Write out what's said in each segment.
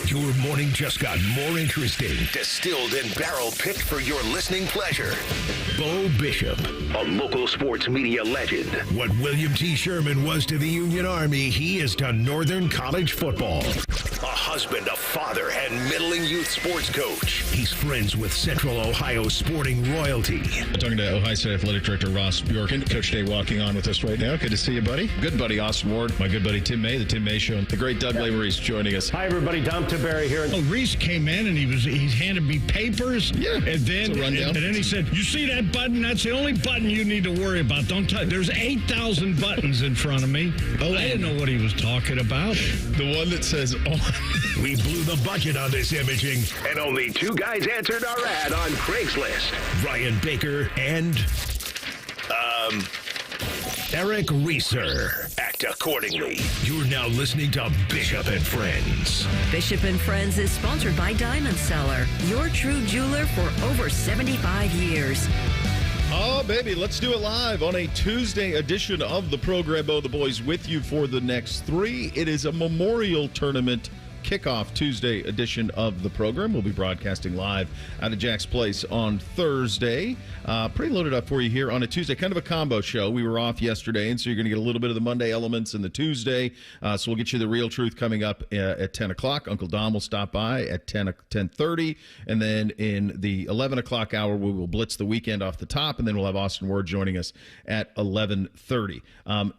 Your morning just got more interesting. Distilled and barrel-picked for your listening pleasure. Bo Bishop, a local sports media legend. What William T. Sherman was to the Union Army, he is to Northern College football. A husband, a father, and middling youth sports coach. He's friends with Central Ohio sporting royalty. Talking to Ohio State Athletic Director Ross Bjorken. Coach Day walking on with us right now. Good to see you, buddy. Good buddy Austin Ward. My good buddy Tim May, the Tim May Show. The great Doug Lavery's joining us. Hi, everybody. Dom Tiberi here. Oh, Reese came in and he handed me papers. Yeah, and then he said, "You see that button? That's the only button you need to worry about. Don't touch. There's 8,000 buttons in front of me." Oh, I didn't know what he was talking about. The one that says, "Oh." We blew the budget on this imaging, and only two guys answered our ad on Craigslist. Ryan Baker and Eric Reeser. Act accordingly. You're now listening to Bishop and Friends. Bishop and Friends is sponsored by Diamond Seller, your true jeweler for over 75 years. Oh, baby, let's do it live on a Tuesday edition of the program. The boys with you for the next three. It is a Memorial Tournament kickoff Tuesday edition of the program. We'll be broadcasting live out of Jack's Place on Thursday. Pretty loaded up for you here on a Tuesday, kind of a combo show. We were off yesterday, and so you're going to get a little bit of the Monday elements in the Tuesday. So we'll get you the real truth coming up at 10 o'clock. Uncle Dom will stop by at 10:30, and then in the 11 o'clock hour, we will blitz the weekend off the top, and then we'll have Austin Ward joining us at 11:30.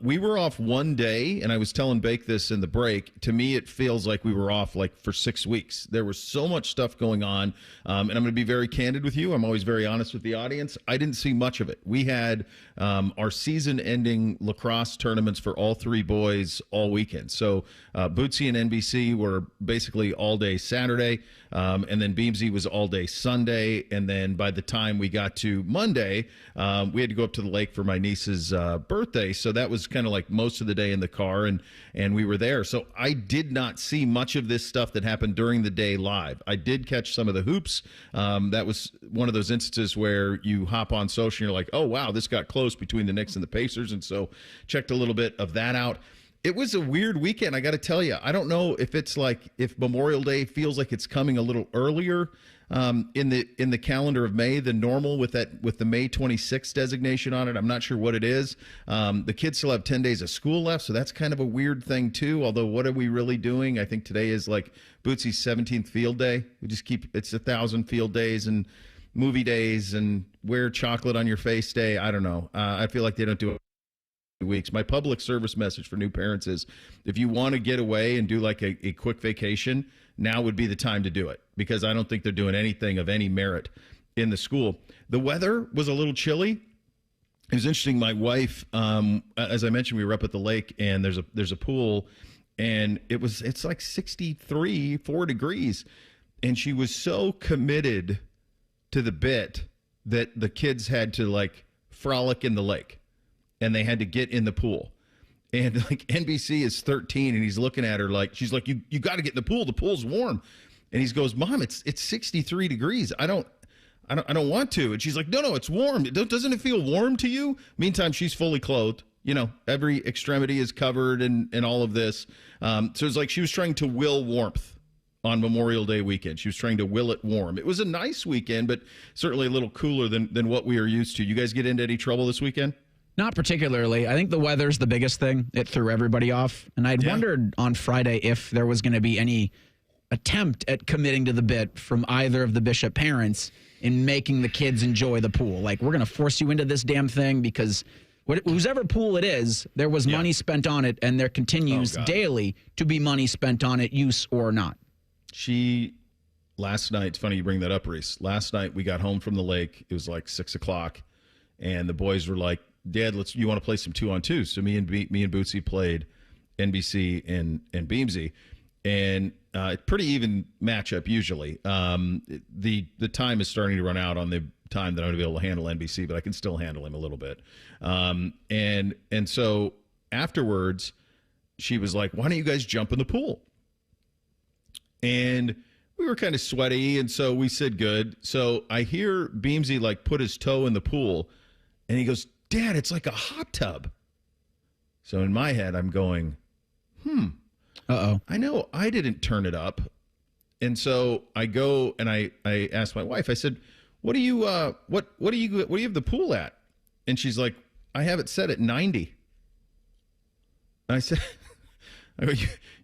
We were off one day, and I was telling Bake this in the break. To me, it feels like we were off like for 6 weeks. There was so much stuff going on, and I'm going to be very candid with you. I'm always very honest with the audience. I didn't see much of it. We had our season-ending lacrosse tournaments for all three boys all weekend. So Bootsy and NBC were basically all day Saturday, and then Beamsy was all day Sunday, and then by the time we got to Monday, we had to go up to the lake for my niece's birthday. So that was kind of like most of the day in the car, and we were there. So I did not see much of this stuff that happened during the day live. I did catch some of the hoops. That was one of those instances where you hop on social and you're like, oh, wow, this got close between the Knicks and the Pacers. And so checked a little bit of that out. It was a weird weekend, I got to tell you. I don't know if it's like if Memorial Day feels like it's coming a little earlier in the calendar of May than normal with the May 26th designation on it. I'm not sure what it is. The kids still have 10 days of school left, so that's kind of a weird thing too. Although, what are we really doing? I think today is like Bootsy's 17th field day. We just it's 1,000 field days and movie days and wear chocolate on your face day. I don't know. I feel like they don't do it. Weeks. My public service message for new parents is if you want to get away and do like a quick vacation, now would be the time to do it, because I don't think they're doing anything of any merit in the school. The weather was a little chilly. It was interesting. My wife, as I mentioned, we were up at the lake, and there's a pool, and it's like 4 degrees, and she was so committed to the bit that the kids had to like frolic in the lake. And they had to get in the pool. And like NBC is 13, and he's looking at her like, she's like, you got to get in the pool. The pool's warm. And he goes, Mom, it's 63 degrees. I don't want to. And she's like, no, it's warm. Doesn't it feel warm to you? Meantime, she's fully clothed. You know, every extremity is covered and all of this. So it's like she was trying to will warmth on Memorial Day weekend. She was trying to will it warm. It was a nice weekend, but certainly a little cooler than what we are used to. You guys get into any trouble this weekend? Not particularly. I think the weather's the biggest thing. It threw everybody off. And I'd wondered on Friday if there was going to be any attempt at committing to the bit from either of the Bishop parents in making the kids enjoy the pool. Like, we're going to force you into this damn thing because whoever pool it is, there was money spent on it, and there continues daily to be money spent on it, use or not. Last night, it's funny you bring that up, Reese. Last night we got home from the lake. It was like 6 o'clock, and the boys were like, Dad, you want to play some 2-on-2? So me and Bootsy played NBC and Beamsy, and pretty even matchup usually. The time is starting to run out on the time that I'm going to be able to handle NBC, but I can still handle him a little bit. And so afterwards, she was like, "Why don't you guys jump in the pool?" And we were kind of sweaty, and so we said good. So I hear Beamsy like put his toe in the pool, and he goes, "Dad, it's like a hot tub." So in my head, I'm going, I know I didn't turn it up. And so I go and I asked my wife, I said, what do you have the pool at? And she's like, I have it set at 90. And I said,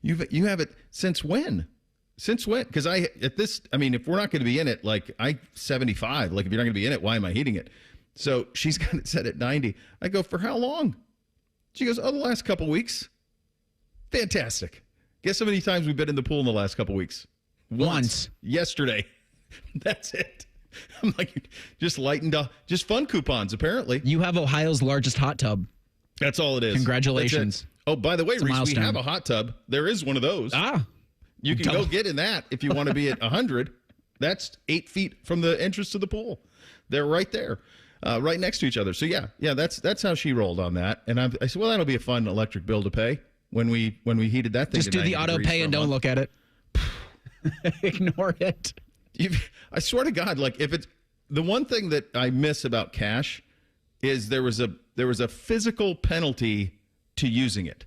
you have it since when? Since when? Because if we're not going to be in it, like 75, like if you're not going to be in it, why am I heating it? So she's got it set at 90. I go, for how long? She goes, the last couple weeks. Fantastic. Guess how many times we've been in the pool in the last couple weeks? Once. Yesterday. That's it. I'm like, just lightened up. Just fun coupons, apparently. You have Ohio's largest hot tub. That's all it is. Congratulations. Oh, by the way, Reese, we have a hot tub. There is one of those. You can go get in that if you want to be at 100. That's 8 feet from the entrance to the pool. They're right there, right next to each other. So, yeah, that's how she rolled on that. And I said, well, that'll be a fun electric bill to pay when we heated that thing. Just do the auto pay and don't look at it. Ignore it. I swear to God, like if it's the one thing that I miss about cash is there was a physical penalty to using it.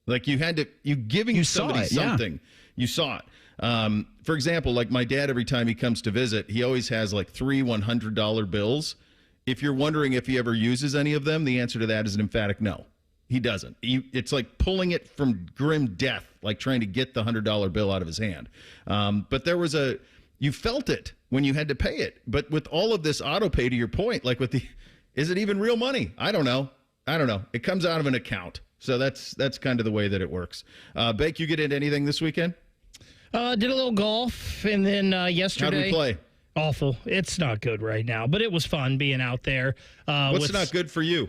Like you giving somebody something. Yeah. You saw it. For example, like my dad, every time he comes to visit, he always has like 3 $100 bills. If you're wondering if he ever uses any of them, the answer to that is an emphatic no. He doesn't. It's like pulling it from grim death, like trying to get the $100 bill out of his hand. But you felt it when you had to pay it. But with all of this auto pay, to your point, like is it even real money? I don't know. It comes out of an account. So that's kind of the way that it works. Bake, you get into anything this weekend? Did a little golf, and then yesterday. How did we play? Awful. It's not good right now, but it was fun being out there. What's not good for you?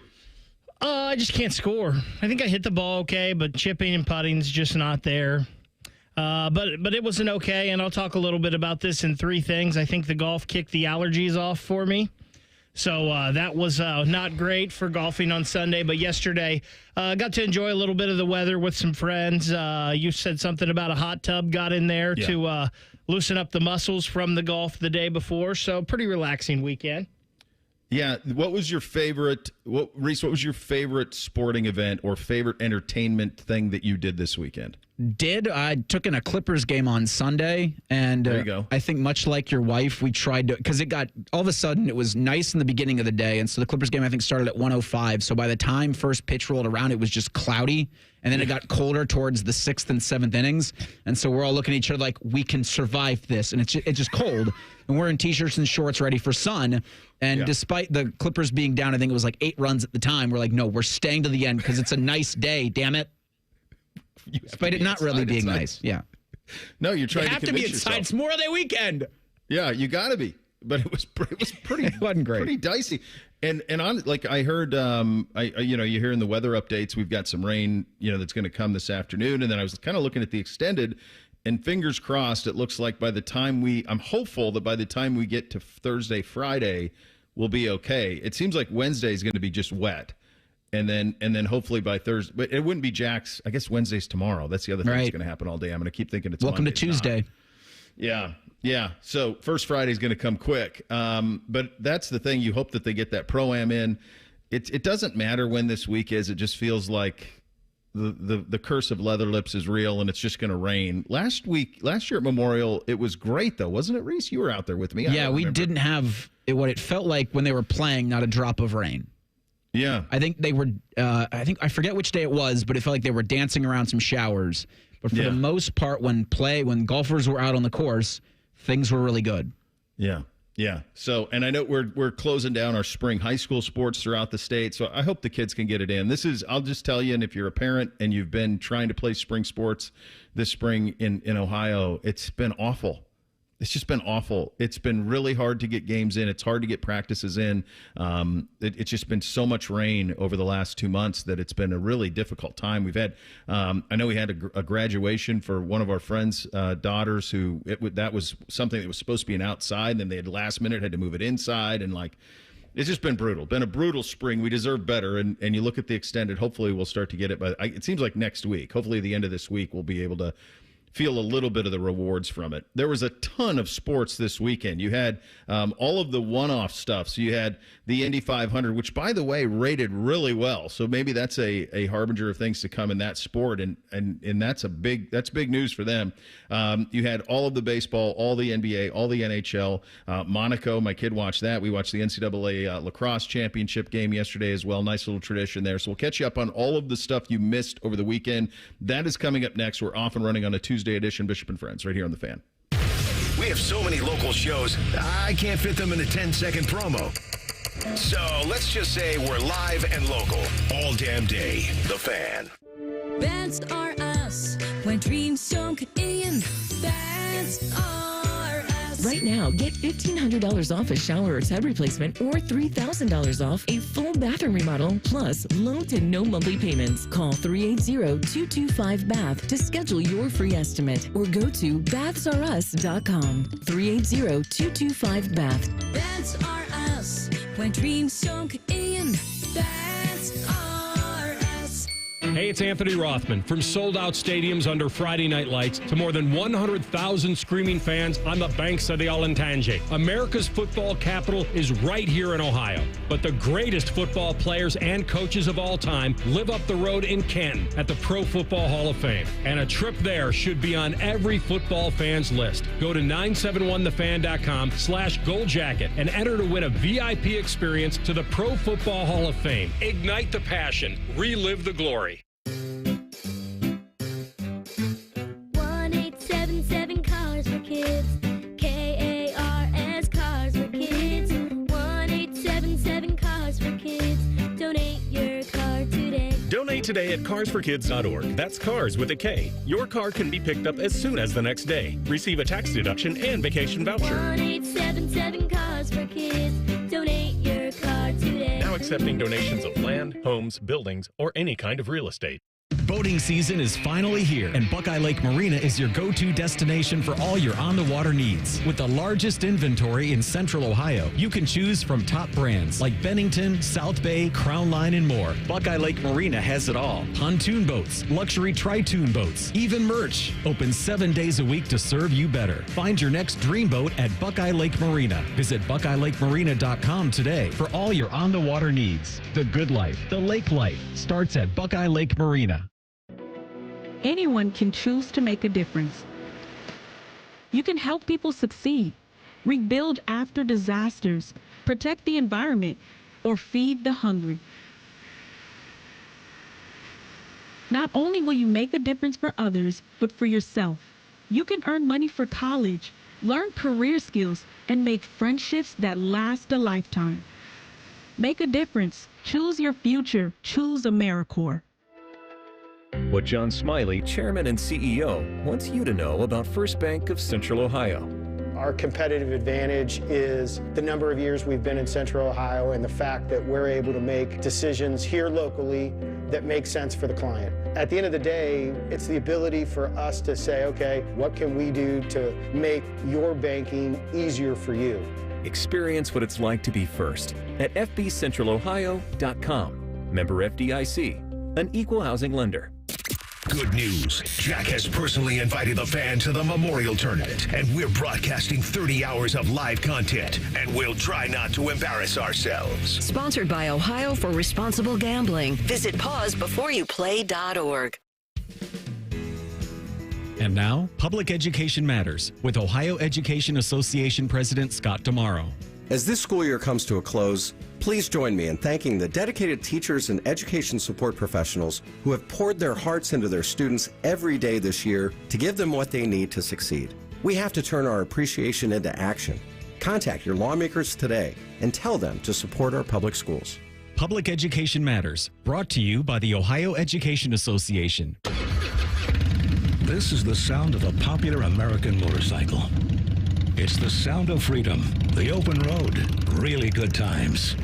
I just can't score. I think I hit the ball okay, but chipping and putting's just not there. But it was an okay, and I'll talk a little bit about this in 3 things. I think the golf kicked the allergies off for me. So that was not great for golfing on Sunday. But yesterday, got to enjoy a little bit of the weather with some friends. You said something about a hot tub, got in there to loosen up the muscles from the golf the day before. So pretty relaxing weekend. Yeah. What was your favorite, Reese, what was your favorite sporting event or favorite entertainment thing that you did this weekend? I took in a Clippers game on Sunday, and there you go. I think much like your wife, we tried to, because it got, all of a sudden, it was nice in the beginning of the day, and so the Clippers game, I think, started at 1:05, so by the time first pitch rolled around, it was just cloudy, and then it got colder towards the 6th and 7th innings, and so we're all looking at each other like, we can survive this, and it's just cold, and we're in T-shirts and shorts ready for sun, and despite the Clippers being down, I think it was like 8 runs at the time, we're like, no, we're staying to the end because it's a nice day, damn it. Despite it not really being nice. Yeah. No, you're trying to convince yourself. You have to be inside. It's Memorial Day weekend. Yeah, you got to be. But it was pretty it wasn't great. Pretty dicey. And on, like I heard you hear in the weather updates we've got some rain, that's going to come this afternoon, and then I was kind of looking at the extended, and fingers crossed it looks like I'm hopeful that by the time we get to Thursday, Friday, we'll be okay. It seems like Wednesday is going to be just wet. And then hopefully by Thursday, but it wouldn't be Jack's. I guess Wednesday's tomorrow. That's the other thing that's going to happen all day. I'm going to keep thinking it's Welcome Monday. to Tuesday. Yeah. So first Friday's going to come quick. But that's the thing. You hope that they get that Pro-Am in. It doesn't matter when this week is. It just feels like the curse of leather lips is real, and it's just going to rain. Last year at Memorial, it was great though, wasn't it, Reese? You were out there with me. Yeah, we didn't have what it felt like when they were playing. Not a drop of rain. Yeah. I think they were, I forget which day it was, but it felt like they were dancing around some showers. But for the most part, when golfers were out on the course, things were really good. Yeah. Yeah. So, and I know we're closing down our spring high school sports throughout the state. So I hope the kids can get it in. I'll just tell you, and if you're a parent and you've been trying to play spring sports this spring in Ohio, it's been awful. It's just been awful. It's been really hard to get games in. It's hard to get practices in. It's just been so much rain over the last 2 months that it's been a really difficult time. We've had, I know we had a graduation for one of our friends' daughters that was something that was supposed to be an outside, and then they had last minute had to move it inside, and it's just been brutal. Been a brutal spring. We deserve better, and you look at the extended. Hopefully, we'll start to get it. But it seems like next week. Hopefully, the end of this week, we'll be able to feel a little bit of the rewards from it. There was a ton of sports this weekend. You had all of the one-off stuff. So you had the Indy 500, which, by the way, rated really well. So maybe that's a harbinger of things to come in that sport, and that's big news for them. You had all of the baseball, all the NBA, all the NHL. Monaco, my kid watched that. We watched the NCAA lacrosse championship game yesterday as well. Nice little tradition there. So we'll catch you up on all of the stuff you missed over the weekend. That is coming up next. We're off and running on a Tuesday edition, Bishop and Friends, right here on The Fan. We have so many local shows, I can't fit them in a 10-second promo. So let's just say we're live and local all damn day. The Fan. That's are us. When dreams don't in, that's are us. Right now, get $1,500 off a shower or tub replacement or $3,000 off a full bathroom remodel, plus low to no monthly payments. Call 380-225-BATH to schedule your free estimate or go to bathsareus.com. 380-225-BATH. That's are us. When dreams don't in, that's are us. Hey, it's Anthony Rothman. From sold-out stadiums under Friday night lights to more than 100,000 screaming fans on the banks of the Olentangy. America's football capital is right here in Ohio. But the greatest football players and coaches of all time live up the road in Canton at the Pro Football Hall of Fame. And a trip there should be on every football fan's list. Go to 971thefan.com/goldjacket and enter to win a VIP experience to the Pro Football Hall of Fame. Ignite the passion. Relive the glory. 1-877 Cars for Kids. KARS Cars for Kids. 1-877 Cars for Kids. Donate your car today. Donate today at carsforkids.org. That's cars with a K. Your car can be picked up as soon as the next day. Receive a tax deduction and vacation voucher. 1-877 Cars for Kids. Donate your car today. Now accepting donations of land, homes, buildings, or any kind of real estate. Boating season is finally here, and Buckeye Lake Marina is your go-to destination for all your on-the-water needs. With the largest inventory in Central Ohio, you can choose from top brands like Bennington, South Bay, Crown Line, and more. Buckeye Lake Marina has it all. Pontoon boats, luxury tri-toon boats, even merch. Open 7 days a week to serve you better. Find your next dream boat at Buckeye Lake Marina. Visit BuckeyeLakeMarina.com today for all your on-the-water needs. The good life, the lake life, starts at Buckeye Lake Marina. Anyone can choose to make a difference. You can help people succeed, rebuild after disasters, protect the environment, or feed the hungry. Not only will you make a difference for others, but for yourself. You can earn money for college, learn career skills, and make friendships that last a lifetime. Make a difference. Choose your future. Choose AmeriCorps. What John Smiley, Chairman and CEO, wants you to know about First Bank of Central Ohio. Our competitive advantage is the number of years we've been in Central Ohio and the fact that we're able to make decisions here locally that make sense for the client. At the end of the day, it's the ability for us to say, okay, what can we do to make your banking easier for you? Experience what it's like to be first at fbcentralohio.com. Member FDIC, an equal housing lender. Good news. Jack has personally invited the Fan to the Memorial Tournament, and we're broadcasting 30 hours of live content, and we'll try not to embarrass ourselves. Sponsored by Ohio for Responsible Gambling. Visit pausebeforeyouplay.org. And now, Public Education Matters with Ohio Education Association President Scott Damaro. As this school year comes to a close, please join me in thanking the dedicated teachers and education support professionals who have poured their hearts into their students every day this year to give them what they need to succeed. We have to turn our appreciation into action. Contact your lawmakers today and tell them to support our public schools. Public Education Matters, brought to you by the Ohio Education Association. This is the sound of a popular American motorcycle. It's the sound of freedom, the open road, really good times.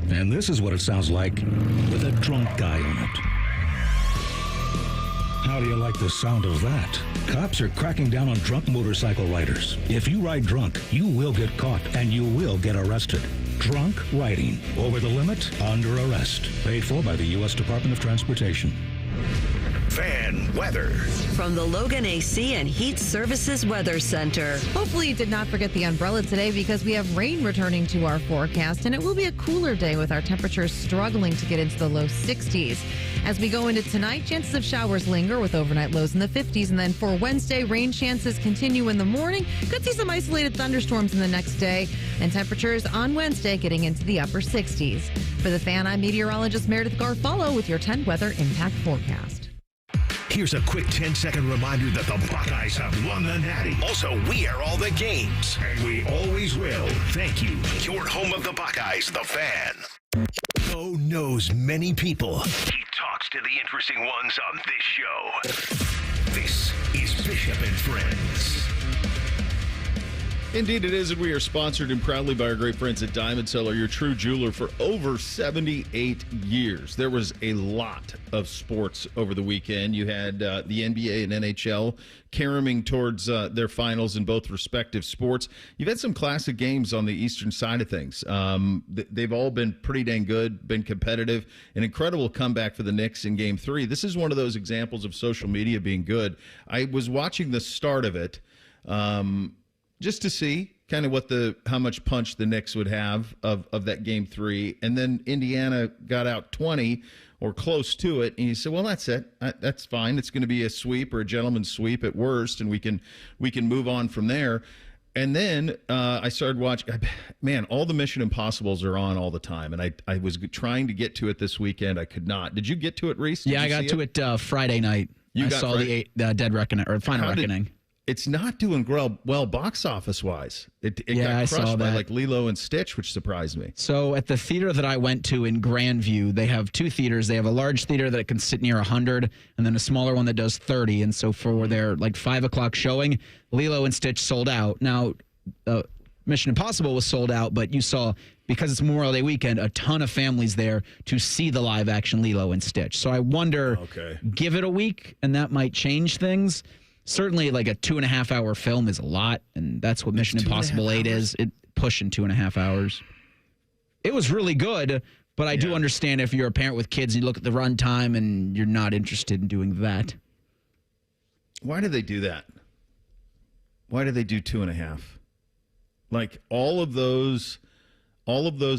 And this is what it sounds like with a drunk guy on it. How do you like the sound of that? Cops are cracking down on drunk motorcycle riders. If you ride drunk, you will get caught and you will get arrested. Drunk riding, over the limit, under arrest. Paid for by the U.S. Department of Transportation. Fan weather. From the Logan AC and Heat Services Weather Center. Hopefully you did not forget the umbrella today because we have rain returning to our forecast, and it will be a cooler day with our temperatures struggling to get into the low 60s. As we go into tonight, chances of showers linger with overnight lows in the 50s, and then for Wednesday, rain chances continue in the morning. Could see some isolated thunderstorms in the next day, and temperatures on Wednesday getting into the upper 60s. For the Fan, I'm meteorologist Meredith Garfalo with your 10 weather impact forecast. Here's a quick 10-second reminder that the Buckeyes have won the Natty. Also, we air all the games, and we always will. Thank you. Your home of the Buckeyes, the Fan. Bo knows many people. He talks to the interesting ones on this show. This is Bishop and Friends. Indeed it is, and we are sponsored and proudly by our great friends at Diamond Seller, your true jeweler for over 78 years. There was a lot of sports over the weekend. You had the NBA and NHL caroming towards their finals in both respective sports. You've had some classic games on the eastern side of things. They've all been pretty dang good, been competitive. An incredible comeback for the Knicks in Game 3. This is one of those examples of social media being good. I was watching the start of it. Just to see kind of how much punch the Knicks would have of that Game 3. And then Indiana got out 20 or close to it. And you said, well, that's it. That's fine. It's going to be a sweep or a gentleman's sweep at worst, and we can move on from there. And then I started watching. Man, all the Mission Impossibles are on all the time. And I was trying to get to it this weekend. I could not. Did you get to it, Reese? Yeah, I got to it Friday night. I saw the Dead Reckoning, or Final Reckoning. It's not doing well box office wise. It got crushed by like Lilo and Stitch, which surprised me. So at the theater that I went to in Grandview, they have two theaters. They have a large theater that can sit near 100, and then a smaller one that does 30. And so for their like 5 o'clock showing, Lilo and Stitch sold out. Now, Mission Impossible was sold out, but you saw, because it's Memorial Day weekend, a ton of families there to see the live action Lilo and Stitch. So I wonder, give it a week, and that might change things. Certainly, like a 2.5-hour film is a lot, and that's what Mission Impossible 8 is. It pushing 2.5 hours. It was really good, but I do understand if you're a parent with kids, you look at the runtime and you're not interested in doing that. Why do they do that? Why do they do 2.5? Like all of those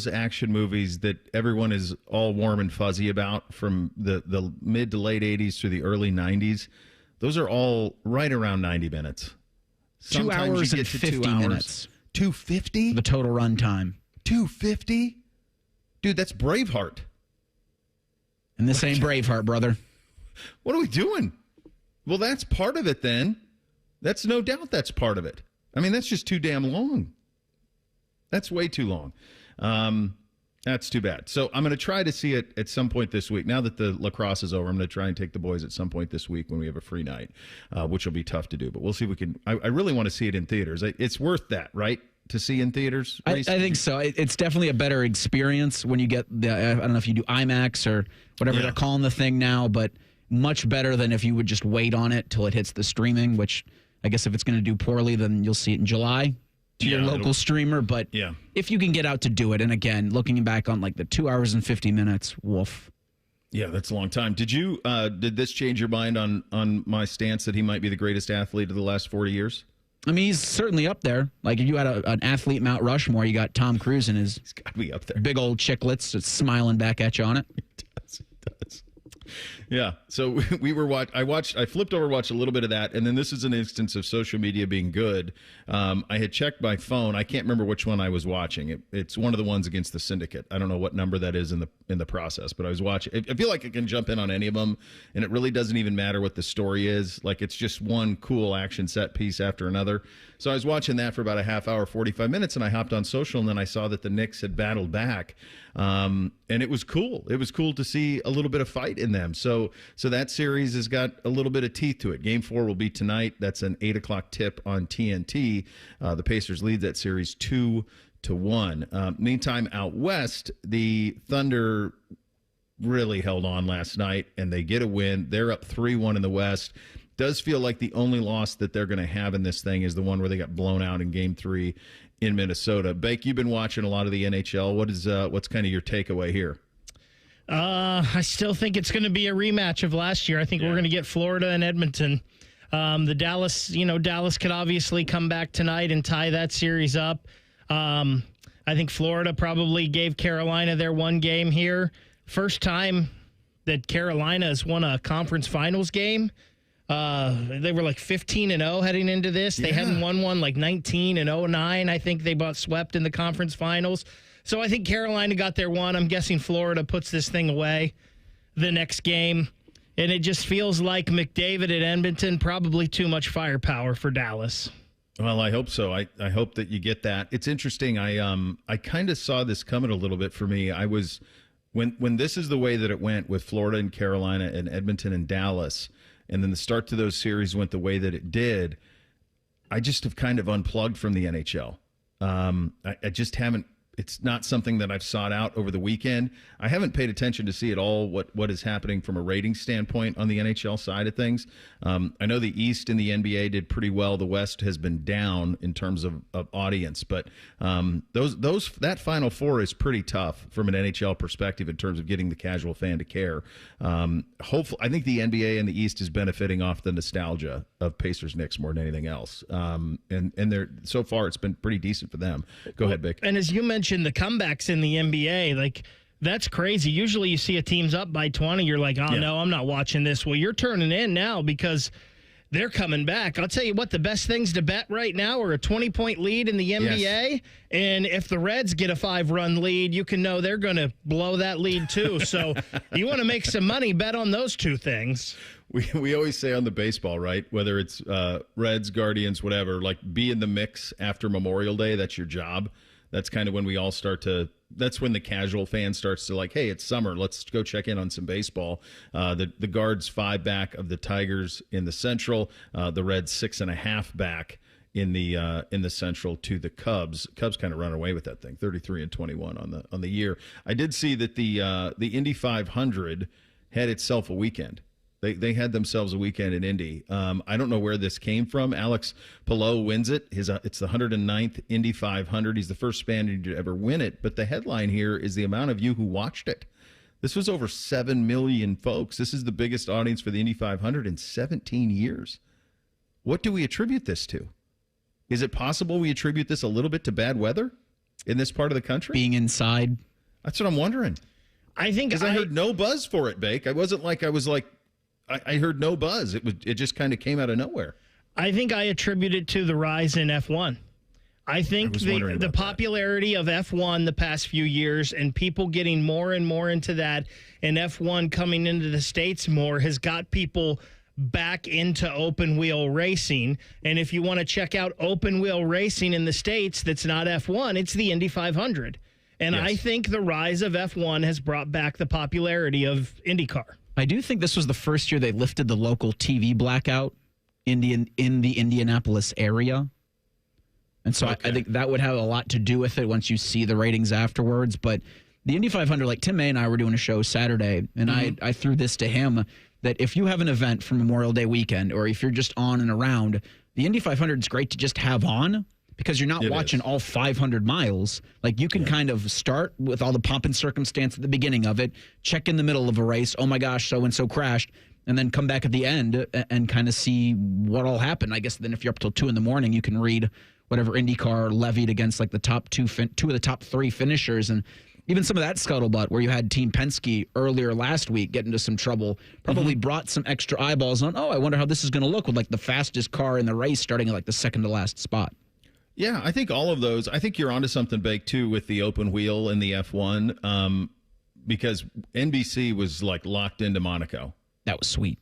action movies that everyone is all warm and fuzzy about from the mid to late 80s through the early 90s. Those are all right around 90 minutes. Sometimes 2 hours and 50 minutes. 250? The total run time. 250? Dude, that's Braveheart. And this ain't Braveheart, brother. What are we doing? Well, that's part of it then. That's no doubt that's part of it. I mean, that's just too damn long. That's way too long. That's too bad. So I'm going to try to see it at some point this week. Now that the lacrosse is over, I'm going to try and take the boys at some point this week when we have a free night, which will be tough to do. But we'll see if we can. I really want to see it in theaters. It's worth that, right? To see in theaters? I think so. It's definitely a better experience when you get I don't know if you do IMAX or whatever they're calling the thing now, but much better than if you would just wait on it till it hits the streaming, which I guess if it's going to do poorly, then you'll see it in July. To your local streamer, but if you can get out to do it, and again, looking back on like the 2 hours and 50 minutes, woof. Yeah, that's a long time. Did this change your mind on my stance that he might be the greatest athlete of the last 40 years? I mean, he's certainly up there. Like if you had an athlete Mount Rushmore, you got Tom Cruise and his he's got to be up there. Big old chiclets that's smiling back at you on it. It does. Yeah. So I flipped over, watched a little bit of that, and then this is an instance of social media being good. I had checked my phone. I can't remember which one I was watching. It's one of the ones against the Syndicate. I don't know what number that is in the process, but I was watching. I feel like I can jump in on any of them, and it really doesn't even matter what the story is. Like it's just one cool action set piece after another. So I was watching that for about a half hour, 45 minutes, and I hopped on social, and then I saw that the Knicks had battled back, and it was cool. It was cool to see a little bit of fight in them. So that series has got a little bit of teeth to it. Game 4 will be tonight. That's an 8 o'clock tip on TNT. The Pacers lead that series 2-1. Meantime, out west, the Thunder really held on last night, and they get a win. They're up 3-1 in the West. Does feel like the only loss that they're going to have in this thing is the one where they got blown out in Game 3 in Minnesota. Bake, you've been watching a lot of the NHL. What's kind of your takeaway here? I still think it's going to be a rematch of last year. I think we're going to get Florida and Edmonton. The Dallas could obviously come back tonight and tie that series up. I think Florida probably gave Carolina their one game here. First time that Carolina has won a conference finals game. They were like 15-0 heading into this. They hadn't won one like 19-09. I think they got swept in the conference finals. So I think Carolina got their one. I'm guessing Florida puts this thing away the next game. And it just feels like McDavid at Edmonton, probably too much firepower for Dallas. Well, I hope so. I hope that you get that. It's interesting. I kind of saw this coming a little bit for me. I was when this is the way that it went with Florida and Carolina and Edmonton and Dallas, and then the start to those series went the way that it did. I just have kind of unplugged from the NHL. I just haven't. It's not something that I've sought out over the weekend. I haven't paid attention to see at all what is happening from a rating standpoint on the NHL side of things. I know the East and the NBA did pretty well. The West has been down in terms of audience, but that Final Four is pretty tough from an NHL perspective in terms of getting the casual fan to care. Hopefully, I think the NBA and the East is benefiting off the nostalgia of Pacers Knicks more than anything else. And they're so far it's been pretty decent for them. Go ahead, Vic. And as you mentioned, the comebacks in the NBA, like, that's crazy. Usually you see a team's up by 20, you're like, no, I'm not watching this. Well, you're turning in now because they're coming back. I'll tell you what, the best things to bet right now are a 20-point lead in the NBA. Yes. And if the Reds get a 5-run lead, you can know they're going to blow that lead too. So you want to make some money, bet on those two things. We always say on the baseball, right, whether it's Reds, Guardians, whatever, like, be in the mix after Memorial Day. That's your job. That's kind of when we all start to – that's when the casual fan starts to like, hey, it's summer. Let's go check in on some baseball. The Guards 5 back of the Tigers in the Central. The Reds 6.5 back in the Central to the Cubs. Cubs kind of run away with that thing, 33-21 on the year. I did see that the Indy 500 had itself a weekend. They had themselves a weekend in Indy. I don't know where this came from. Alex Palou wins it. It's the 109th Indy 500. He's the first Spaniard to ever win it. But the headline here is the amount of you who watched it. This was over 7 million folks. This is the biggest audience for the Indy 500 in 17 years. What do we attribute this to? Is it possible we attribute this a little bit to bad weather in this part of the country? Being inside? That's what I'm wondering. I think because I heard no buzz for it, Bake. I wasn't like I was like, I heard no buzz. It just kind of came out of nowhere. I think I attribute it to the rise in F1. I think the popularity of F1 the past few years and people getting more and more into that, and F1 coming into the States more has got people back into open wheel racing. And if you want to check out open wheel racing in the States that's not F1, it's the Indy 500. And yes. I think the rise of F1 has brought back the popularity of IndyCar. I do think this was the first year they lifted the local TV blackout in the Indianapolis area. And so I think that would have a lot to do with it once you see the ratings afterwards. But the Indy 500, like Tim May and I were doing a show Saturday, and I threw this to him, that if you have an event for Memorial Day weekend, or if you're just on and around, the Indy 500 is great to just have on, because you're not watching all 500 miles. Like, you can kind of start with all the pomp and circumstance at the beginning of it, check in the middle of a race, oh my gosh, so-and-so crashed, and then come back at the end and kind of see what all happened. I guess then if you're up till 2 in the morning, you can read whatever IndyCar levied against like the top two of the top 3 finishers. And even some of that scuttlebutt where you had Team Penske earlier last week get into some trouble probably brought some extra eyeballs on, I wonder how this is going to look with like the fastest car in the race starting at like the second to last spot. Yeah, I think all of those. I think you're onto something, Bake, too, with the open wheel and the F1, because NBC was like locked into Monaco. That was sweet.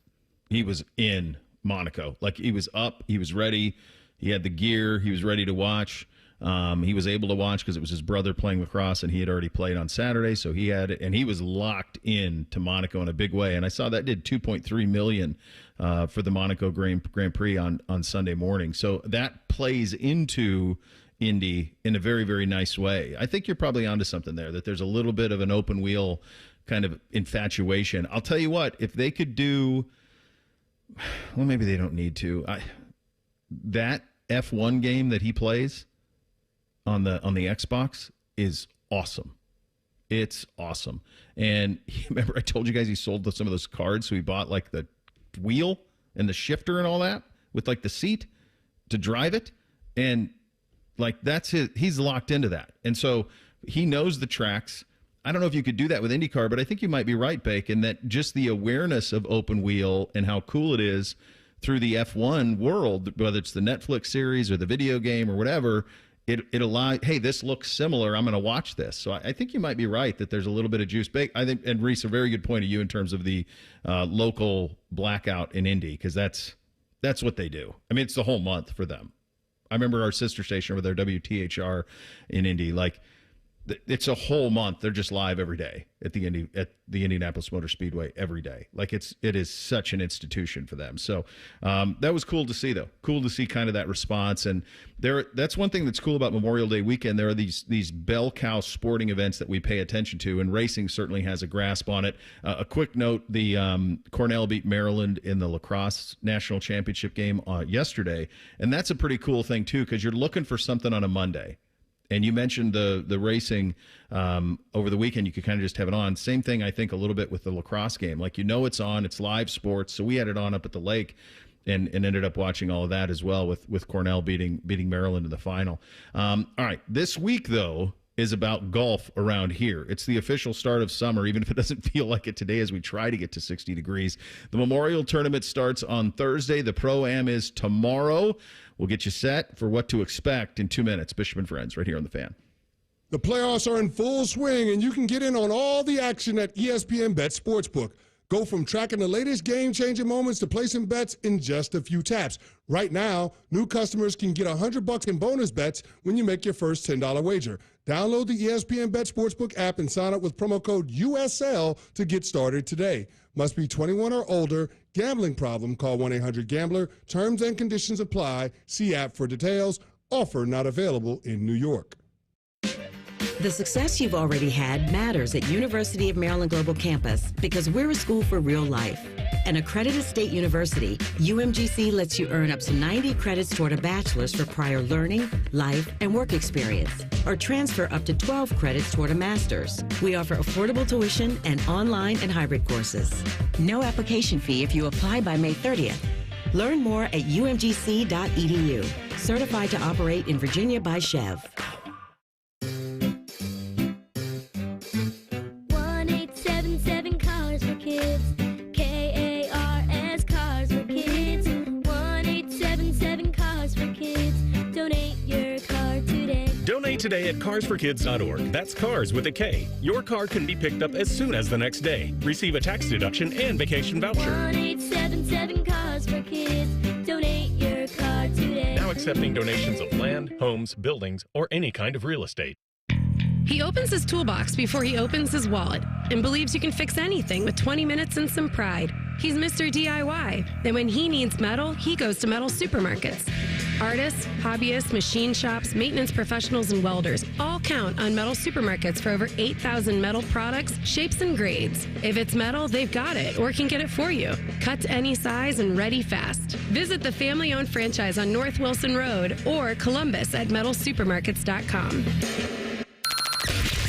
He was in Monaco. Like, he was up, he was ready, he had the gear, he was ready to watch. He was able to watch because it was his brother playing lacrosse, and he had already played on Saturday, so he had it, and he was locked in to Monaco in a big way. And I saw that did $2.3 million for the Monaco Grand Prix on Sunday morning. So that plays into Indy in a very, very nice way. I think you're probably onto something there, that there's a little bit of an open wheel kind of infatuation. I'll tell you what, if they could do, well, maybe they don't need to. That F1 game that he plays on the Xbox is awesome. It's awesome. And remember, I told you guys he sold some of those cards, so he bought like the wheel and the shifter and all that with like the seat to drive it. And like he's locked into that. And so he knows the tracks. I don't know if you could do that with IndyCar, but I think you might be right, Bake, in that just the awareness of open wheel and how cool it is through the F1 world, whether it's the Netflix series or the video game or whatever, it allows, hey, this looks similar. I'm going to watch this. So I think you might be right that there's a little bit of juice. I think, and Reese, a very good point of you in terms of the local blackout in Indy, because that's what they do. I mean, it's the whole month for them. I remember our sister station with their WTHR in Indy, like it's a whole month. They're just live every day at the Indianapolis Motor Speedway every day. Like it is such an institution for them. So that was cool to see, though. Cool to see kind of that response. And that's one thing that's cool about Memorial Day weekend. There are these bell cow sporting events that we pay attention to, and racing certainly has a grasp on it. A quick note: the Cornell beat Maryland in the lacrosse national championship game yesterday, and that's a pretty cool thing too, because you're looking for something on a Monday. And you mentioned the racing over the weekend. You could kind of just have it on. Same thing, I think, a little bit with the lacrosse game. Like, it's on. It's live sports. So we had it on up at the lake and ended up watching all of that as well with Cornell beating Maryland in the final. All right. This week, though, is about golf around here. It's the official start of summer, even if it doesn't feel like it today as we try to get to 60 degrees. The Memorial Tournament starts on Thursday. The Pro-Am is tomorrow. We'll get you set for what to expect in 2 minutes. Bishop and Friends, right here on The Fan. The playoffs are in full swing, and you can get in on all the action at ESPN Bet Sportsbook. Go from tracking the latest game-changing moments to placing bets in just a few taps. Right now, new customers can get $100 in bonus bets when you make your first $10 wager. Download the ESPN Bet Sportsbook app and sign up with promo code USL to get started today. Must be 21 or older. Gambling problem? Call 1-800-GAMBLER. Terms and conditions apply. See app for details. Offer not available in New York. The success you've already had matters at University of Maryland Global Campus because we're a school for real life. An accredited state university, UMGC lets you earn up to 90 credits toward a bachelor's for prior learning, life, and work experience, or transfer up to 12 credits toward a master's. We offer affordable tuition and online and hybrid courses. No application fee if you apply by May 30th. Learn more at umgc.edu. Certified to operate in Virginia by Chev. 1-877 Cars for Kids. KARS Cars for Kids. 1-877 Cars for Kids. Donate your car today. Donate today at carsforkids.org. That's cars with a K. Your car can be picked up as soon as the next day. Receive a tax deduction and vacation voucher. 1-877 Cars for Kids. Donate your car today. Now accepting donations of land, homes, buildings, or any kind of real estate. He opens his toolbox before he opens his wallet and believes you can fix anything with 20 minutes and some pride. He's Mr. DIY, and when he needs metal, he goes to metal supermarkets. Artists, hobbyists, machine shops, maintenance professionals, and welders all count on metal supermarkets for over 8,000 metal products, shapes, and grades. If it's metal, they've got it or can get it for you. Cut to any size and ready fast. Visit the family-owned franchise on North Wilson Road or Columbus at metalsupermarkets.com.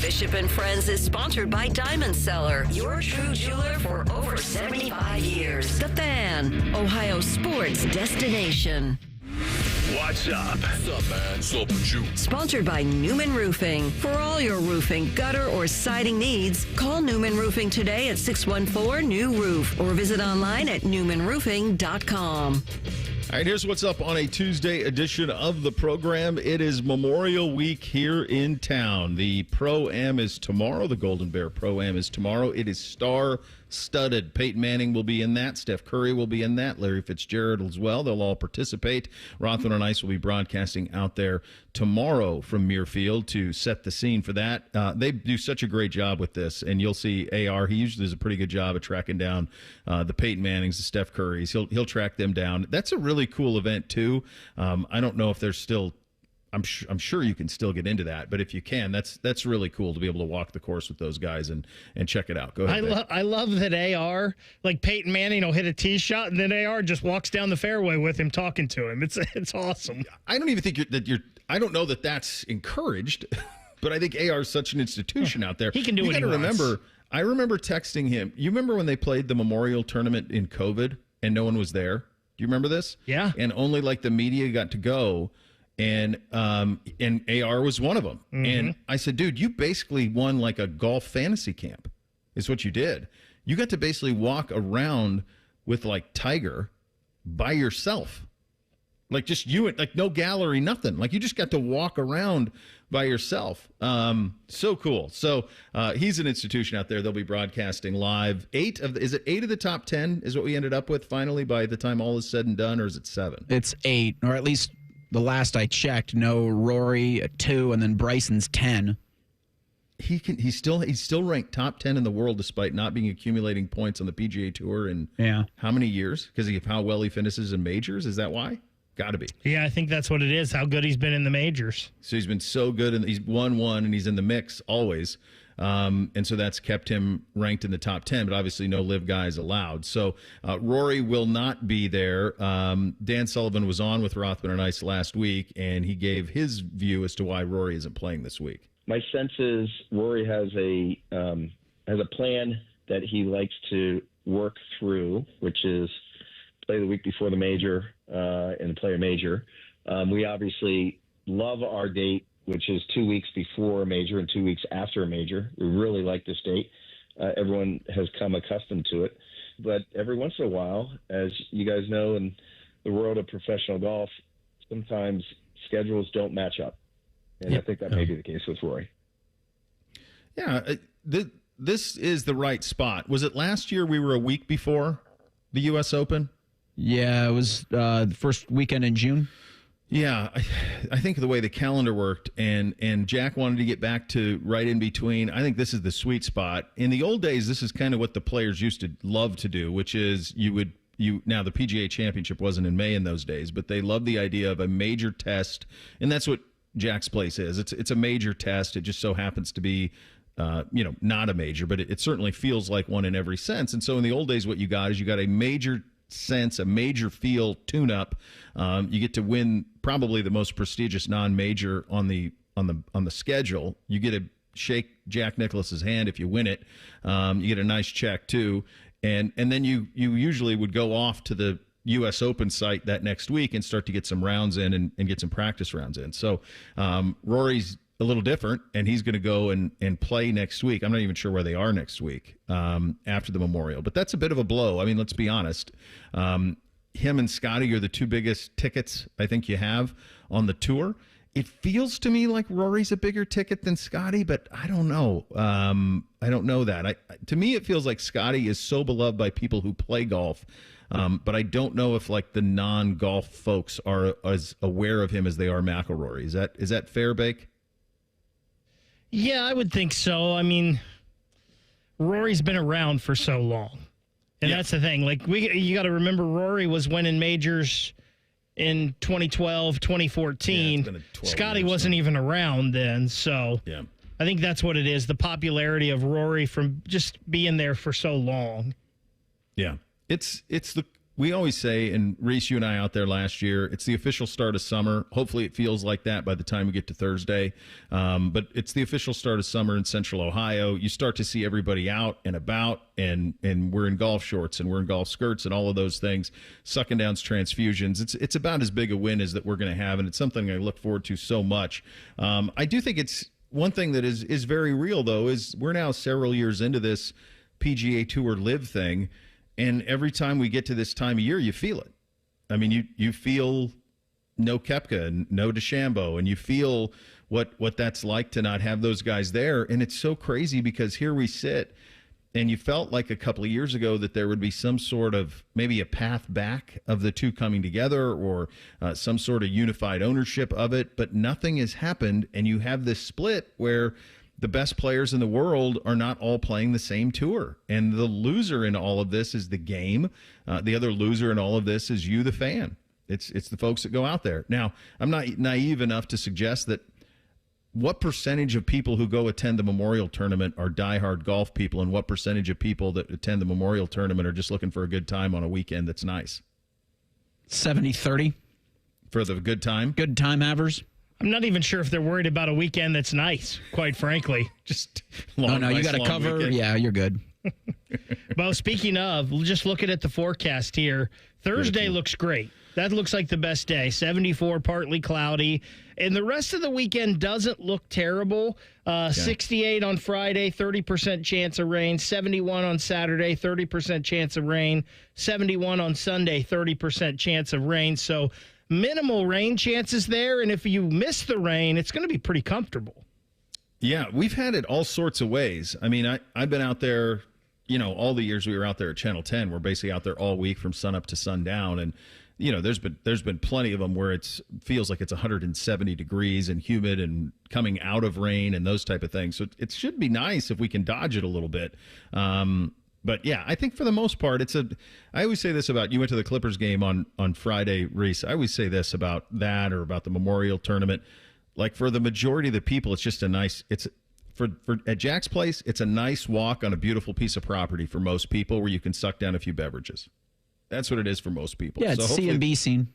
Bishop and Friends is sponsored by Diamond Seller, your true jeweler for over 75 years. The Fan, Ohio sports destination. What's up? What's up, man? What's up with you? Sponsored by Newman Roofing. For all your roofing, gutter, or siding needs, call Newman Roofing today at 614-NEW-ROOF or visit online at newmanroofing.com. All right, here's what's up on a Tuesday edition of the program. It is Memorial Week here in town. The Pro-Am is tomorrow. The Golden Bear Pro-Am is tomorrow. It is star-studded. Peyton Manning will be in that. Steph Curry will be in that. Larry Fitzgerald as well. They'll all participate. Rothman and Ice will be broadcasting out there tomorrow from Muirfield to set the scene for that. They do such a great job with this, and you'll see AR. He usually does a pretty good job of tracking down the Peyton Mannings, the Steph Currys. He'll track them down. That's a really cool event too. I don't know if there's still. I'm sure you can still get into that, but if you can, that's really cool to be able to walk the course with those guys and check it out. Go ahead. I love that AR, like Peyton Manning, will hit a tee shot, and then AR just walks down the fairway with him, talking to him. It's awesome. I don't even think I don't know that that's encouraged. But I think AR is such an institution out there. He can do you what he gotta wants. remember, I remember texting him. You remember when they played the Memorial Tournament in COVID and no one was there? Do you remember this? Yeah. And only like the media got to go, and AR was one of them. Mm-hmm. And I said, dude, you basically won like a golf fantasy camp. Is what you did. You got to basically walk around with like Tiger by yourself. Like just you, like no gallery, nothing. Like you just got to walk around by yourself. So cool. So he's an institution out there. They'll be broadcasting live. Is it 8 of the top 10 is what we ended up with finally by the time all is said and done, or is it 7? It's 8, or at least the last I checked. No, Rory at 2, and then Bryson's 10. He's still ranked top 10 in the world despite not being accumulating points on the PGA Tour in how many years? Because of how well he finishes in majors. Is that why? Got to be. Yeah, I think that's what it is, how good he's been in the majors. So he's been so good, and he's won one, and he's in the mix always. And so that's kept him ranked in the top 10, but obviously no live guys allowed. So Rory will not be there. Dan Sullivan was on with Rothman and Ice last week, and he gave his view as to why Rory isn't playing this week. My sense is Rory has a plan that he likes to work through, which is play the week before the major and play a major. We obviously love our date, which is 2 weeks before a major and 2 weeks after a major. We really like this date. Everyone has come accustomed to it. But every once in a while, as you guys know, in the world of professional golf, sometimes schedules don't match up. And I think that may be the case with Rory. Yeah, this is the right spot. Was it last year we were a week before the U.S. Open? Yeah, it was the first weekend in June. Yeah, I think the way the calendar worked, and Jack wanted to get back to right in between. I think this is the sweet spot. In the old days, this is kind of what the players used to love to do, which is now the PGA Championship wasn't in May in those days, but they loved the idea of a major test, and that's what Jack's place is. It's a major test. It just so happens to be not a major, but it certainly feels like one in every sense. And so in the old days, what you got is you got a major sense, a major feel tune-up. You get to win probably the most prestigious non-major on the schedule. You get to shake Jack Nicklaus's hand if you win it. You get a nice check too, and then you usually would go off to the U.S. Open site that next week and start to get some rounds in and get some practice rounds in. So Rory's a little different, and he's going to go and play next week. I'm not even sure where they are next week after the Memorial, but that's a bit of a blow. I mean, let's be honest. Him and Scotty are the two biggest tickets I think you have on the tour. It feels to me like Rory's a bigger ticket than Scotty, but I don't know. I don't know that. To me, it feels like Scotty is so beloved by people who play golf. But I don't know if like the non-golf folks are as aware of him as they are McIlroy. Is that fair, Bake? Yeah, I would think so. I mean, Rory's been around for so long. And that's the thing. Like you got to remember Rory was winning majors in 2012, 2014. Yeah, Scotty wasn't even around then, so I think that's what it is, the popularity of Rory from just being there for so long. Yeah. We always say, and Reese, you and I out there last year, it's the official start of summer. Hopefully it feels like that by the time we get to Thursday. But it's the official start of summer in Central Ohio. You start to see everybody out and about, and we're in golf shorts and we're in golf skirts and all of those things, sucking down transfusions. It's about as big a win as that we're going to have, and it's something I look forward to so much. I do think it's one thing that is very real, though, is we're now several years into this PGA Tour Live thing. And every time we get to this time of year, you feel it. I mean, you feel no Koepka and no DeChambeau, and you feel what that's like to not have those guys there. And it's so crazy because here we sit, and you felt like a couple of years ago that there would be some sort of maybe a path back of the two coming together, or some sort of unified ownership of it. But nothing has happened, and you have this split where the best players in the world are not all playing the same tour. And the loser in all of this is the game. The other loser in all of this is you, the fan. It's the folks that go out there. Now, I'm not naive enough to suggest that what percentage of people who go attend the Memorial Tournament are diehard golf people, and what percentage of people that attend the Memorial Tournament are just looking for a good time on a weekend that's nice? 70-30. For the good time? Good time havers. I'm not even sure if they're worried about a weekend that's nice, quite frankly. Just long, you got to cover. Weekend. Yeah, you're good. Well, speaking of, just looking at the forecast here, Thursday looks great. That looks like the best day. 74, partly cloudy. And the rest of the weekend doesn't look terrible. 68 on Friday, 30% chance of rain. 71 on Saturday, 30% chance of rain. 71 on Sunday, 30% chance of rain. So minimal rain chances there. And if you miss the rain, it's going to be pretty comfortable. Yeah, we've had it all sorts of ways. I mean, I've been out there, all the years we were out there at Channel 10, we're basically out there all week from sun up to sundown. And there's been plenty of them where it feels like it's 170 degrees and humid and coming out of rain and those type of things. So it should be nice if we can dodge it a little bit. But yeah, I think for the most part, I always say this about, you went to the Clippers game on Friday, Reese. I always say this about that or about the Memorial Tournament. Like for the majority of the people, it's just at Jack's Place, it's a nice walk on a beautiful piece of property for most people where you can suck down a few beverages. That's what it is for most people. Yeah, it's C&B scene.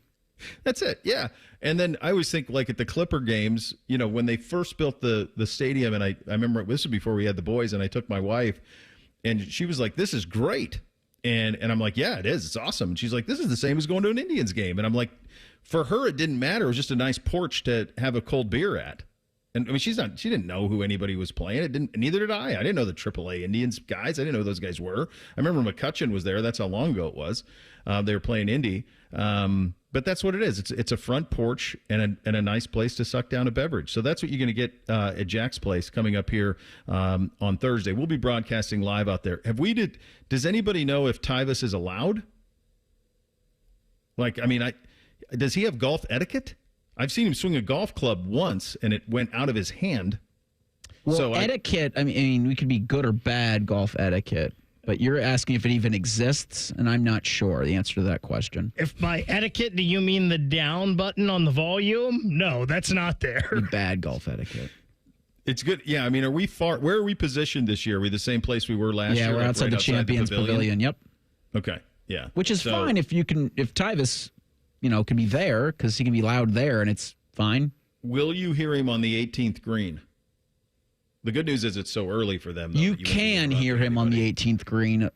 That's it, yeah. And then I always think, like at the Clipper games, when they first built the stadium, and I remember this was before we had the boys, and I took my wife, and she was like, this is great. And I'm like, yeah, it is. It's awesome. And she's like, this is the same as going to an Indians game. And I'm like, for her, it didn't matter. It was just a nice porch to have a cold beer at. And I mean, she didn't know who anybody was playing. Neither did I. I didn't know the AAA Indians guys. I didn't know who those guys were. I remember McCutcheon was there. That's how long ago it was. They were playing Indy. But that's what it is. It's a front porch and a nice place to suck down a beverage. So that's what you're going to get at Jack's Place coming up here on Thursday. We'll be broadcasting live out there. Does anybody know if Tyvus is allowed? Does he have golf etiquette? I've seen him swing a golf club once, and it went out of his hand. Well, so etiquette, I mean, we could be good or bad golf etiquette, but you're asking if it even exists, and I'm not sure the answer to that question. If by etiquette, do you mean the down button on the volume? No, that's not there. Bad golf etiquette. It's good. Yeah, I mean, where are we positioned this year? Are we the same place we were last year? Yeah, we're outside the Champions Pavilion. Yep. Okay, yeah. Which is fine if Tyvus can be there because he can be loud there and it's fine. Will you hear him on the 18th green? The good news is it's so early for them. Though, you can hear him on the 18th green,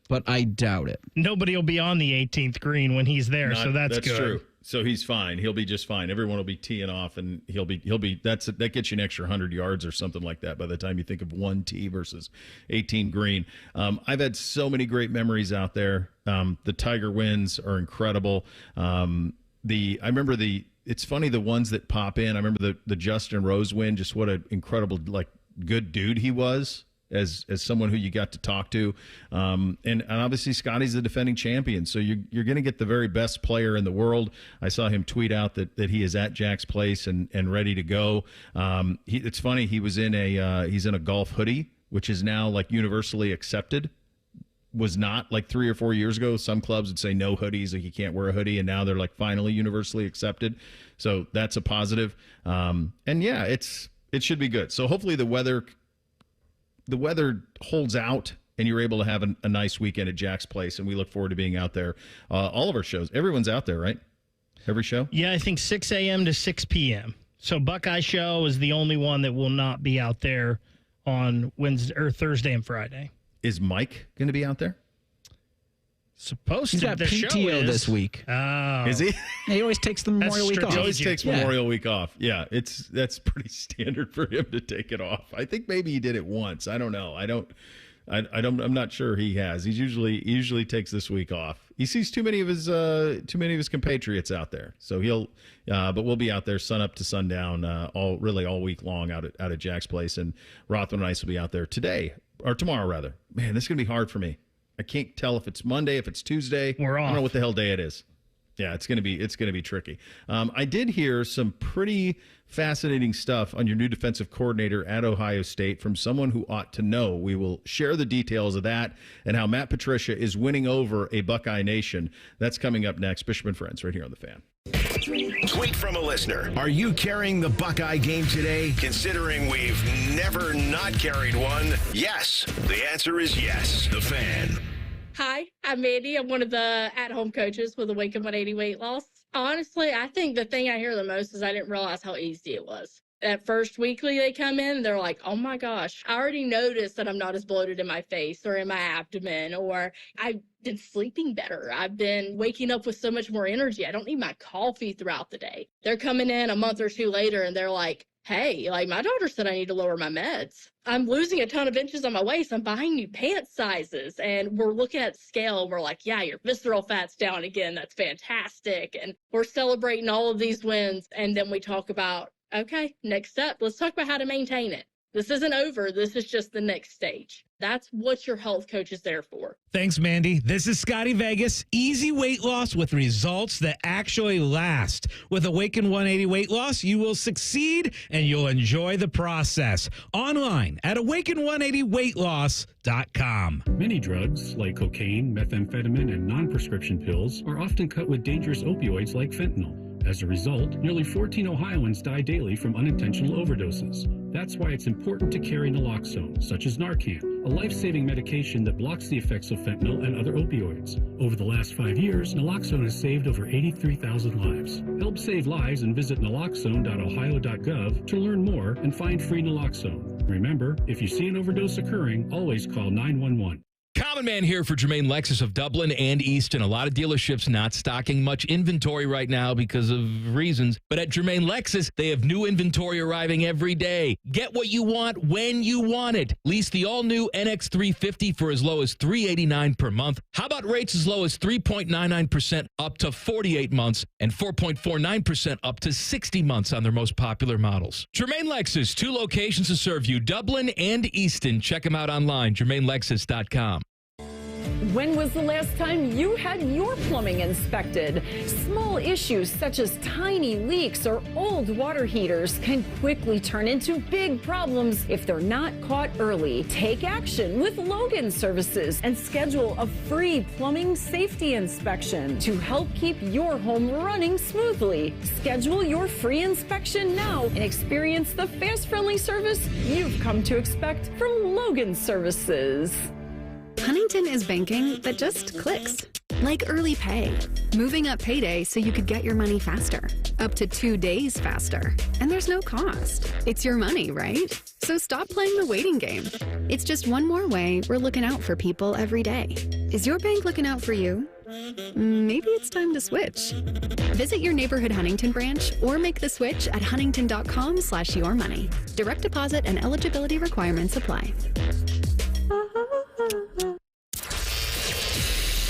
but I doubt it. Nobody will be on the 18th green when he's there, so that's good. That's true. So he's fine. He'll be just fine. Everyone will be teeing off, and he'll be. That gets you an extra 100 yards or something like that by the time you think of one tee versus 18 green. I've had so many great memories out there. The Tiger wins are incredible. It's funny the ones that pop in. I remember the Justin Rose win. Just what an incredible good dude he was. As someone who you got to talk to. And obviously Scotty's the defending champion, so you're going to get the very best player in the world. I saw him tweet out that he is at Jack's Place and ready to go. It's funny, he's in a golf hoodie, which is now universally accepted. Was not 3 or 4 years ago. Some clubs would say no hoodies, you can't wear a hoodie, and now they're finally universally accepted. So that's a positive. And yeah, it should be good. So hopefully the weather holds out and you're able to have a nice weekend at Jack's Place, and we look forward to being out there. All of our shows, everyone's out there, right? Every show? Yeah, I think 6 a.m. to 6 p.m. So Buckeye Show is the only one that will not be out there on Wednesday or Thursday and Friday. Is Mike going to be out there? Supposed He's to. got The PTO show is this week. Oh. Is he? He always takes the Memorial week off. He always takes Memorial week off. Yeah, that's pretty standard for him to take it off. I think maybe he did it once. I don't know. I'm not sure he has. He usually takes this week off. He sees too many of his compatriots out there. So but we'll be out there sun up to sundown all week long out at Jack's Place, and Rothman and Ice will be out there today or tomorrow rather. Man, this is gonna be hard for me. I can't tell if it's Monday, if it's Tuesday. We're off. I don't know what the hell day it is. Yeah, it's gonna be tricky. I did hear some pretty fascinating stuff on your new defensive coordinator at Ohio State from someone who ought to know. We will share the details of that and how Matt Patricia is winning over a Buckeye Nation. That's coming up next. Bishop and Friends right here on The Fan. Tweet from a listener. Are you carrying the Buckeye game today? Considering we've never not carried one, yes. The answer is yes. The Fan. Hi, I'm Mandy. I'm one of the at-home coaches with Awaken 180 Weight Loss. Honestly, I think the thing I hear the most is I didn't realize how easy it was. That first weekly they come in, they're like, oh my gosh, I already noticed that I'm not as bloated in my face or in my abdomen, or I've been sleeping better. I've been waking up with so much more energy. I don't need my coffee throughout the day. They're coming in a month or two later and they're like, hey, like my doctor said I need to lower my meds. I'm losing a ton of inches on my waist. I'm buying new pant sizes. And we're looking at scale and we're like, yeah, your visceral fat's down again. That's fantastic. And we're celebrating all of these wins. And then we talk about, okay, next step. Let's talk about how to maintain it. This isn't over. This is just the next stage. That's what your health coach is there for. Thanks, Mandy. This is Scotty Vegas. Easy weight loss with results that actually last. With Awaken 180 Weight Loss, you will succeed and you'll enjoy the process. Online at awaken180weightloss.com. Many drugs, like cocaine, methamphetamine, and non-prescription pills, are often cut with dangerous opioids like fentanyl. As a result, nearly 14 Ohioans die daily from unintentional overdoses. That's why it's important to carry naloxone, such as Narcan, a life-saving medication that blocks the effects of fentanyl and other opioids. Over the last 5 years, naloxone has saved over 83,000 lives. Help save lives and visit naloxone.ohio.gov to learn more and find free naloxone. Remember, if you see an overdose occurring, always call 911. Common Man here for Jermaine Lexus of Dublin and Easton. A lot of dealerships not stocking much inventory right now because of reasons. But at Jermaine Lexus, they have new inventory arriving every day. Get what you want when you want it. Lease the all-new NX350 for as low as $389 per month. How about rates as low as 3.99% up to 48 months and 4.49% up to 60 months on their most popular models. Jermaine Lexus, 2 locations to serve you, Dublin and Easton. Check them out online, jermainelexus.com. When was the last time you had your plumbing inspected? Small issues such as tiny leaks or old water heaters can quickly turn into big problems if they're not caught early. Take action with Logan Services and schedule a free plumbing safety inspection to help keep your home running smoothly. Schedule your free inspection now and experience the fast, friendly service you've come to expect from Logan Services. Huntington is banking that just clicks. Like early pay, moving up payday so you could get your money faster, up to 2 days faster. And there's no cost. It's your money, right? So stop playing the waiting game. It's just one more way we're looking out for people every day. Is your bank looking out for you? Maybe it's time to switch. Visit your neighborhood Huntington branch or make the switch at huntington.com/yourmoney. Direct deposit and eligibility requirements apply.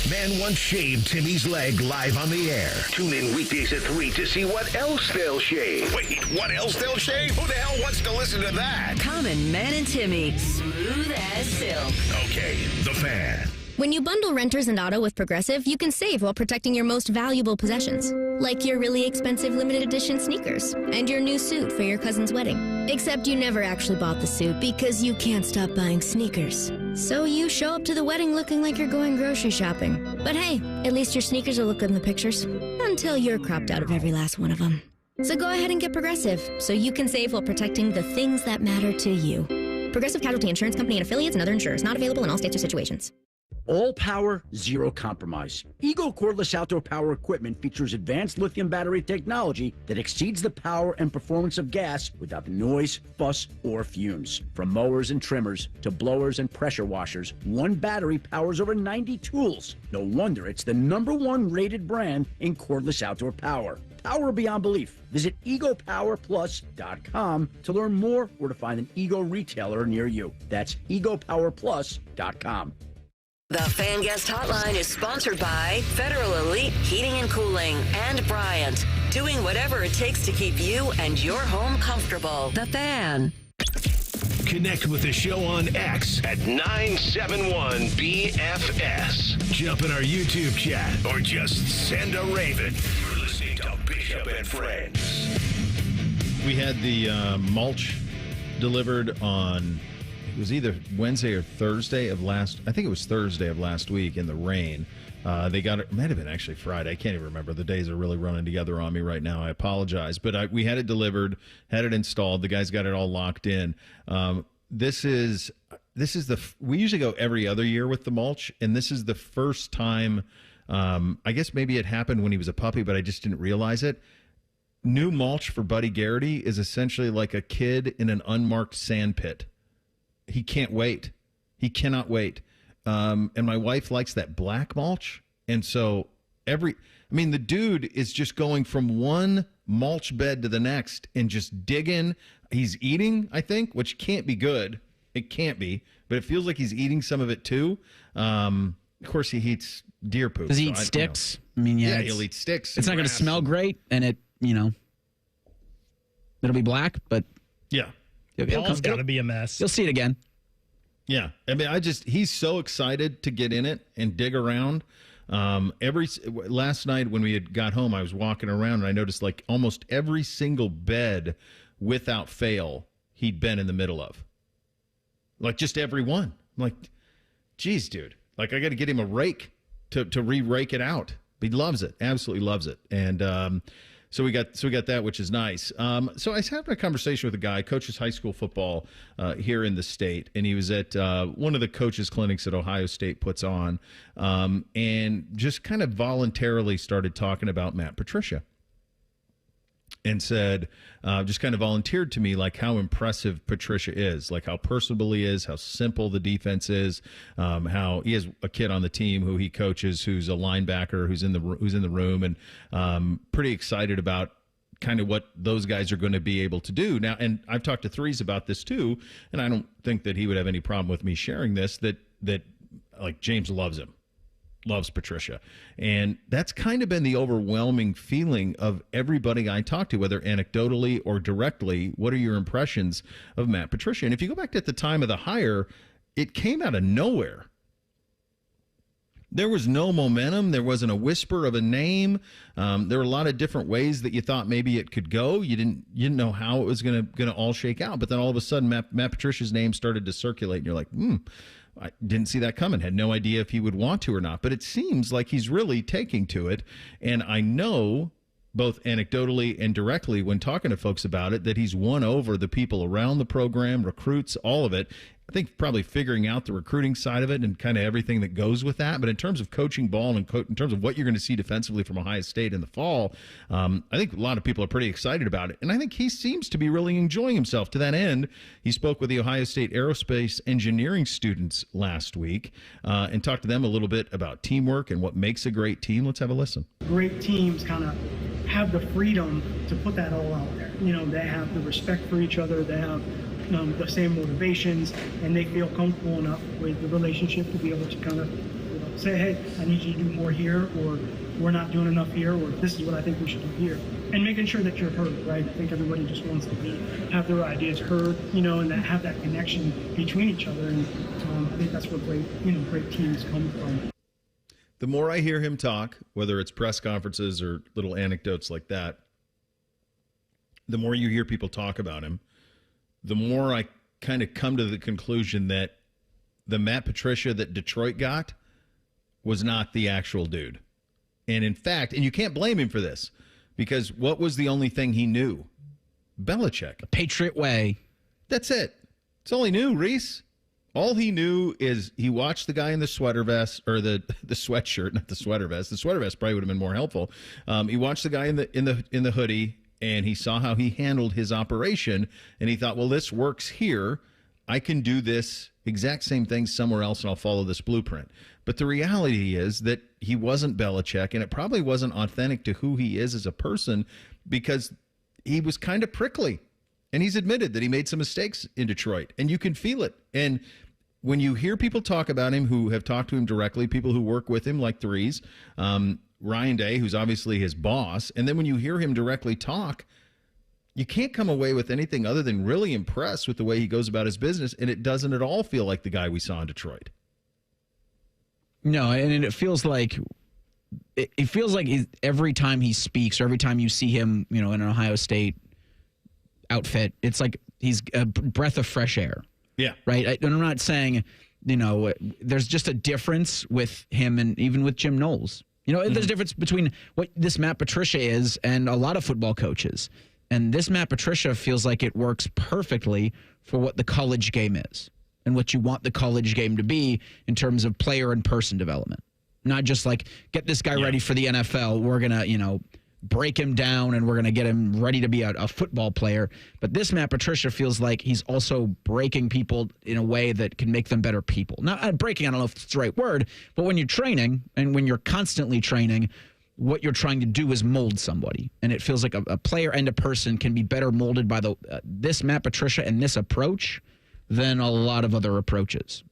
Man once shaved Timmy's leg live on the air. Tune in weekdays at 3 to see what else they'll shave. Wait, what else they'll shave? Who the hell wants to listen to that? Common Man and Timmy, smooth as silk. Okay, The Fan. When you bundle renters and auto with Progressive, you can save while protecting your most valuable possessions, like your really expensive limited edition sneakers and your new suit for your cousin's wedding. Except you never actually bought the suit because you can't stop buying sneakers. So you show up to the wedding looking like you're going grocery shopping. But hey, at least your sneakers will look good in the pictures, until you're cropped out of every last one of them. So go ahead and get Progressive, so you can save while protecting the things that matter to you. Progressive Casualty Insurance Company and affiliates and other insurers. Not available in all states or situations. All power, zero compromise. Eagle cordless outdoor power equipment features advanced lithium battery technology that exceeds the power and performance of gas without the noise, fuss, or fumes. From mowers and trimmers to blowers and pressure washers, one battery powers over 90 tools. No wonder it's the #1 rated brand in cordless outdoor power. Power beyond belief. Visit EgoPowerPlus.com to learn more or to find an Ego retailer near you. That's EgoPowerPlus.com. The Fan Guest Hotline is sponsored by Federal Elite Heating and Cooling and Bryant, doing whatever it takes to keep you and your home comfortable. The Fan. Connect with the show on X at 971BFS. Jump in our YouTube chat or just send a raven. You're listening to Bishop and Friends. We had the mulch delivered on, it was either Wednesday or Thursday of last, I think it was Thursday of last week in the rain. They got it, might have been actually Friday. I can't even remember. The days are really running together on me right now. I apologize. But we had it delivered, had it installed. The guys got it all locked in. This is we usually go every other year with the mulch, and this is the first time I guess maybe it happened when he was a puppy, but I just didn't realize it. New mulch for Buddy Garrity is essentially like a kid in an unmarked sand pit. He can't wait. He cannot wait. And my wife likes that black mulch. And so the dude is just going from one mulch bed to the next and just digging. He's eating, I think, which can't be good. It can't be, but it feels like he's eating some of it too. Of course, he eats deer poop. Does he eat sticks? He'll eat sticks. It's not going to smell great, and it'll be black, but yeah, Ball's got to be a mess. You'll see it again. Yeah, he's so excited to get in it and dig around. Last night when we had got home, I was walking around and I noticed like almost every single bed, without fail, he'd been in the middle of. Like just every one. I'm like, geez, dude. Like I got to get him a rake to re-rake it out. He loves it, absolutely loves it, and so we got that, which is nice. So I was having a conversation with a guy, coaches high school football here in the state, and he was at one of the coaches clinics that Ohio State puts on, and just kind of voluntarily started talking about Matt Patricia. And said, just kind of volunteered to me, like how impressive Patricia is, like how personable he is, how simple the defense is, how he has a kid on the team who he coaches, who's a linebacker, who's in the room, and pretty excited about kind of what those guys are going to be able to do now. And I've talked to Threes about this too, and I don't think that he would have any problem with me sharing this. That like James loves him. Loves Patricia. And that's kind of been the overwhelming feeling of everybody I talk to, whether anecdotally or directly. What are your impressions of Matt Patricia? And if you go back to the time of the hire, it came out of nowhere. There was no momentum. There wasn't a whisper of a name. There were a lot of different ways that you thought maybe it could go. You didn't know how it was going to all shake out. But then all of a sudden, Matt Patricia's name started to circulate, and you're like, I didn't see that coming. Had no idea if he would want to or not. But it seems like he's really taking to it. And I know, both anecdotally and directly when talking to folks about it, that he's won over the people around the program, recruits, all of it. I think probably figuring out the recruiting side of it and kind of everything that goes with that. But in terms of coaching ball and in terms of what you're going to see defensively from Ohio State in the fall, I think a lot of people are pretty excited about it. And I think he seems to be really enjoying himself. To that end, he spoke with the Ohio State aerospace engineering students last week and talked to them a little bit about teamwork and what makes a great team. Let's have a listen. Great teams kind of have the freedom to put that all out there. They have the respect for each other. They have the same motivations, and they feel comfortable enough with the relationship to be able to kind of say, hey, I need you to do more here, or we're not doing enough here, or this is what I think we should do here. And making sure that you're heard, right? I think everybody just wants to have their ideas heard, and that have that connection between each other. And I think that's where great teams come from. The more I hear him talk, whether it's press conferences or little anecdotes like that, the more you hear people talk about him, the more I kind of come to the conclusion that the Matt Patricia that Detroit got was not the actual dude. And in fact, and you can't blame him for this, because what was the only thing he knew? Belichick. The Patriot way. That's it. That's all he knew, Reese. All he knew is he watched the guy in the sweater vest, or the sweatshirt, not the sweater vest. The sweater vest probably would have been more helpful. He watched the guy in the hoodie, and he saw how he handled his operation, and he thought, well, this works here. I can do this exact same thing somewhere else, and I'll follow this blueprint. But the reality is that he wasn't Belichick, and it probably wasn't authentic to who he is as a person, because he was kind of prickly. And he's admitted that he made some mistakes in Detroit, and you can feel it. And when you hear people talk about him who have talked to him directly, people who work with him like Threes, Ryan Day, who's obviously his boss, and then when you hear him directly talk, you can't come away with anything other than really impressed with the way he goes about his business, and it doesn't at all feel like the guy we saw in Detroit. No, and it feels like every time he speaks, or every time you see him, in an Ohio State outfit, it's like he's a breath of fresh air. Yeah. Right? And I'm not saying, there's just a difference with him and even with Jim Knowles. There's a difference between what this Matt Patricia is and a lot of football coaches. And this Matt Patricia feels like it works perfectly for what the college game is and what you want the college game to be in terms of player and person development. not just like get this guy ready for the NFL. We're going to, break him down and we're going to get him ready to be a football player. But this Matt Patricia feels like he's also breaking people in a way that can make them better people. Not breaking, I don't know if it's the right word, but when you're training and when you're constantly training, what you're trying to do is mold somebody. And it feels like a player and a person can be better molded by this Matt Patricia and this approach than a lot of other approaches.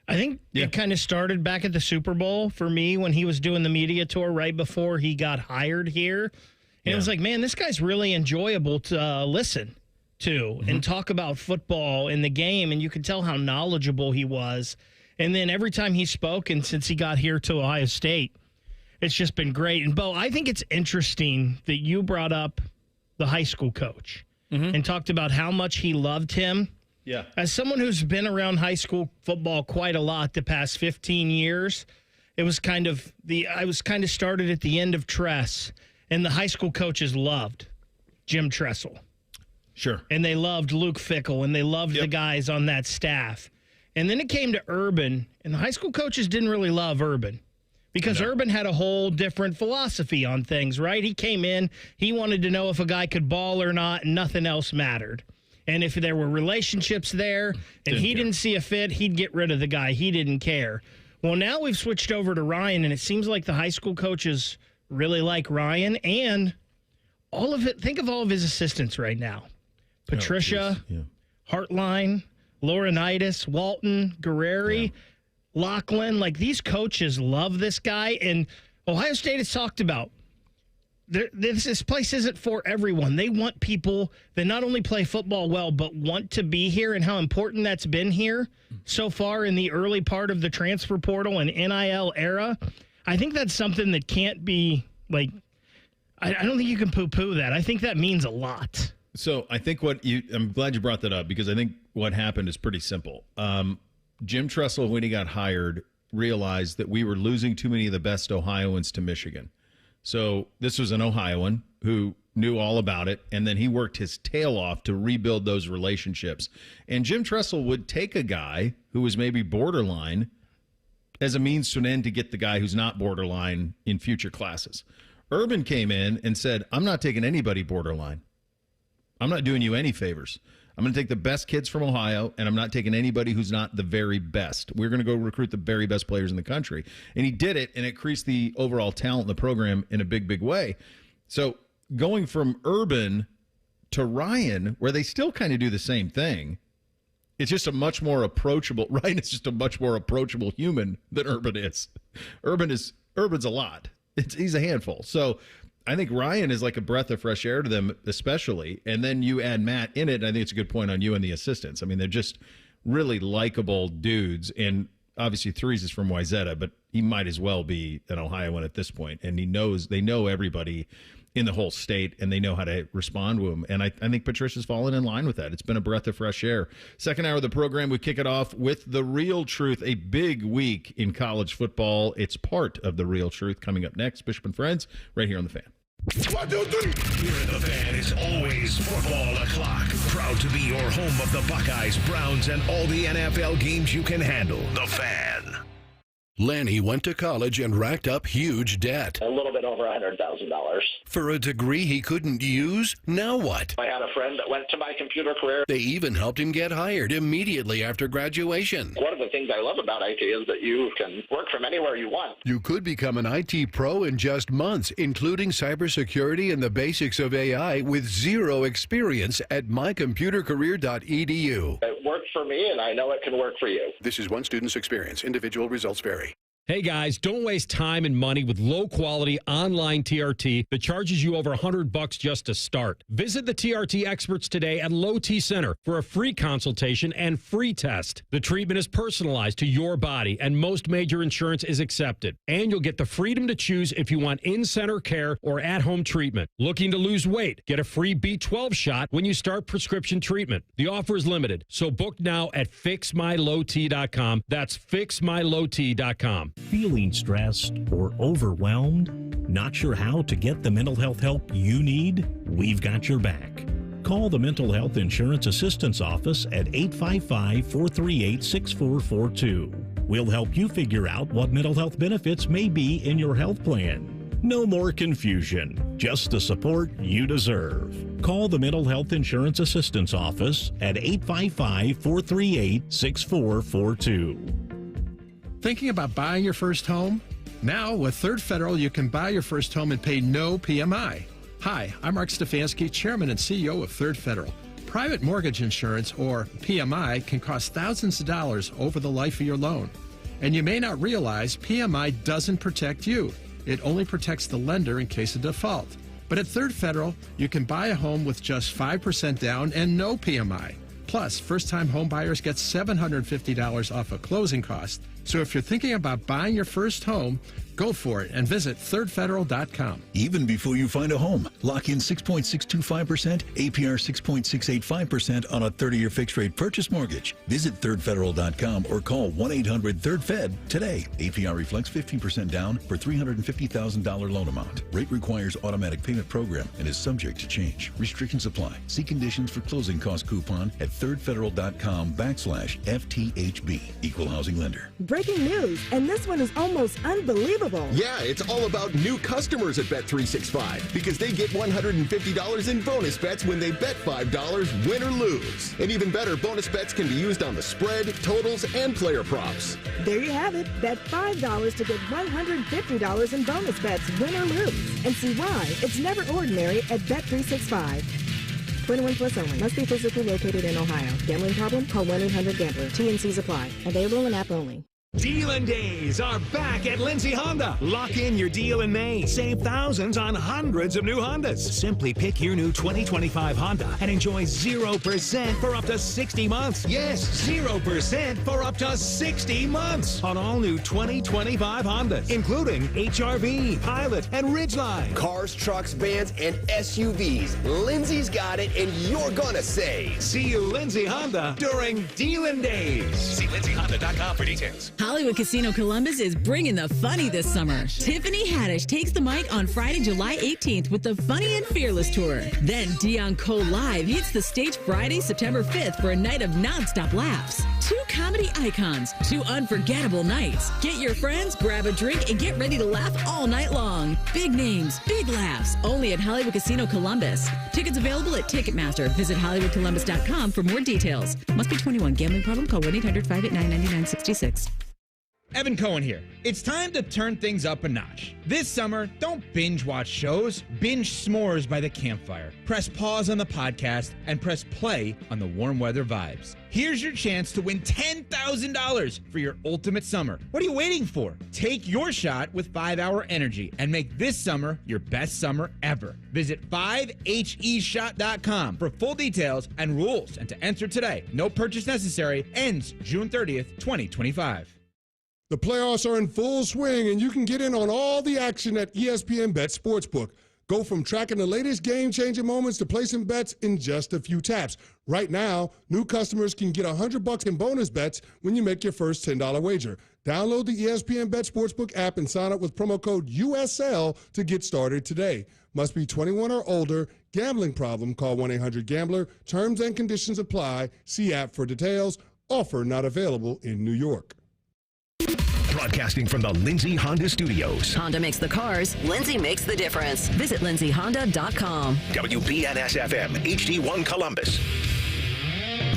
I think it kind of started back at the Super Bowl for me when he was doing the media tour right before he got hired here. And it was like, man, this guy's really enjoyable to listen to and talk about football in the game. And you could tell how knowledgeable he was. And then every time he spoke, and since he got here to Ohio State, it's just been great. And, Bo, I think it's interesting that you brought up the high school coach and talked about how much he loved him. Yeah. As someone who's been around high school football quite a lot the past 15 years, I was kind of started at the end of Tress, and the high school coaches loved Jim Tressel. Sure. And they loved Luke Fickell, and they loved the guys on that staff. And then it came to Urban, and the high school coaches didn't really love Urban because Urban had a whole different philosophy on things, right? He came in, he wanted to know if a guy could ball or not, and nothing else mattered. And if there were relationships there and he didn't see a fit, he'd get rid of the guy. He didn't care. Well, now we've switched over to Ryan, and it seems like the high school coaches really like Ryan. And all of it, think of all of his assistants right now. Patricia, Hartline, Laurinaitis, Walton, Guerreri, Lachlan. Like, these coaches love this guy. And Ohio State has talked about this place isn't for everyone. They want people that not only play football well, but want to be here, and how important that's been here so far in the early part of the transfer portal and NIL era. I think that's something that can't be, like, I don't think you can poo-poo that. I think that means a lot. So I think I'm glad you brought that up, because I think what happened is pretty simple. Jim Tressel, when he got hired, realized that we were losing too many of the best Ohioans to Michigan. So this was an Ohioan who knew all about it, and then he worked his tail off to rebuild those relationships. And Jim Tressel would take a guy who was maybe borderline as a means to an end to get the guy who's not borderline in future classes. Urban came in and said, I'm not taking anybody borderline. I'm not doing you any favors. I'm going to take the best kids from Ohio, and I'm not taking anybody who's not the very best. We're going to go recruit the very best players in the country. And he did it, and it increased the overall talent in the program in a big, big way. So going from Urban to Ryan, where they still kind of do the same thing, it's just a much more approachable – Ryan is just a much more approachable human than Urban is. Urban's a lot. He's a handful. So – I think Ryan is like a breath of fresh air to them, especially. And then you add Matt in it, and I think it's a good point on you and the assistants. I mean, they're just really likable dudes. And obviously, Threes is from Wayzata, but he might as well be an Ohioan at this point. And they know everybody in the whole state, and they know how to respond to him. And I think Patricia's fallen in line with that. It's been a breath of fresh air. Second hour of the program, we kick it off with The Real Truth, a big week in college football. It's part of The Real Truth coming up next. Bishop and Friends, right here on The Fan. 1, 2, 3. Here in The Fan is always football o'clock. Proud to be your home of the Buckeyes, Browns, and all the NFL games you can handle. The Fan. Lanny went to college and racked up huge debt. A little bit over $100,000. For a degree he couldn't use? Now what? I had a friend that went to my computer career. They even helped him get hired immediately after graduation. One of the things I love about IT is that you can work from anywhere you want. You could become an IT pro in just months, including cybersecurity and the basics of AI with zero experience at mycomputercareer.edu. It worked for me, and I know it can work for you. This is one student's experience. Individual results vary. Hey guys, don't waste time and money with low-quality online TRT that charges you over $100 just to start. Visit the TRT experts today at Low T Center for a free consultation and free test. The treatment is personalized to your body, and most major insurance is accepted. And you'll get the freedom to choose if you want in-center care or at-home treatment. Looking to lose weight? Get a free B12 shot when you start prescription treatment. The offer is limited, so book now at fixmylowt.com. That's fixmylowt.com. Feeling stressed or overwhelmed? Not sure how to get the mental health help you need? We've got your back. Call the Mental Health Insurance Assistance Office at 855-438-6442. We'll help you figure out what mental health benefits may be in your health plan. No more confusion, just the support you deserve. Call the Mental Health Insurance Assistance Office at 855-438-6442. Thinking about buying your first home? Now, with Third Federal, you can buy your first home and pay no PMI. Hi, I'm Mark Stefanski, Chairman and CEO of Third Federal. Private mortgage insurance, or PMI, can cost thousands of dollars over the life of your loan. And you may not realize PMI doesn't protect you. It only protects the lender in case of default. But at Third Federal, you can buy a home with just 5% down and no PMI. Plus, first-time home buyers get $750 off a closing cost. So if you're thinking about buying your first home, go for it and visit thirdfederal.com. Even before you find a home, lock in 6.625%, APR 6.685% on a 30-year fixed-rate purchase mortgage. Visit thirdfederal.com or call 1-800-3rd-FED today. APR reflects 15% down for $350,000 loan amount. Rate requires automatic payment program and is subject to change. Restrictions apply. See conditions for closing cost coupon at thirdfederal.com/FTHB. Equal housing lender. Breaking news, and this one is almost unbelievable. Yeah, it's all about new customers at Bet365 because they get $150 in bonus bets when they bet $5, win or lose. And even better, bonus bets can be used on the spread, totals, and player props. There you have it. Bet $5 to get $150 in bonus bets, win or lose. And see why it's never ordinary at Bet365. 21 plus only. Must be physically located in Ohio. Gambling problem? Call 1-800-GAMBLER. T&Cs apply. Available in app only. Dealin' Days are back at Lindsay Honda. Lock in your deal in May. Save thousands on hundreds of new Hondas. Simply pick your new 2025 Honda and enjoy 0% for up to 60 months. Yes, 0% for up to 60 months on all new 2025 Hondas, including HR-V, Pilot, and Ridgeline. Cars, trucks, vans, and SUVs. Lindsay's got it, and you're gonna save. See you, Lindsay Honda, during Dealin' Days. See lindsayhonda.com for details. Hollywood Casino Columbus is bringing the funny this summer. Tiffany Haddish takes the mic on Friday, July 18th with the Funny and Fearless Tour. Then Dion Cole Live hits the stage Friday, September 5th for a night of nonstop laughs. 2 comedy icons, 2 unforgettable nights. Get your friends, grab a drink, and get ready to laugh all night long. Big names, big laughs, only at Hollywood Casino Columbus. Tickets available at Ticketmaster. Visit HollywoodColumbus.com for more details. Must be 21. Gambling problem? Call 1-800-589-9966. Evan Cohen here. It's time to turn things up a notch. This summer, don't binge watch shows, binge s'mores by the campfire. Press pause on the podcast and press play on the warm weather vibes. Here's your chance to win $10,000 for your ultimate summer. What are you waiting for? Take your shot with 5-Hour Energy and make this summer your best summer ever. Visit 5heshot.com for full details and rules and to enter today. No purchase necessary. Ends June 30th, 2025. The playoffs are in full swing, and you can get in on all the action at ESPN Bet Sportsbook. Go from tracking the latest game-changing moments to placing bets in just a few taps. Right now, new customers can get $100 in bonus bets when you make your first $10 wager. Download the ESPN Bet Sportsbook app and sign up with promo code USL to get started today. Must be 21 or older. Gambling problem? Call 1-800-GAMBLER. Terms and conditions apply. See app for details. Offer not available in New York. Broadcasting from the Lindsay Honda Studios. Honda makes the cars. Lindsay makes the difference. Visit lindsayhonda.com. WBNS-FM, HD1 Columbus.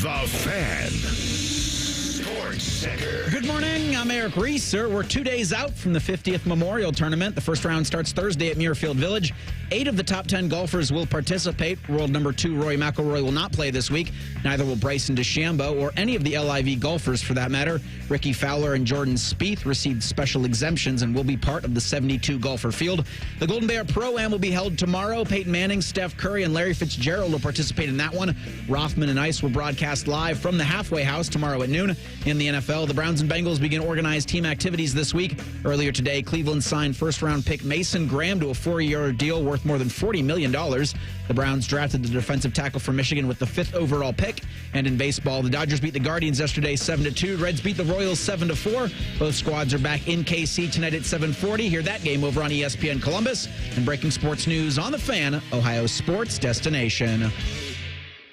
The Fan. Sports Center. Good morning. I'm Eric Reeser. We're 2 days out from the 50th Memorial Tournament. The first round starts Thursday at Muirfield Village. 8 of the top 10 golfers will participate. World number 2 Rory McIlroy will not play this week. Neither will Bryson DeChambeau or any of the LIV golfers for that matter. Ricky Fowler and Jordan Spieth received special exemptions and will be part of the 72 golfer field. The Golden Bear Pro-Am will be held tomorrow. Peyton Manning, Steph Curry, and Larry Fitzgerald will participate in that one. Rothman and Ice will broadcast live from the Halfway House tomorrow at noon. In the NFL, the Browns and Bengals begin organized team activities this week. Earlier today, Cleveland signed first-round pick Mason Graham to a 4-year deal worth more than $40 million. The Browns drafted the defensive tackle from Michigan with the 5th overall pick. And in baseball, the Dodgers beat the Guardians yesterday 7-2. Reds beat the Royals 7-4. Both squads are back in KC tonight at 7:40. Hear that game over on ESPN Columbus. And breaking sports news on The Fan, Ohio's sports destination.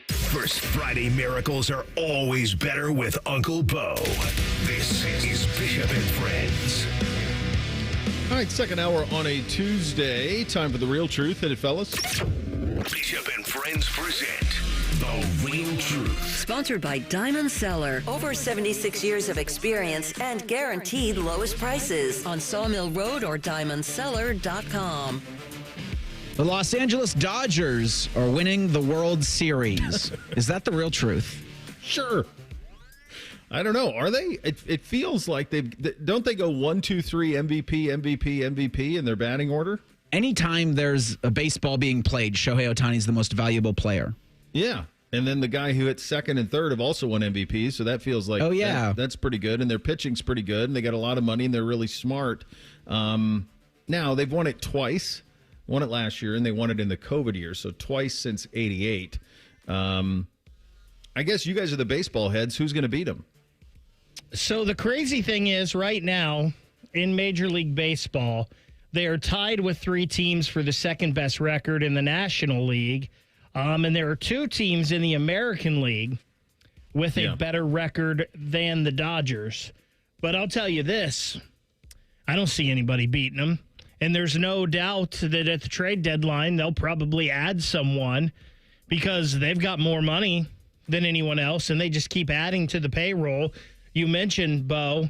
First Friday miracles are always better with Uncle Bo. This This is Bishop and Friends. All right, second hour on a Tuesday. Time for the real truth. Hit it, fellas. Bishop and Friends present The Real Truth. Sponsored by Diamond Cellar. Over 76 years of experience and guaranteed lowest prices on Sawmill Road or diamondcellar.com. The Los Angeles Dodgers are winning the World Series. Is that the real truth? Sure. I don't know. Are they? It feels like don't they go 1, 2, 3 MVP, MVP, MVP in their batting order? Anytime there's a baseball being played, Shohei Ohtani's the most valuable player. Yeah. And then the guy who hit second and third have also won MVP, so that feels like that's pretty good. And their pitching's pretty good, and they got a lot of money, and they're really smart. Now, they've won it twice. Won it last year, and they won it in the COVID year, so twice since '88. I guess you guys are the baseball heads. Who's going to beat them? So the crazy thing is right now in Major League Baseball, they are tied with 3 teams for the second best record in the National League. And there are 2 teams in the American League with a better record than the Dodgers. But I'll tell you this, I don't see anybody beating them. And there's no doubt that at the trade deadline, they'll probably add someone because they've got more money than anyone else, and they just keep adding to the payroll. You mentioned, Bo,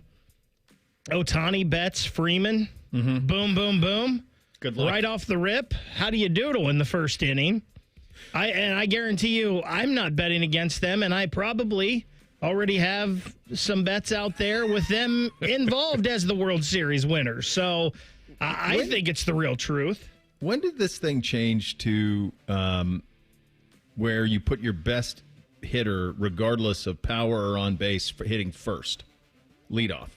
Ohtani, Betts, Freeman. Mm-hmm. Boom, boom, boom. Good luck. Right off the rip. How do you doodle in the first inning? I guarantee you I'm not betting against them, and I probably already have some bets out there with them involved as the World Series winners. So I think it's the real truth. When did this thing change to where you put your best hitter, regardless of power or on base, for hitting first, leadoff?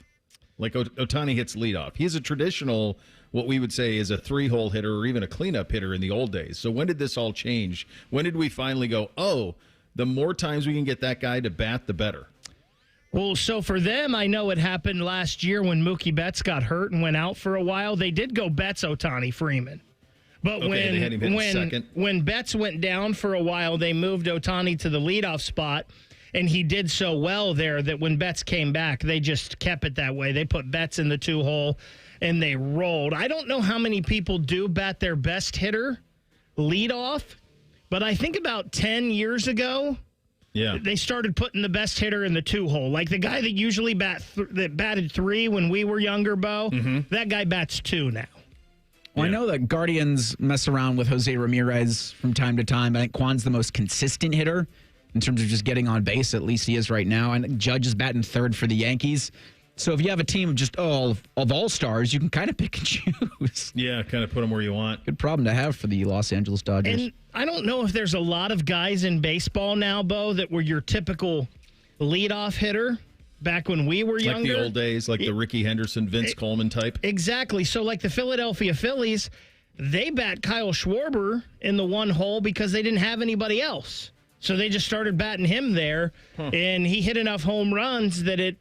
Like Ohtani hits leadoff. He's a traditional, what we would say is a 3-hole hitter or even a cleanup hitter in the old days. So when did this all change? When did we finally go, oh, the more times we can get that guy to bat, the better? Well, so for them, I know it happened last year when Mookie Betts got hurt and went out for a while. They did go Betts, Ohtani, Freeman. But when Betts went down for a while, they moved Ohtani to the leadoff spot, and he did so well there that when Betts came back, they just kept it that way. They put Betts in the 2-hole, and they rolled. I don't know how many people do bat their best hitter leadoff, but I think about 10 years ago, they started putting the best hitter in the 2-hole. Like the guy that usually that batted 3 when we were younger, Bo, that guy bats 2 now. Well, I know that Guardians mess around with Jose Ramirez from time to time. I think Kwan's the most consistent hitter in terms of just getting on base. At least he is right now. And Judge is batting 3rd for the Yankees. So if you have a team of just of all-stars, you can kind of pick and choose. Yeah, kind of put them where you want. Good problem to have for the Los Angeles Dodgers. And I don't know if there's a lot of guys in baseball now, Bo, that were your typical leadoff hitter back when we were younger. Like the old days, like the Ricky Henderson, Vince Coleman type. Exactly. So like the Philadelphia Phillies, they bat Kyle Schwarber in the 1-hole because they didn't have anybody else. So they just started batting him there, and he hit enough home runs that it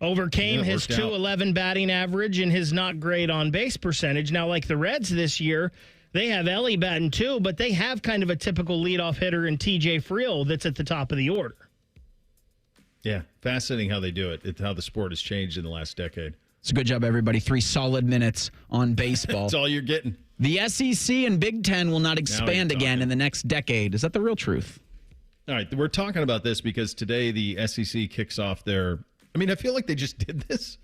overcame his .211 batting average and his not great on base percentage. Now, like the Reds this year, they have Ellie batting 2, but they have kind of a typical leadoff hitter in TJ Friel that's at the top of the order. Yeah, fascinating how they do it. It's how the sport has changed in the last decade. It's a good job, everybody. 3 solid minutes on baseball. That's all you're getting. The SEC and Big Ten will not expand again in the next decade. Is that the real truth? All right, we're talking about this because today the SEC kicks off their... I mean, I feel like they just did this.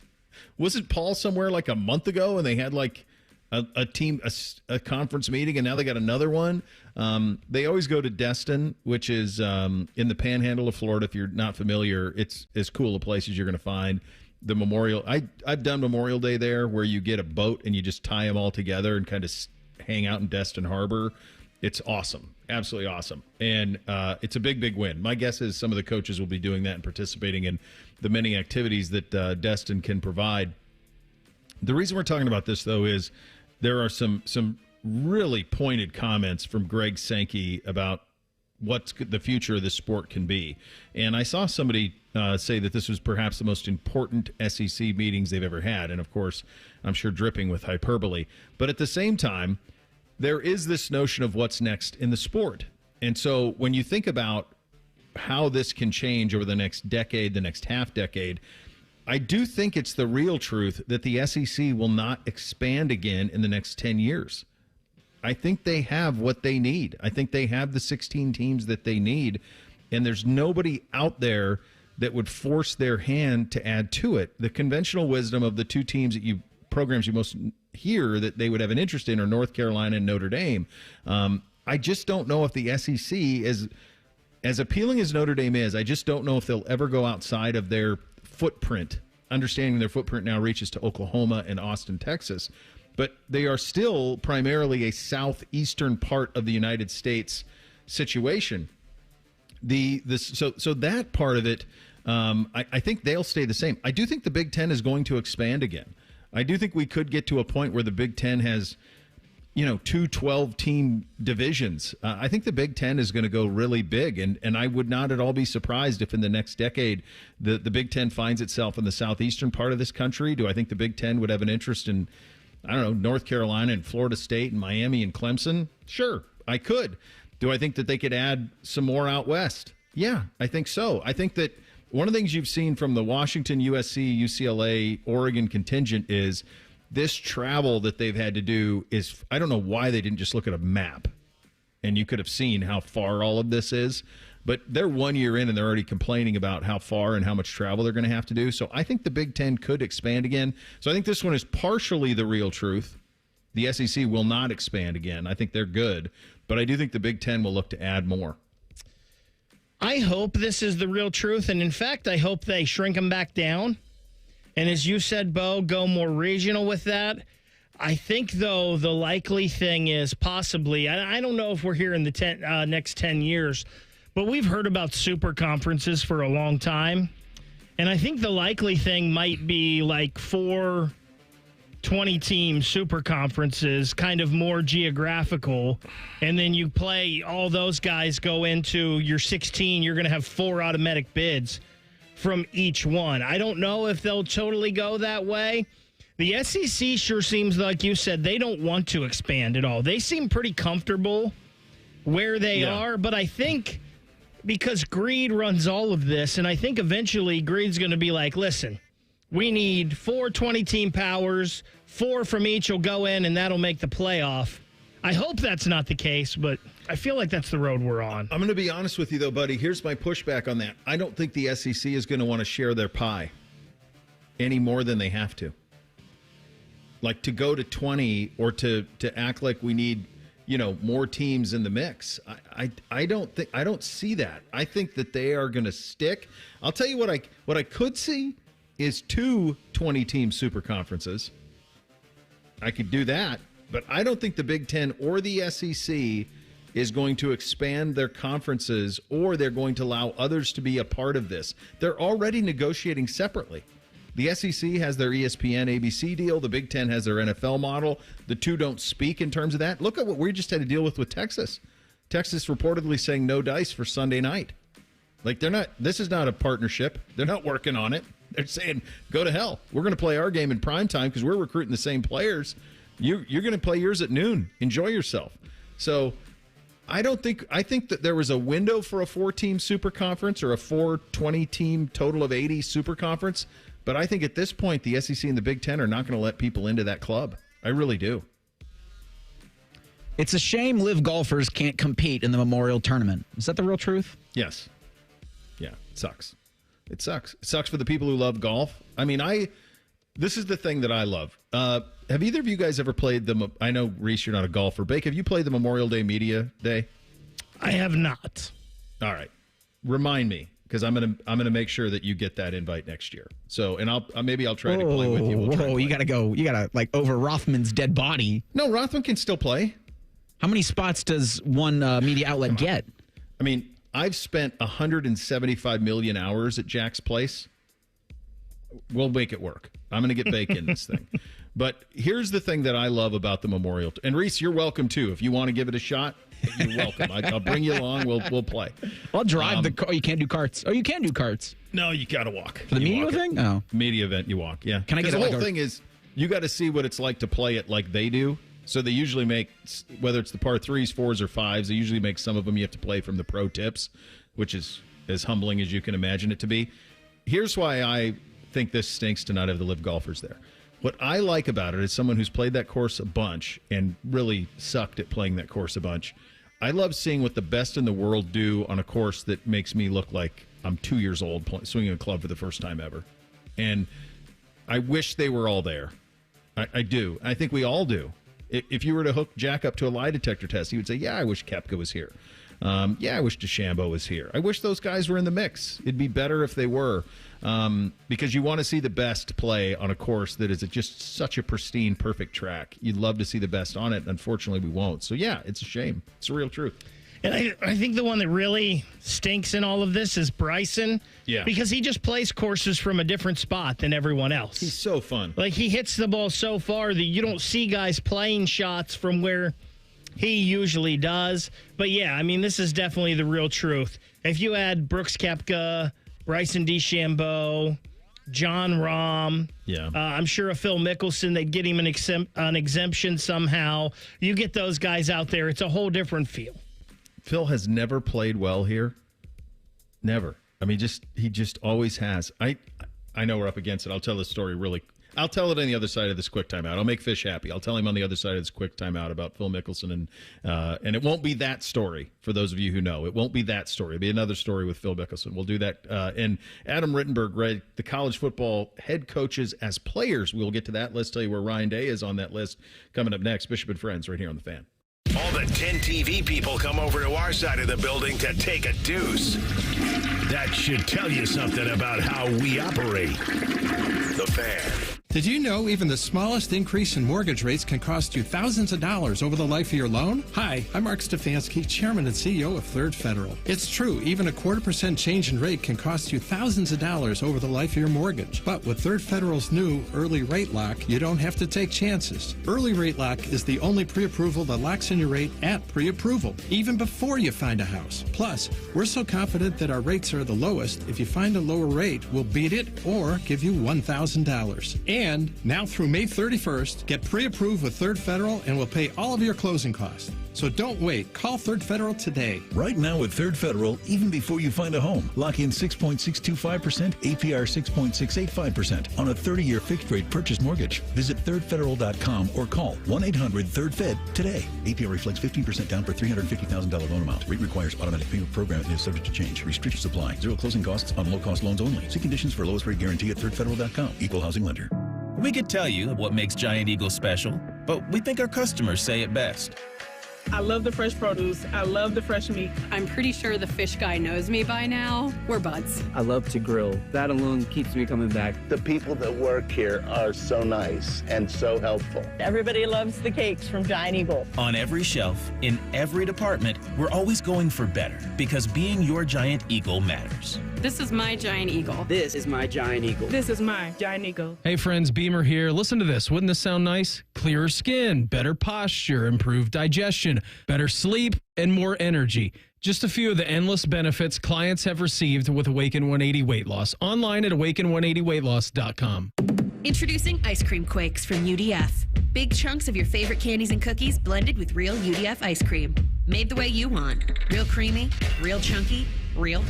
Was it Paul somewhere like a month ago and they had like a conference meeting and now they got another one? They always go to Destin, which is in the panhandle of Florida. If you're not familiar, it's as cool a place as you're going to find. The Memorial, I've done Memorial Day there where you get a boat and you just tie them all together and kind of hang out in Destin Harbor. It's awesome. Absolutely awesome. And it's a big, big win. My guess is some of the coaches will be doing that and participating in the many activities that Destin can provide. The reason we're talking about this, though, is there are some really pointed comments from Greg Sankey about what the future of this sport can be. And I saw somebody say that this was perhaps the most important SEC meetings they've ever had. And, of course, I'm sure dripping with hyperbole. But at the same time, there is this notion of what's next in the sport. And so when you think about how this can change over the next decade, the next half decade, I do think it's the real truth that the SEC will not expand again in the next 10 years. I think they have what they need. I think they have the 16 teams that they need, and there's nobody out there that would force their hand to add to it. The conventional wisdom of the two teams programs you most hear that they would have an interest in are North Carolina and Notre Dame. I just don't know if the SEC is as appealing as Notre Dame is. I just don't know if they'll ever go outside of their footprint, understanding their footprint now reaches to Oklahoma and Austin, Texas. But they are still primarily a southeastern part of the United States situation. So that part of it, I think they'll stay the same. I do think the Big Ten is going to expand again. I do think we could get to a point where the Big Ten has, two 12-team divisions. I think the Big Ten is going to go really big, and I would not at all be surprised if in the next decade the Big Ten finds itself in the southeastern part of this country. Do I think the Big Ten would have an interest in, North Carolina and Florida State and Miami and Clemson? Sure, I could. Do I think that they could add some more out west? Yeah, I think so. I think that one of the things you've seen from the Washington, USC, UCLA, Oregon contingent is this travel that they've had to do is, I don't know why they didn't just look at a map and you could have seen how far all of this is. But they're 1 year in and they're already complaining about how far and how much travel they're going to have to do. So I think the Big Ten could expand again. So I think this one is partially the real truth. The SEC will not expand again. I think they're good. But I do think the Big Ten will look to add more. I hope this is the real truth. And in fact, I hope they shrink them back down. And as you said, Bo, go more regional with that. I think, though, the likely thing is possibly, I don't know if we're here in the next 10 years, but we've heard about super conferences for a long time. And I think the likely thing might be like 4 20-team super conferences, kind of more geographical. And then you play, all those guys go into your 16. You're going to have 4 automatic bids from each one. I don't know if they'll totally go that way. The SEC sure seems like you said they don't want to expand at all. They seem pretty comfortable where they are, but I think because greed runs all of this, and I think eventually greed's going to be like, listen, we need 4 20-team powers, 4 from each will go in, and that'll make the playoff. I hope that's not the case, but I feel like that's the road we're on. I'm going to be honest with you, though, buddy. Here's my pushback on that. I don't think the SEC is going to want to share their pie any more than they have to. Like to go to 20 or to act like we need, more teams in the mix. I don't see that. I think that they are going to stick. I'll tell you what I could see is 2 20-team super conferences. I could do that, but I don't think the Big Ten or the SEC is going to expand their conferences or they're going to allow others to be a part of this. They're already negotiating separately. The SEC has their ESPN, ABC deal. The Big Ten has their NFL model. The two don't speak in terms of that. Look at what we just had to deal with Texas. Texas reportedly saying no dice for Sunday night. Like this is not a partnership. They're not working on it. They're saying, go to hell. We're going to play our game in prime time because we're recruiting the same players. You're going to play yours at noon. Enjoy yourself. So I think that there was a window for a 4-team super conference or a 4 20-team total of 80 super conference. But I think at this point, the SEC and the Big Ten are not going to let people into that club. I really do. It's a shame live golfers can't compete in the Memorial Tournament. Is that the real truth? Yes. Yeah, it sucks. It sucks. It sucks for the people who love golf. I mean, this is the thing that I love. Have either of you guys ever played I know, Reese, you're not a golfer. Bake, have you played the Memorial Day Media Day? I have not. All right. Remind me. Because I'm gonna make sure that you get that invite next year. So, and I'll try to play with you. You gotta like over Rothman's dead body. No, Rothman can still play. How many spots does one media outlet get? I mean, I've spent 175 million hours at Jack's place. We'll make it work. I'm gonna get Bake in this thing. But here's the thing that I love about the Memorial. And Reese, you're welcome too. If you want to give it a shot, you're welcome. I'll bring you along. We'll play. I'll drive the car. You can't do carts. Oh, you can do carts. No, you got to walk. For the media thing? Oh. Media event, you walk, yeah. Can I get the whole thing is you got to see what it's like to play it like they do. So they usually make, whether it's the par 3s, 4s, or 5s, they usually make some of them you have to play from the pro tips, which is as humbling as you can imagine it to be. Here's why I think this stinks to not have the live golfers there. What I like about it, as someone who's played that course a bunch and really sucked at playing that course a bunch, I love seeing what the best in the world do on a course that makes me look like I'm 2 years old swinging a club for the first time ever. And I wish they were all there. I do. I think we all do. If you were to hook Jack up to a lie detector test, he would say, yeah, I wish Koepka was here. Yeah, I wish DeChambeau was here. I wish those guys were in the mix. It'd be better if they were, because you want to see the best play on a course that is just such a pristine, perfect track. You'd love to see the best on it. Unfortunately, we won't. So, yeah, it's a shame. It's the real truth. And I think the one that really stinks in all of this is Bryson. Yeah. Because he just plays courses from a different spot than everyone else. He's so fun. Like, he hits the ball so far that you don't see guys playing shots from where he usually does. But, yeah, I mean, this is definitely the real truth. If you add Brooks Koepka, Bryson DeChambeau, John Rahm, I'm sure a Phil Mickelson, they'd get him an exemption somehow. You get those guys out there, it's a whole different feel. Phil has never played well here. Never. I mean, he just always has. I know we're up against it. I'll tell this story I'll tell it on the other side of this quick timeout. I'll make Fish happy. I'll tell him on the other side of this quick timeout about Phil Mickelson. And it won't be that story, for those of you who know. It won't be that story. It'll be another story with Phil Mickelson. We'll do that. And Adam Rittenberg read the college football head coaches as players. We'll get to that list, tell you where Ryan Day is on that list coming up next. Bishop and Friends right here on The Fan. All the 10 TV people come over to our side of the building to take a deuce. That should tell you something about how we operate. The Fan. Did you know even the smallest increase in mortgage rates can cost you thousands of dollars over the life of your loan? Hi, I'm Mark Stefanski, Chairman and CEO of Third Federal. It's true, even a 0.25% change in rate can cost you thousands of dollars over the life of your mortgage. But with Third Federal's new Early Rate Lock, you don't have to take chances. Early Rate Lock is the only pre-approval that locks in your rate at pre-approval, even before you find a house. Plus, we're so confident that our rates are the lowest, if you find a lower rate, we'll beat it or give you $1,000. And now through May 31st, get pre-approved with Third Federal and we'll pay all of your closing costs. So don't wait. Call Third Federal today. Right now with Third Federal, even before you find a home, lock in 6.625%, APR 6.685% on a 30-year fixed-rate purchase mortgage. Visit thirdfederal.com or call 1-800-3rd-FED today. APR reflects 15% down for $350,000 loan amount. Rate requires automatic payment program and is subject to change. Restrictions apply. Zero closing costs on low-cost loans only. See conditions for lowest rate guarantee at thirdfederal.com. Equal housing lender. We could tell you what makes Giant Eagle special, but we think our customers say it best. I love the fresh produce. I love the fresh meat. I'm pretty sure the fish guy knows me by now. We're buds. I love to grill. That alone keeps me coming back. The people that work here are so nice and so helpful. Everybody loves the cakes from Giant Eagle. On every shelf, in every department, we're always going for better because being your Giant Eagle matters. This is my Giant Eagle. This is my Giant Eagle. This is my Giant Eagle. Hey friends, Beamer here. Listen to this. Wouldn't this sound nice? Clearer skin, better posture, improved digestion, better sleep, and more energy. Just a few of the endless benefits clients have received with Awaken 180 Weight Loss. Online at awaken180weightloss.com. Introducing Ice Cream Quakes from UDF. Big chunks of your favorite candies and cookies blended with real UDF ice cream. Made the way you want. Real creamy, real chunky, real.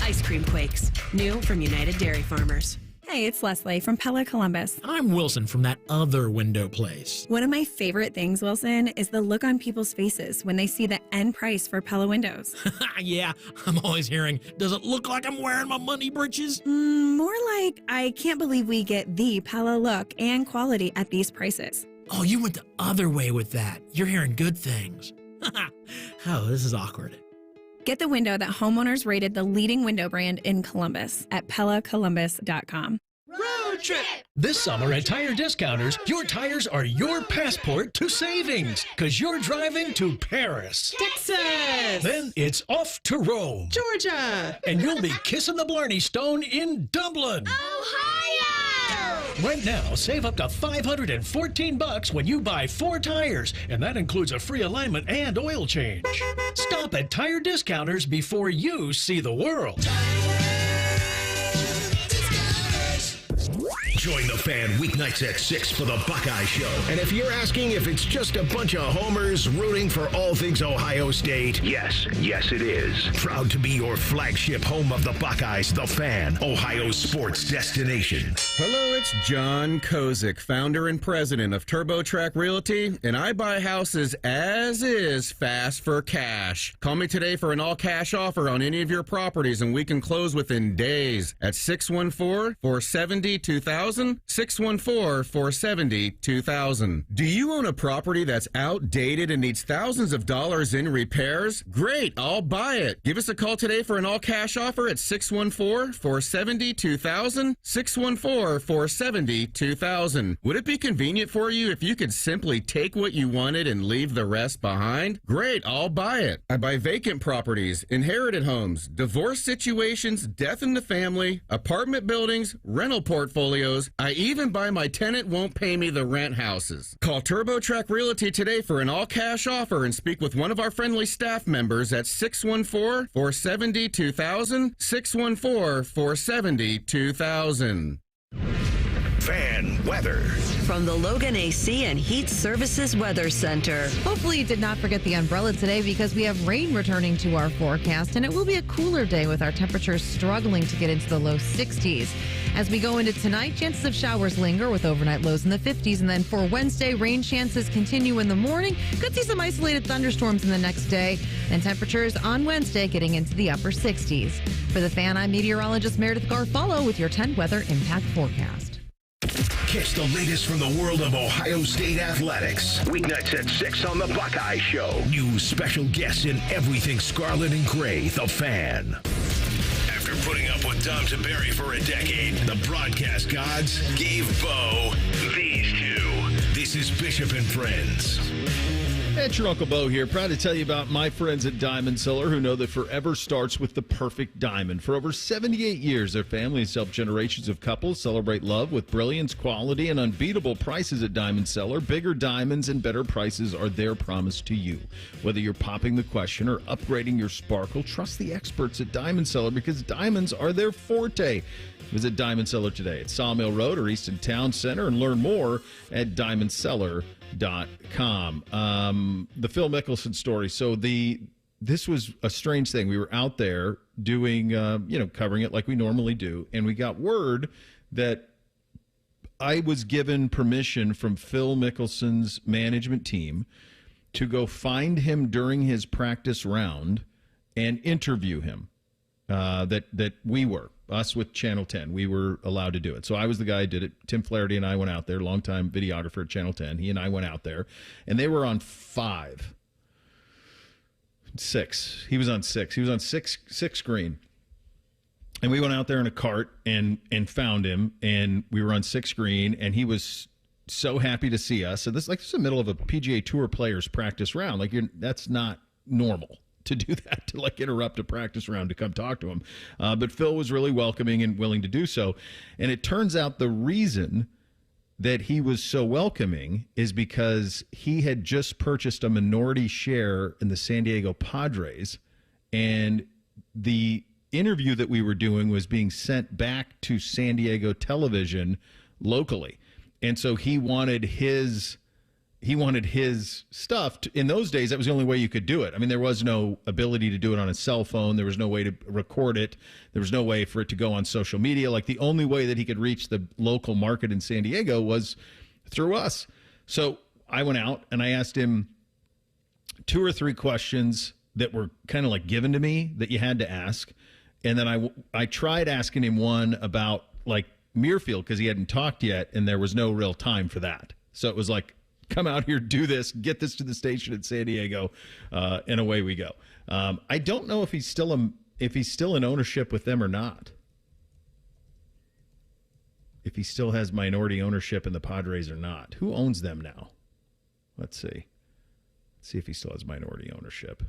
Ice Cream Quakes. New from United Dairy Farmers. Hey, it's Leslie from Pella Columbus. I'm Wilson from that other window place. One of my favorite things, Wilson, is the look on people's faces when they see the end price for Pella windows. Yeah, I'm always hearing, does it look like I'm wearing my money britches? More like, I can't believe we get the Pella look and quality at these prices. Oh, you went the other way with that. You're hearing good things. Oh, this is awkward. Get the window that homeowners rated the leading window brand in Columbus at PellaColumbus.com. Road trip! This summer at Tire Discounters, your tires are your passport to savings, because you're driving to Paris, Texas! Then it's off to Rome, Georgia! And you'll be kissing the Blarney Stone in Dublin, Ohio! Right now, save up to $514 when you buy 4 tires, and that includes a free alignment and oil change. Stop at Tire Discounters before you see the world. Join the fan weeknights at 6 for the Buckeye Show. And if you're asking if it's just a bunch of homers rooting for all things Ohio State, yes it is. Proud to be your flagship home of the Buckeyes, the Fan, Ohio sports destination. Hello, it's John Kozik, founder and president of TurboTrack Realty, and I buy houses as is fast for cash. Call me today for an all-cash offer on any of your properties, and we can close within days at 614-470-2000, 614-470-2000. Do you own a property that's outdated and needs thousands of dollars in repairs? Great, I'll buy it. Give us a call today for an all-cash offer at 614-470-2000, 614-470-2000. Would it be convenient for you if you could simply take what you wanted and leave the rest behind? Great, I'll buy it. I buy vacant properties, inherited homes, divorce situations, death in the family, apartment buildings, rental portfolios. I even buy my tenant won't pay me the rent houses. Call TurboTrack Realty today for an all-cash offer and speak with one of our friendly staff members at 614-470-2000, 614-470-2000. Fan weather. From the Logan AC and Heat Services Weather Center. Hopefully you did not forget the umbrella today because we have rain returning to our forecast, and it will be a cooler day with our temperatures struggling to get into the low 60s. As we go into tonight, chances of showers linger with overnight lows in the 50s, and then for Wednesday, rain chances continue in the morning. Could see some isolated thunderstorms in the next day, and temperatures on Wednesday getting into the upper 60s. For the Fan, I'm meteorologist Meredith Garfalo with your 10 weather impact forecast. Catch the latest from the world of Ohio State athletics. Weeknights at 6 on the Buckeye Show. New special guests in everything scarlet and gray, the Fan. After putting up with Tom Tiberi for a decade, the broadcast gods gave Bo these two. This is Bishop and Friends. It's your Uncle Bo here. Proud to tell you about my friends at Diamond Cellar who know that forever starts with the perfect diamond. For over 78 years, their family has helped generations of couples celebrate love with brilliance, quality, and unbeatable prices at Diamond Cellar. Bigger diamonds and better prices are their promise to you. Whether you're popping the question or upgrading your sparkle, trust the experts at Diamond Cellar because diamonds are their forte. Visit Diamond Cellar today at Sawmill Road or Easton Town Center and learn more at diamondcellar.com. The Phil Mickelson story. So this was a strange thing. We were out there doing, covering it like we normally do, and we got word that I was given permission from Phil Mickelson's management team to go find him during his practice round and interview him. That we were. Us with Channel 10, we were allowed to do it. So I was the guy who did it. Tim Flaherty and I went out there, longtime videographer at Channel 10. He and I went out there, and they were on 6. He was on 6. He was on six screen. And we went out there in a cart and found him, and we were on 6 screen, and he was so happy to see us. So this is the middle of a PGA Tour players practice round. That's not normal to do that, to interrupt a practice round to come talk to him. But Phil was really welcoming and willing to do so. And it turns out the reason that he was so welcoming is because he had just purchased a minority share in the San Diego Padres. And the interview that we were doing was being sent back to San Diego television locally. And so he wanted his stuff. In those days, that was the only way you could do it. I mean, there was no ability to do it on a cell phone. There was no way to record it. There was no way for it to go on social media. The only way that he could reach the local market in San Diego was through us. So I went out and I asked him 2 or 3 questions that were kind of given to me that you had to ask. And then I tried asking him one about Muirfield because he hadn't talked yet and there was no real time for that. So it was come out here, do this, get this to the station in San Diego, and away we go. I don't know if he's still in ownership with them or not. If he still has minority ownership in the Padres or not. Who owns them now? Let's see. Let's see if he still has minority ownership.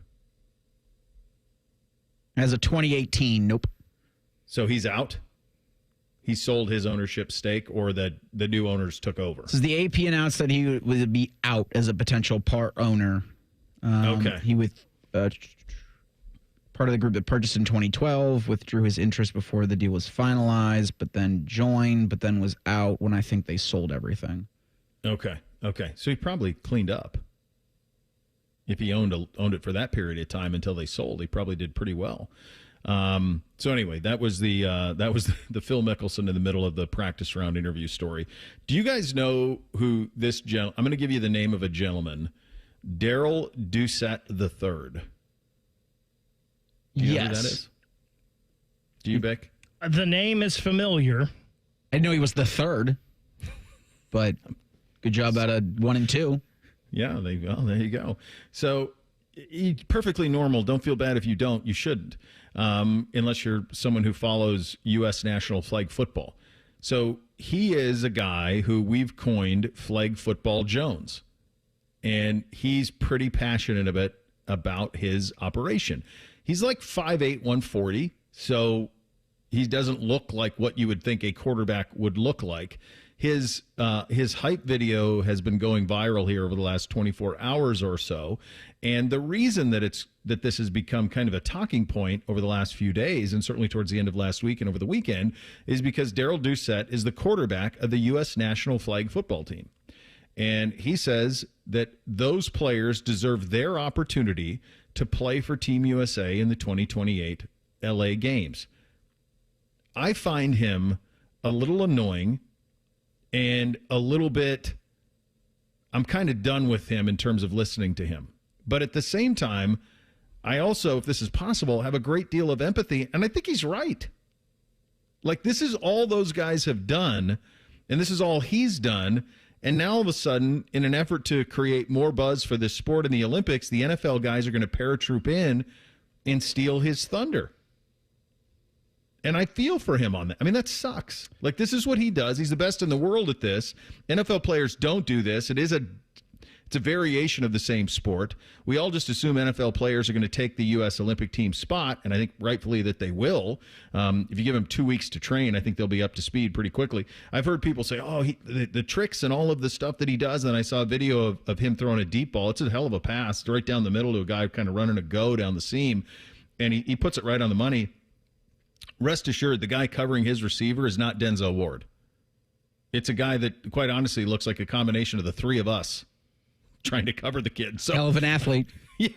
As of 2018, nope. So he's out? He sold his ownership stake, or the new owners took over? So the AP announced that he would be out as a potential part owner. Okay. He would. part of the group that purchased in 2012, withdrew his interest before the deal was finalized, but then joined, but then was out when I think they sold everything. Okay. So he probably cleaned up. If he owned it for that period of time until they sold, he probably did pretty well. So anyway, that was the Phil Mickelson in the middle of the practice round interview story. Do you guys know who this I'm going to give you the name of a gentleman, Daryl Doucette III. Do you know who that is? Do you, Beck? The name is familiar. I know he was the third, but good job out of 1 and 2. Yeah, there you go. So perfectly normal. Don't feel bad if you don't. You shouldn't, unless you're someone who follows U.S. national flag football. So he is a guy who we've coined Flag Football Jones, and he's pretty passionate about his operation. He's like 5'8", 140, so he doesn't look like what you would think a quarterback would look like. His hype video has been going viral here over the last 24 hours or so, and the reason that this has become kind of a talking point over the last few days, and certainly towards the end of last week and over the weekend, is because Daryl Doucette is the quarterback of the U.S. national flag football team. And he says that those players deserve their opportunity to play for Team USA in the 2028 LA games. I find him a little annoying and a little bit, I'm kind of done with him in terms of listening to him. But at the same time, I also, if this is possible, have a great deal of empathy, and I think he's right. Like, this is all those guys have done, and this is all he's done. And now all of a sudden, in an effort to create more buzz for this sport in the Olympics, the NFL guys are going to paratroop in and steal his thunder. And I feel for him on that. I mean, that sucks. Like, this is what he does. He's the best in the world at this. NFL players don't do this. It's a variation of the same sport. We all just assume NFL players are going to take the U.S. Olympic team spot, and I think rightfully that they will. If you give them 2 weeks to train, I think they'll be up to speed pretty quickly. I've heard people say, the tricks and all of the stuff that he does, and I saw a video of him throwing a deep ball. It's a hell of a pass right down the middle to a guy kind of running a go down the seam, and he puts it right on the money. Rest assured, the guy covering his receiver is not Denzel Ward. It's a guy that, quite honestly, looks like a combination of the three of us trying to cover the kid. So, hell of an athlete. Yeah.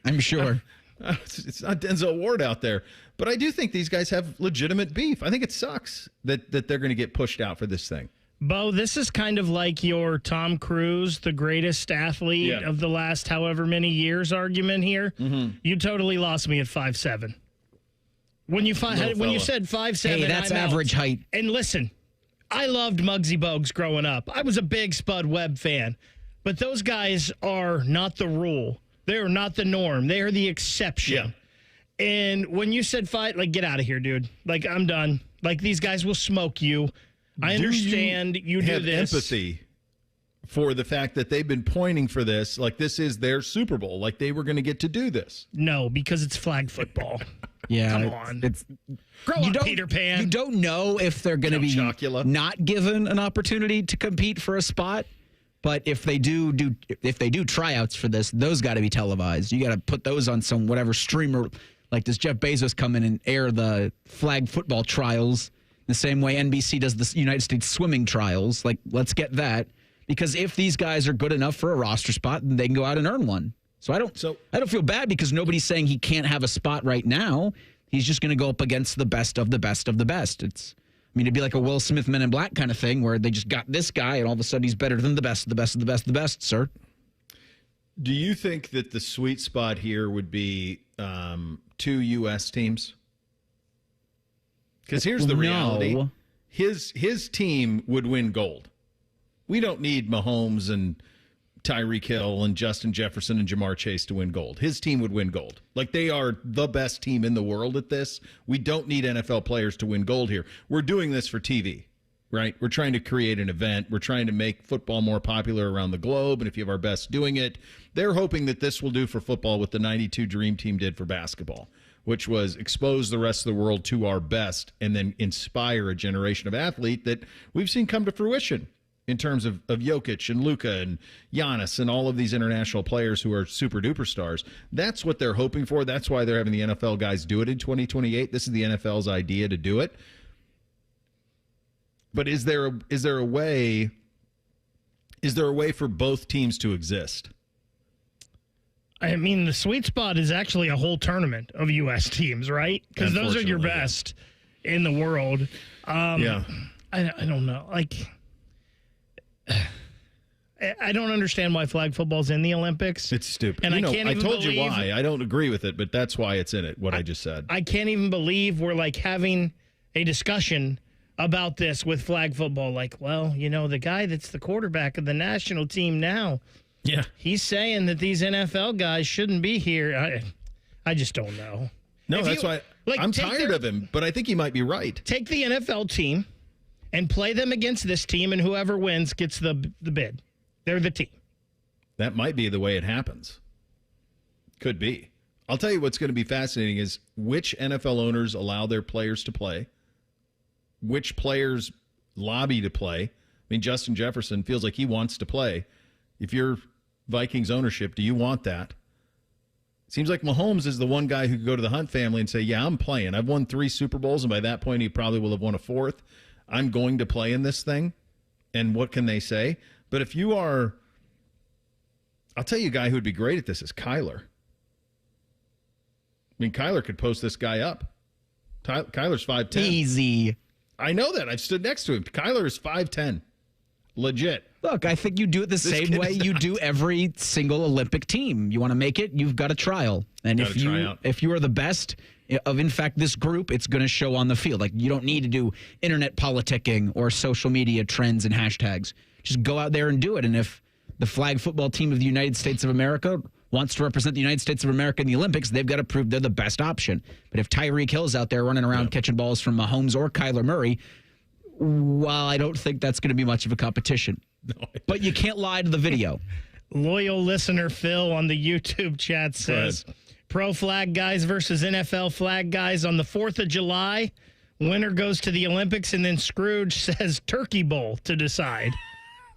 I'm sure. It's not Denzel Ward out there. But I do think these guys have legitimate beef. I think it sucks that they're going to get pushed out for this thing. Bo, this is kind of like your Tom Cruise, the greatest athlete of the last however many years argument here. Mm-hmm. You totally lost me at 5'7". When you said 5'7", hey, that's average height. And listen, I loved Muggsy Bogues growing up. I was a big Spud Webb fan. But those guys are not the rule. They are not the norm. They are the exception. Yeah. And when you said fight, like, get out of here, dude. Like, I'm done. Like, these guys will smoke you. I understand you do this. Have empathy for the fact that they've been pointing for this. Like, this is their Super Bowl. Like, they were going to get to do this. No, because it's flag football. Yeah. Come on. Grow up, Peter Pan. You don't know if they're going to be not given an opportunity to compete for a spot. But if they do tryouts for this, those got to be televised. You got to put those on some whatever streamer. Like, does Jeff Bezos come in and air the flag football trials the same way NBC does the United States swimming trials? Like, let's get that, because if these guys are good enough for a roster spot, then they can go out and earn one. So I don't feel bad because nobody's saying he can't have a spot right now. He's just going to go up against the best of the best of the best. It'd be like a Will Smith Men in Black kind of thing where they just got this guy and all of a sudden he's better than the best of the best of the best of the best, sir. Do you think that the sweet spot here would be 2 U.S. teams? Because here's the reality. No. His team would win gold. We don't need Mahomes and Tyreek Hill and Justin Jefferson and Jamar Chase to win gold. His team would win gold. Like, they are the best team in the world at this. We don't need NFL players to win gold here. We're doing this for TV, right? We're trying to create an event. We're trying to make football more popular around the globe, and if you have our best doing it, they're hoping that this will do for football what the 92 Dream Team did for basketball, which was expose the rest of the world to our best and then inspire a generation of athlete that we've seen come to fruition. in terms of Jokic and Luka and Giannis and all of these international players who are super-duper stars. That's what they're hoping for. That's why they're having the NFL guys do it in 2028. This is the NFL's idea to do it. But is there a way for both teams to exist? I mean, the sweet spot is actually a whole tournament of U.S. teams, right? Because those are your best in the world. I don't know. I don't understand why flag football's in the Olympics. It's stupid. And I told you why. I don't agree with it, but that's why it's in it, what I just said. I can't even believe we're having a discussion about this with flag football. The guy that's the quarterback of the national team now, he's saying that these NFL guys shouldn't be here. I just don't know. No, that's why I'm tired of him, but I think he might be right. Take the NFL team and play them against this team, and whoever wins gets the bid. They're the team. That might be the way it happens. Could be. I'll tell you what's going to be fascinating is which NFL owners allow their players to play, which players lobby to play. I mean, Justin Jefferson feels like he wants to play. If you're Vikings ownership, do you want that? Seems like Mahomes is the one guy who could go to the Hunt family and say, yeah, I'm playing. I've won 3 Super Bowls, and by that point, he probably will have won a 4th. I'm going to play in this thing. And what can they say? But if you are, I'll tell you a guy who would be great at this is Kyler. I mean, Kyler could post this guy up. Kyler's 5'10". Easy. I know that. I've stood next to him. Kyler is 5'10". Legit. Look, I think you do it the same way you do every single Olympic team. You want to make it, you've got a trial. And if you are the best of, in fact, this group, it's going to show on the field. You don't need to do internet politicking or social media trends and hashtags. Just go out there and do it. And if the flag football team of the United States of America wants to represent the United States of America in the Olympics, they've got to prove they're the best option. But if Tyreek Hill's out there running around catching balls from Mahomes or Kyler Murray, well, I don't think that's going to be much of a competition. No, but you can't lie to the video. Loyal listener Phil on the YouTube chat says, pro flag guys versus NFL flag guys on the 4th of July. Winner goes to the Olympics, and then Scrooge says Turkey Bowl to decide.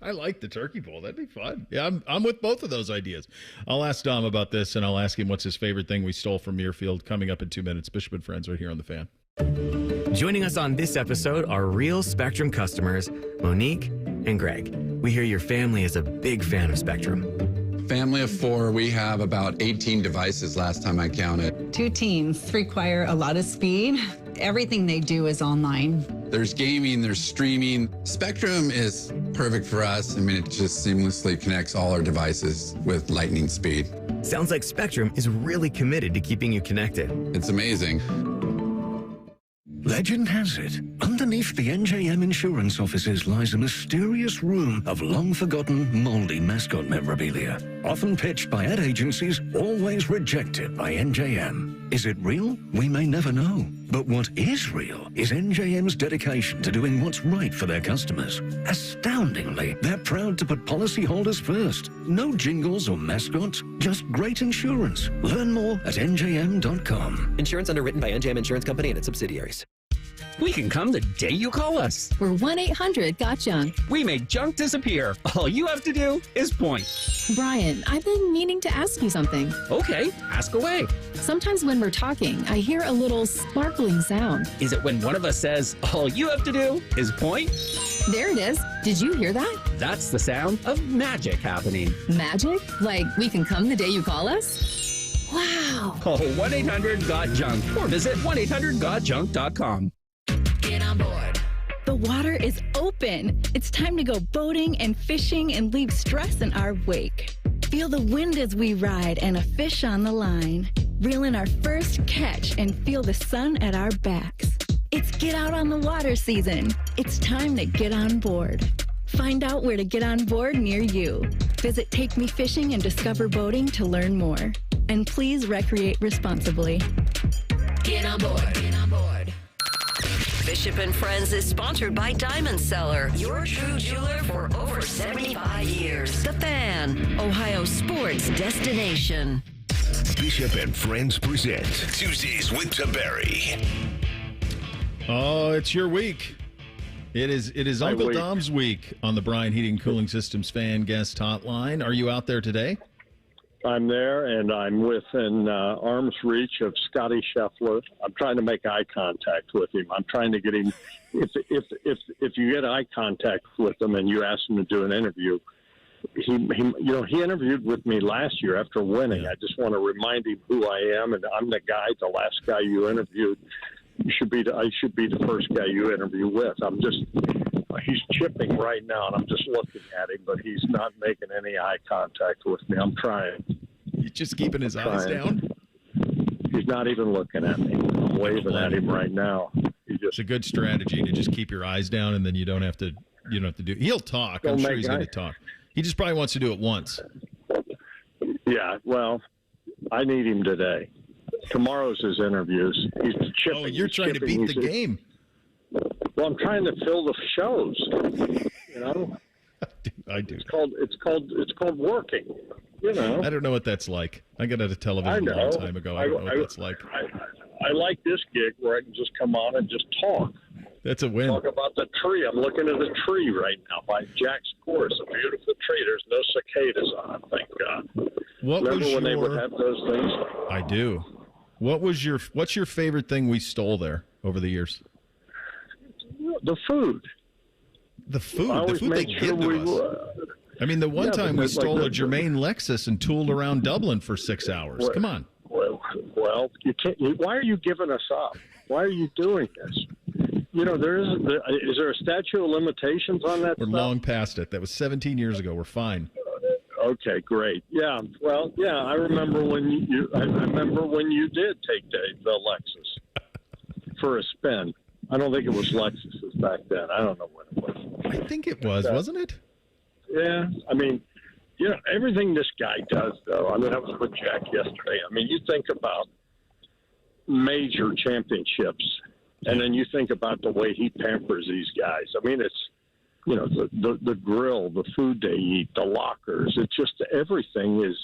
I like the Turkey Bowl. That'd be fun. Yeah, I'm with both of those ideas. I'll ask Dom about this, and I'll ask him what's his favorite thing we stole from Muirfield coming up in 2 minutes. Bishop and Friends right here on The Fan. Joining us on this episode are real Spectrum customers, Monique and Greg. We hear your family is a big fan of Spectrum. Family of 4, we have about 18 devices last time I counted. 2 teams require a lot of speed. Everything they do is online. There's gaming, there's streaming. Spectrum is perfect for us. I mean, it just seamlessly connects all our devices with lightning speed. Sounds like Spectrum is really committed to keeping you connected. It's amazing. Legend has it, underneath the NJM insurance offices lies a mysterious room of long-forgotten, moldy mascot memorabilia. Often pitched by ad agencies, always rejected by NJM. Is it real? We may never know. But what is real is NJM's dedication to doing what's right for their customers. Astoundingly, they're proud to put policyholders first. No jingles or mascots, just great insurance. Learn more at njm.com. Insurance underwritten by NJM Insurance Company and its subsidiaries. We can come the day you call us. We're 1-800-GOT-JUNK. We make junk disappear. All you have to do is point. Brian, I've been meaning to ask you something. Okay, ask away. Sometimes when we're talking, I hear a little sparkling sound. Is it when one of us says, all you have to do is point? There it is. Did you hear that? That's the sound of magic happening. Magic? Like we can come the day you call us? Wow. Call 1-800-GOT-JUNK or visit 1-800-GOT-JUNK.com. Get on board. The water is open. It's time to go boating and fishing and leave stress in our wake. Feel the wind as we ride and a fish on the line. Reel in our first catch and feel the sun at our backs. It's get out on the water season. It's time to get on board. Find out where to get on board near you. Visit Take Me Fishing and Discover Boating to learn more. And please recreate responsibly. Get on board. Get on board. Bishop and Friends is sponsored by Diamond Seller, your true jeweler for over 75 years. The Fan, Ohio sports destination. Bishop and Friends present Tuesdays with Tiberi. Oh, it's your week. It is Uncle Dom's week on the Bryan Heating Cooling Systems fan guest hotline. Are you out there today? I'm there, and I'm within arm's reach of Scotty Scheffler. I'm trying to make eye contact with him. I'm trying to get him. If you get eye contact with him and you ask him to do an interview, he interviewed with me last year after winning. I just want to remind him who I am, and I'm the last guy you interviewed. I should be the first guy you interview with. He's chipping right now, and I'm just looking at him, but he's not making any eye contact with me. I'm trying. You're just keeping his eyes down? He's not even looking at me. I'm waving at him right now. It's a good strategy to just keep your eyes down, and then you don't have to do. He'll talk. I'm sure he's going to talk. He just probably wants to do it once. Yeah, well, I need him today. Tomorrow's his interviews. He's chipping. Oh, you're trying to beat the game. Well, I'm trying to fill the shows. I do. It's called working. I don't know what that's like. I got out of television a long time ago. I don't know what that's like. I like this gig where I can just come on and just talk. That's a win. Talk about the tree. I'm looking at a tree right now by Jack's course. A beautiful tree. There's no cicadas on it, thank God. Remember when they would have those things? I do. What's your favorite thing we stole there over the years? The food. The food they give to us. I mean, the one time we stole a Germain Lexus and tooled around Dublin for 6 hours. Come on. Well, you can't. Why are you giving us up? Why are you doing this? Is there a statute of limitations on that? We're long past it. That was 17 years ago. We're fine. Okay, great. Yeah. Well, yeah. I remember when you did take the Lexus for a spin. I don't think it was Lexus's back then. I don't know when it was. I think it was, wasn't it? Yeah. I mean, everything this guy does, though. I mean, I was with Jack yesterday. I mean, you think about major championships, and then you think about the way he pampers these guys. I mean, it's, the grill, the food they eat, the lockers. It's just everything is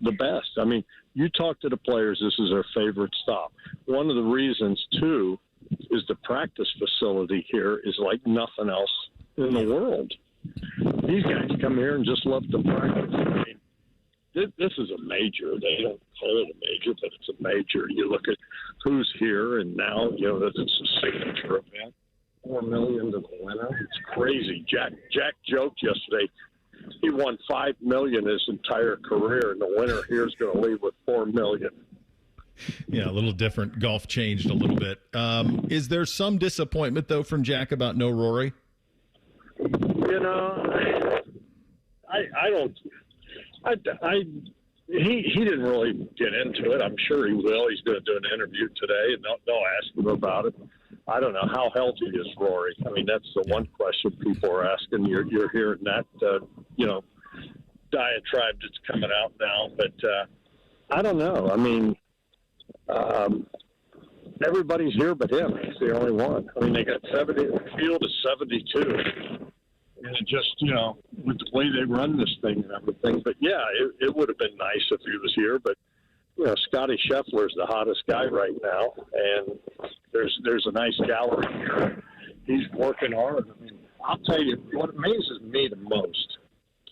the best. I mean, you talk to the players, this is their favorite stop. One of the reasons, too, is the practice facility here is like nothing else in the world. These guys come here and just love to practice. I mean, this is a major. They don't call it a major, but it's a major. You look at who's here, and now, it's a signature event. $4 million to the winner. It's crazy. Jack joked yesterday he won $5 million his entire career, and the winner here is going to leave with $4 million. Yeah, a little different. Golf changed a little bit. Is there some disappointment, though, from Jack about no Rory? I don't. He didn't really get into it. I'm sure he will. He's going to do an interview today, and they'll ask him about it. I don't know how healthy is Rory. I mean, that's the one question people are asking. You're hearing that diatribe that's coming out now, but I don't know. I mean, everybody's here but him. He's the only one. I mean, they got 70. The field is 72. And it just, with the way they run this thing and everything. But, yeah, it would have been nice if he was here. But, Scotty Scheffler's the hottest guy right now. And there's a nice gallery here. He's working hard. I mean, I'll tell you, what amazes me the most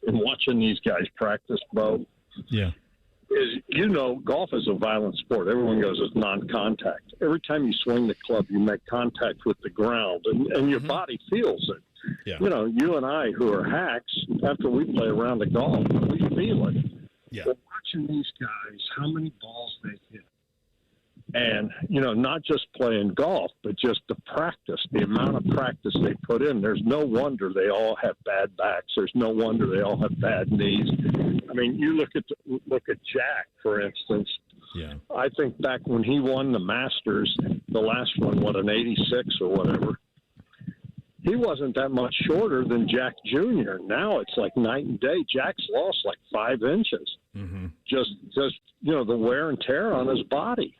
in watching these guys practice, Bo, is, golf is a violent sport. Everyone goes, it's non-contact. Every time you swing the club, you make contact with the ground, and your body feels it. Yeah. You and I, who are hacks, after we play around the golf, we feel it. Yeah. But watching these guys, how many balls they hit. And, not just playing golf, but just the practice, the amount of practice they put in. There's no wonder they all have bad backs. There's no wonder they all have bad knees. I mean, you look at Jack, for instance. Yeah. I think back when he won the Masters, the last one, an 86 or whatever, he wasn't that much shorter than Jack Jr. Now it's like night and day. Jack's lost like 5 inches. Mm-hmm. Just the wear and tear on his body.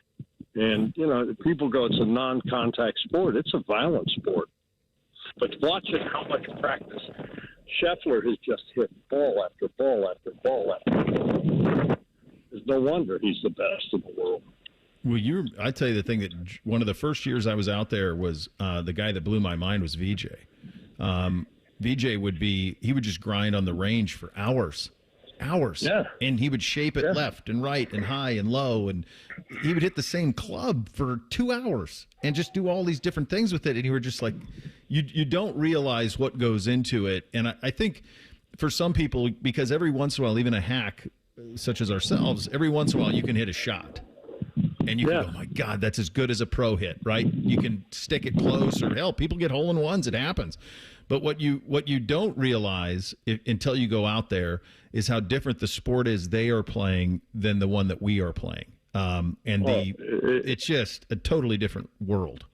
And, people go, it's a non-contact sport. It's a violent sport. But watching how much practice Scheffler has just hit ball after ball after ball after ball. There's no wonder he's the best in the world. Well, I tell you the thing that one of the first years I was out there was the guy that blew my mind was VJ. VJ would just grind on the range for hours. Yeah. And he would shape it left and right and high and low, and he would hit the same club for 2 hours and just do all these different things with it. And you were just like, you don't realize what goes into it. And I think for some people, because every once in a while, even a hack such as ourselves, every once in a while you can hit a shot and you can go, oh my God, that's as good as a pro hit, right? You can stick it close, or hell, people get hole-in-ones. It happens. But what you don't realize until you go out there is how different the sport is they are playing than the one that we are playing. It's just a totally different world.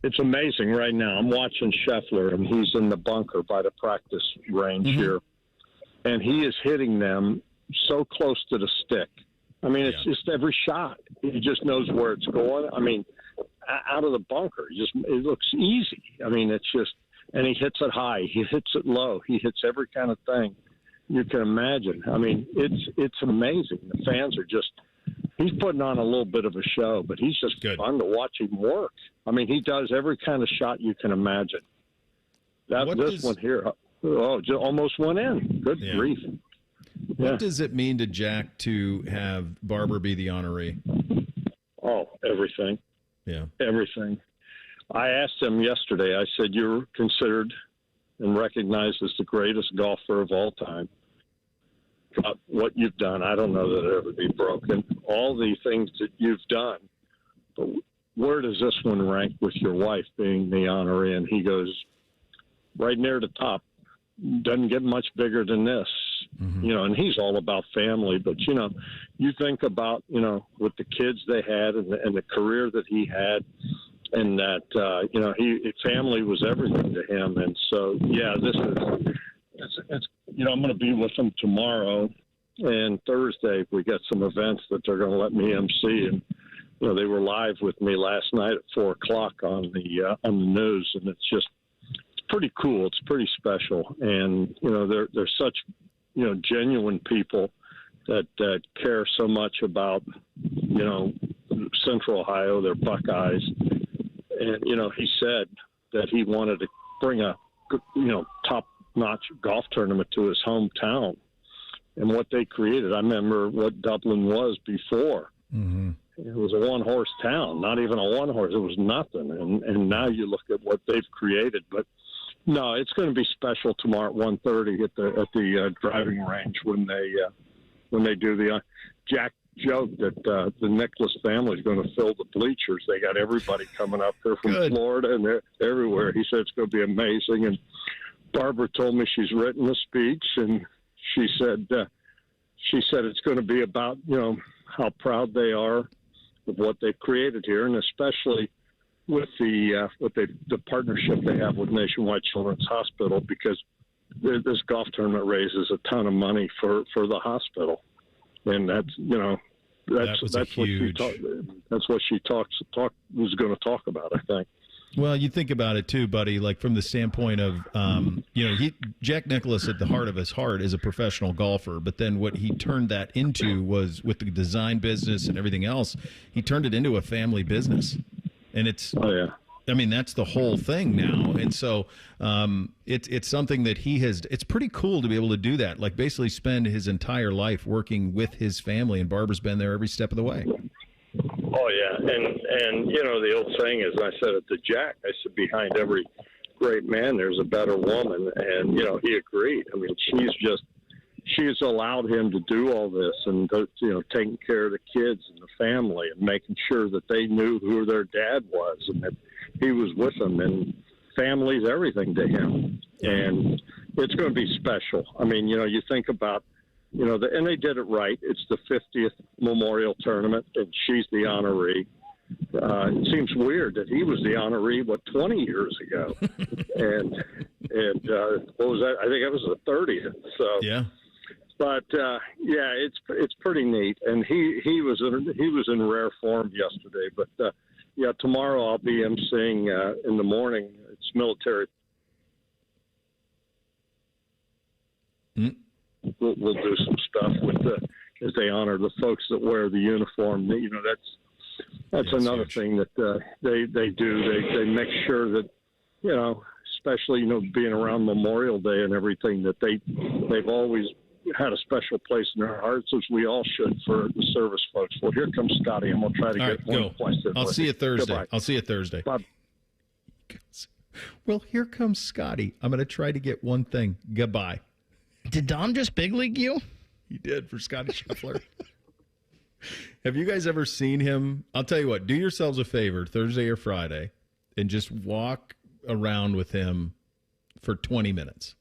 It's amazing right now. I'm watching Scheffler, and he's in the bunker by the practice range here, and he is hitting them so close to the stick. I mean, it's just every shot. He just knows where it's going. I mean, out of the bunker, it looks easy. I mean, it's just, and he hits it high. He hits it low. He hits every kind of thing you can imagine. I mean, it's amazing. The fans are just, he's putting on a little bit of a show, but he's just fun to watch him work. I mean, he does every kind of shot you can imagine. This one here, just almost went in. Good grief. What does it mean to Jack to have Barber be the honoree? Oh, everything. Yeah. Everything. I asked him yesterday, I said, you're considered and recognized as the greatest golfer of all time. What you've done, I don't know that it'll ever be broken. All the things that you've done. But where does this one rank with your wife being the honoree? And he goes, right near the top. Doesn't get much bigger than this. And he's all about family. But, you think about, with the kids they had and the career that he had, and that, family was everything to him. And so, it's I'm going to be with him tomorrow, and Thursday we got some events that they're going to let me MC. And, they were live with me last night at 4:00 on the news, and it's just, pretty cool. It's pretty special. And, they're such, genuine people that care so much about, Central Ohio, their Buckeyes. And, he said that he wanted to bring a, top-notch golf tournament to his hometown. And what they created, I remember what Dublin was before. It was a one-horse town, not even a one-horse. It was nothing. And now you look at what they've created. But, no, it's going to be special tomorrow at 1:30 at the driving range when they do the Jack joked that the Nicholas family is going to fill the bleachers. They got everybody coming up there from Florida, and they're everywhere. He said it's going to be amazing. And Barbara told me she's written a speech, and she said it's going to be about how proud they are of what they've created here, and especially with the partnership they have with Nationwide Children's Hospital, because this golf tournament raises a ton of money for the hospital, and that's what she was going to talk about, I think. Well, you think about it too, buddy. Like from the standpoint of, Jack Nicklaus at the heart of his heart is a professional golfer, but then what he turned that into was with the design business and everything else. He turned it into a family business. And it's, I mean, that's the whole thing now. And so it's something that it's pretty cool to be able to do that. Like basically spend his entire life working with his family, and Barbara's been there every step of the way. Oh, yeah. And the old saying is, I said it to Jack, I said, behind every great man, there's a better woman. And, he agreed. I mean, she's allowed him to do all this, and taking care of the kids and the family and making sure that they knew who their dad was and that he was with them, and family's everything to him. And it's going to be special. I mean, you think about, and they did it right. It's the 50th Memorial Tournament, and she's the honoree. It seems weird that he was the honoree, 20 years ago? and what was that? I think it was the 30th. So yeah. But it's pretty neat, and he was in rare form yesterday. But tomorrow I'll be emceeing in the morning. It's military. We'll do some stuff as they honor the folks that wear the uniform. That's another thing that they do. They make sure that especially, being around Memorial Day and everything, that they've always had a special place in their hearts, as we all should, for the service folks. Well, here comes Scotty. I'm going to try to get one question. I'll see you Thursday. Goodbye. I'll see you Thursday. Bye. Well, here comes Scotty. I'm going to try to get one thing. Goodbye. Did Dom just big league you? He did, for Scotty Scheffler. Have you guys ever seen him? I'll tell you what, do yourselves a favor Thursday or Friday and just walk around with him for 20 minutes.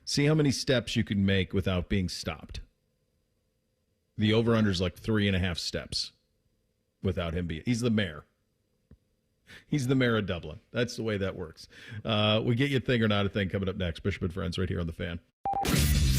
See how many steps you can make without being stopped. The over-under is like 3.5 steps without him being. He's the mayor. He's the mayor of Dublin. That's the way that works. We get you a thing or not a thing coming up next. Bishop and Friends right here on The Fan.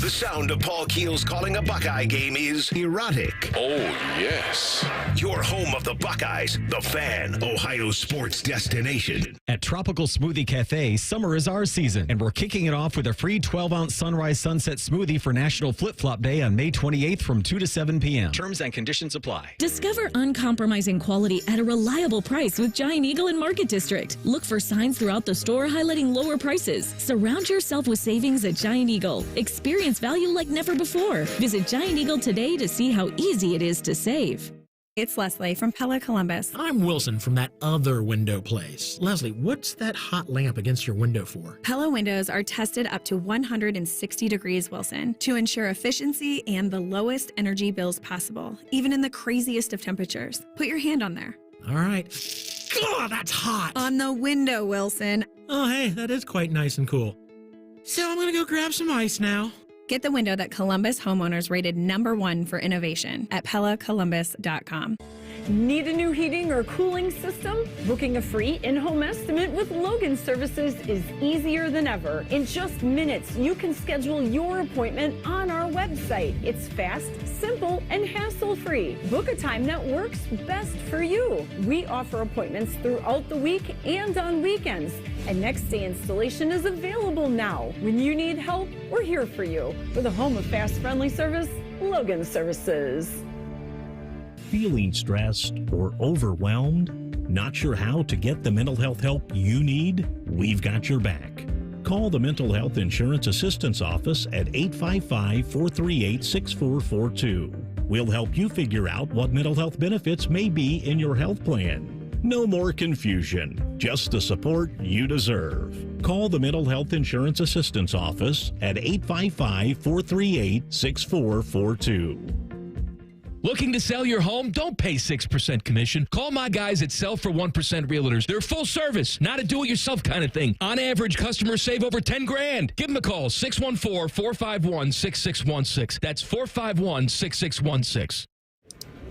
The sound of Paul Keels calling a Buckeye game is erotic. Oh, yes. Your home of the Buckeyes, The Fan, Ohio sports destination. At Tropical Smoothie Cafe, summer is our season, and we're kicking it off with a free 12-ounce Sunrise Sunset Smoothie for National Flip-Flop Day on May 28th from 2 to 7 p.m. Terms and conditions apply. Discover uncompromising quality at a reliable price with Giant Eagle in Market District. Look for signs throughout the store highlighting lower prices. Surround yourself with savings at Giant Eagle. Experience value like never before. Visit Giant Eagle today to see how easy it is to save. It's Leslie from Pella Columbus. I'm Wilson from that other window place. Leslie, what's that hot lamp against your window for? Pella windows are tested up to 160 degrees Wilson to ensure efficiency and the lowest energy bills possible, even in the craziest of temperatures. Put your hand on there. All right. God, that's hot. On the window, Wilson. Oh, hey, that is quite nice and cool. So I'm going to go grab some ice now. Get the window that Columbus homeowners rated #1 for innovation at PellaColumbus.com. Need a new heating or cooling system? Booking a free in-home estimate with Logan Services is easier than ever. In just minutes, you can schedule your appointment on our website. It's fast, simple, and hassle-free. Book a time that works best for you. We offer appointments throughout the week and on weekends. And next-day installation is available now. When you need help, we're here for you. For the home of fast, friendly service, Logan Services. Feeling stressed or overwhelmed? Not sure how to get the mental health help you need? We've got your back. Call the Mental Health Insurance Assistance Office at 855-438-6442. We'll help you figure out what mental health benefits may be in your health plan. No more confusion, just the support you deserve. Call the Mental Health Insurance Assistance Office at 855-438-6442. Looking to sell your home? Don't pay 6% commission. Call my guys at Sell for 1% Realtors. They're full service, not a do-it-yourself kind of thing. On average, customers save over $10,000. Give them a call, 614-451-6616. That's 451-6616.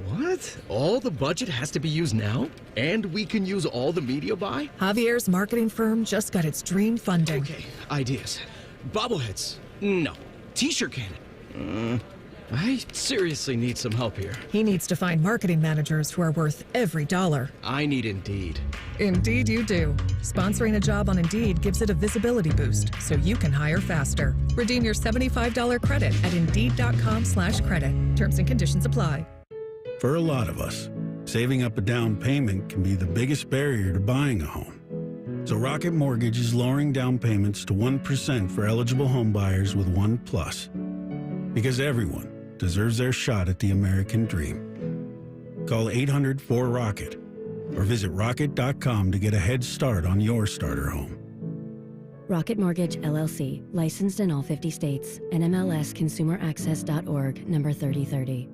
What? All the budget has to be used now? And we can use all the media buy? Javier's marketing firm just got its dream funding. Okay, ideas. Bobbleheads? No. T-shirt cannon? I seriously need some help here. He needs to find marketing managers who are worth every dollar. I need Indeed. Indeed you do. Sponsoring a job on Indeed gives it a visibility boost so you can hire faster. Redeem your $75 credit at Indeed.com/credit. Terms and conditions apply. For a lot of us, saving up a down payment can be the biggest barrier to buying a home. So Rocket Mortgage is lowering down payments to 1% for eligible home buyers with One Plus. Because everyone deserves their shot at the American dream. Call 800-4ROCKET or visit rocket.com to get a head start on your starter home. Rocket Mortgage, LLC, licensed in all 50 states. NMLSconsumeraccess.org, number 3030.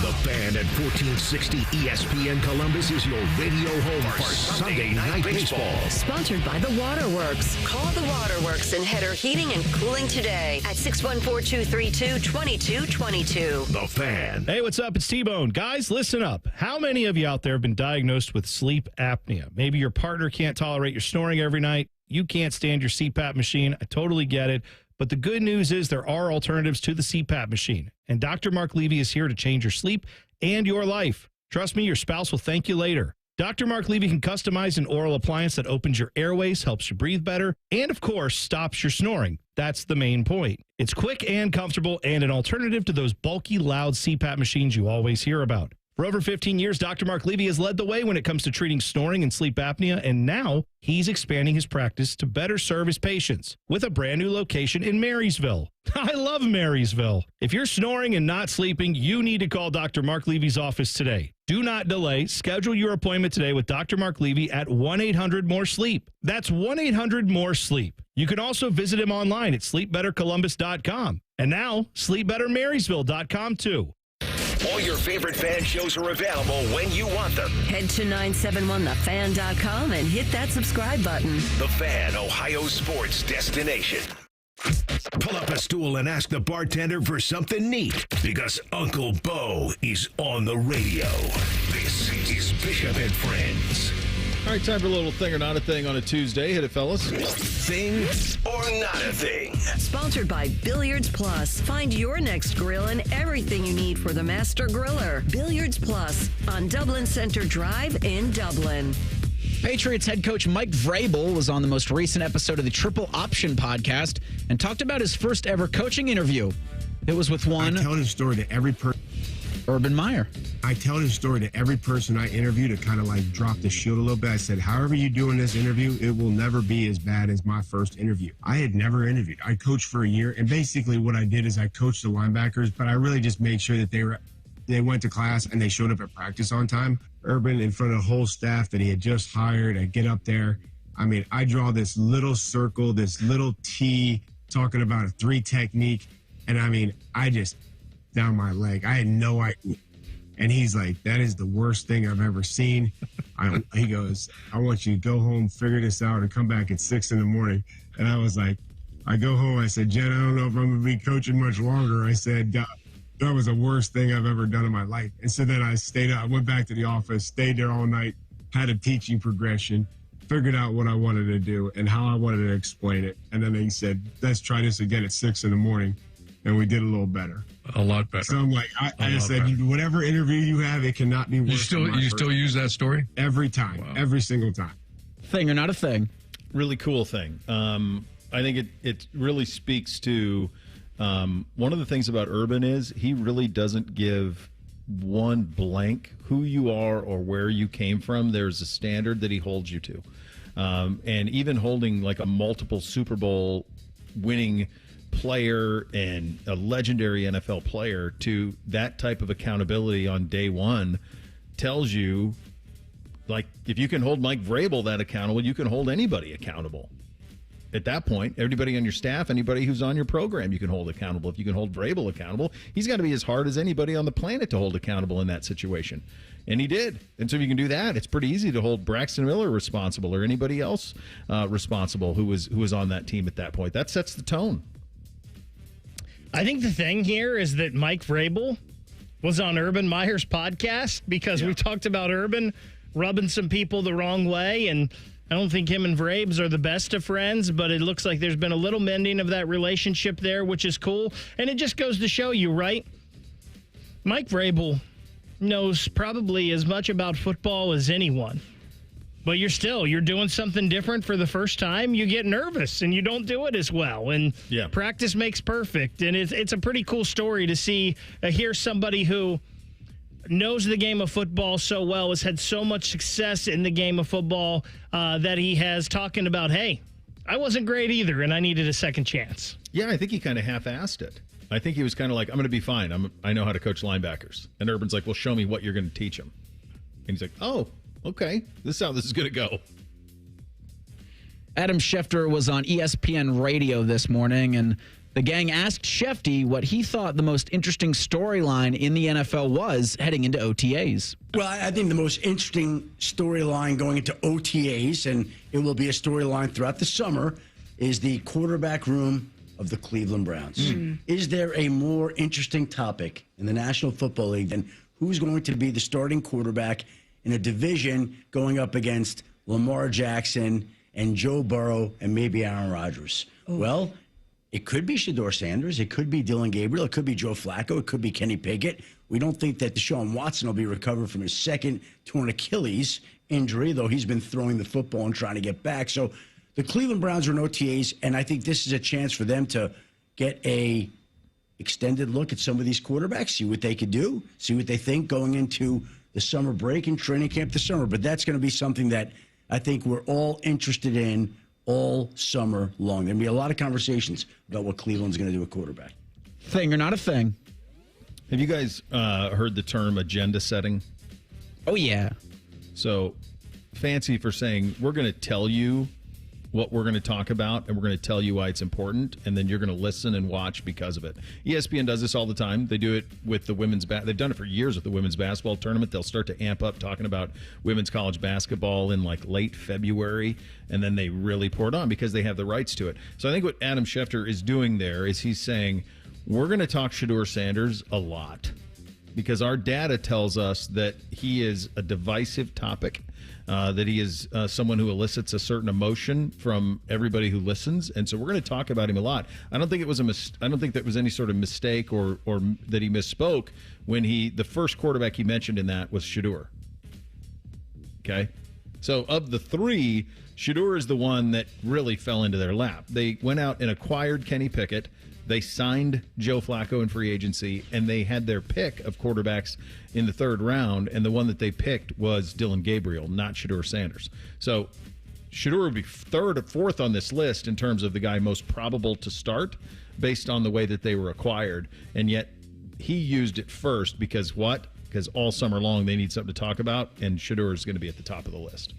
The Fan at 1460 ESPN Columbus is your radio home for Sunday Night Baseball. Sponsored by The Waterworks. Call The Waterworks and Header Heating and Cooling today at 614-232-2222. The Fan. Hey, what's up? It's T-Bone. Guys, listen up. How many of you out there have been diagnosed with sleep apnea? Maybe your partner can't tolerate your snoring every night. You can't stand your CPAP machine. I totally get it. But the good news is there are alternatives to the CPAP machine. And Dr. Mark Levy is here to change your sleep and your life. Trust me, your spouse will thank you later. Dr. Mark Levy can customize an oral appliance that opens your airways, helps you breathe better, and of course, stops your snoring. That's the main point. It's quick and comfortable and an alternative to those bulky, loud CPAP machines you always hear about. For over 15 years, Dr. Mark Levy has led the way when it comes to treating snoring and sleep apnea, and now he's expanding his practice to better serve his patients with a brand new location in Marysville. I love Marysville. If you're snoring and not sleeping, you need to call Dr. Mark Levy's office today. Do not delay. Schedule your appointment today with Dr. Mark Levy at 1-800-MORE-SLEEP. That's 1-800-MORE-SLEEP. You can also visit him online at sleepbettercolumbus.com. And now, sleepbettermarysville.com too. All your favorite fan shows are available when you want them. Head to 971thefan.com and hit that subscribe button. The Fan, Ohio sports destination. Pull up a stool and ask the bartender for something neat, because Uncle Bo is on the radio. This is Bishop and Friends. All right, time for a little thing or not a thing on a Tuesday. Hit it, fellas. Thing or not a thing. Sponsored by Billiards Plus. Find your next grill and everything you need for the master griller. Billiards Plus on Dublin Center Drive in Dublin. Patriots head coach Mike Vrabel was on the most recent episode of the Triple Option podcast and talked about his first ever coaching interview. It was with one... I tell his story to every person. Urban Meyer. I tell his story to every person I interview to kind of like drop the shield a little bit. I said, however you do in this interview, it will never be as bad as my first interview. I had never interviewed. I coached for a year, and basically what I did is I coached the linebackers, but I really just made sure that they went to class and they showed up at practice on time. Urban, in front of the whole staff that he had just hired, I get up there. I mean, I draw this little circle, this little T, talking about a 3 technique, and I mean, I just down my leg. I had no idea. And he's like, that is the worst thing I've ever seen. He goes, I want you to go home, figure this out, and come back at 6 in the morning. And I was like, I go home. I said, Jen, I don't know if I'm going to be coaching much longer. I said, that was the worst thing I've ever done in my life. And so then I stayed up. I went back to the office, stayed there all night, had a teaching progression, figured out what I wanted to do and how I wanted to explain it. And then he said, let's try this again at 6 in the morning. And we did a little better. A lot better. So I'm like, I just said, whatever interview you have, it cannot be worse. You still use that story? Every time. Wow. Every single time. Thing or not a thing? Really cool thing. I think it really speaks to one of the things about Urban is he really doesn't give one blank who you are or where you came from. There's a standard that he holds you to. And even holding like a multiple Super Bowl winning player and a legendary NFL player to that type of accountability on day one tells you, like, if you can hold Mike Vrabel that accountable, you can hold anybody accountable. At that point, everybody on your staff, anybody who's on your program, you can hold accountable. If you can hold Vrabel accountable, he's got to be as hard as anybody on the planet to hold accountable in that situation. And he did. And so if you can do that, it's pretty easy to hold Braxton Miller responsible or anybody else responsible who was on that team at that point. That sets the tone. I think the thing here is that Mike Vrabel was on Urban Meyer's podcast because we talked about Urban rubbing some people the wrong way, and I don't think him and Vrabes are the best of friends, but it looks like there's been a little mending of that relationship there, which is cool. And it just goes to show you, right? Mike Vrabel knows probably as much about football as anyone. But you're doing something different for the first time. You get nervous and you don't do it as well. And practice makes perfect. And it's a pretty cool story to see, hear somebody who knows the game of football so well, has had so much success in the game of football that he has talking about, hey, I wasn't great either and I needed a second chance. Yeah, I think he kind of half-assed it. I think he was kind of like, I'm going to be fine. I know how to coach linebackers. And Urban's like, well, show me what you're going to teach him. And he's like, oh, okay, this is how this is going to go. Adam Schefter was on ESPN Radio this morning, and the gang asked Shefty what he thought the most interesting storyline in the NFL was heading into OTAs. Well, I think the most interesting storyline going into OTAs, and it will be a storyline throughout the summer, is the quarterback room of the Cleveland Browns. Is there a more interesting topic in the National Football League than who's going to be the starting quarterback in a division going up against Lamar Jackson and Joe Burrow and maybe Aaron Rodgers? Well, it could be Shedeur Sanders. It could be Dylan Gabriel. It could be Joe Flacco. It could be Kenny Pickett. We don't think that Deshaun Watson will be recovered from his second torn Achilles injury, though he's been throwing the football and trying to get back. So the Cleveland Browns are in OTAs, and I think this is a chance for them to get a extended look at some of these quarterbacks, see what they could do, see what they think going into the summer break and training camp this summer. But that's going to be something that I think we're all interested in all summer long. There'll be a lot of conversations about what Cleveland's going to do at quarterback. Thing or not a thing. Have you guys heard the term agenda setting? Oh, yeah. So fancy for saying, we're going to tell you what we're going to talk about, and we're going to tell you why it's important, and then you're going to listen and watch because of it. ESPN does this all the time. They do it with the women's they've done it for years with the women's basketball tournament. They'll start to amp up talking about women's college basketball in like late February, and then they really pour it on because they have the rights to it. So I think what Adam Schefter is doing there is he's saying, we're going to talk Shedeur Sanders a lot because our data tells us that he is a divisive topic, that he is someone who elicits a certain emotion from everybody who listens, and so we're going to talk about him a lot. I don't think it was I don't think that was any sort of mistake or that he misspoke when the first quarterback he mentioned in that was Shedeur. Okay, so of the three, Shedeur is the one that really fell into their lap. They went out and acquired Kenny Pickett. They signed Joe Flacco in free agency, and they had their pick of quarterbacks in the third round, and the one that they picked was Dylan Gabriel, not Shedeur Sanders. So Shedeur would be third or fourth on this list in terms of the guy most probable to start based on the way that they were acquired, and yet he used it first because what? Because all summer long they need something to talk about, and Shedeur is going to be at the top of the list.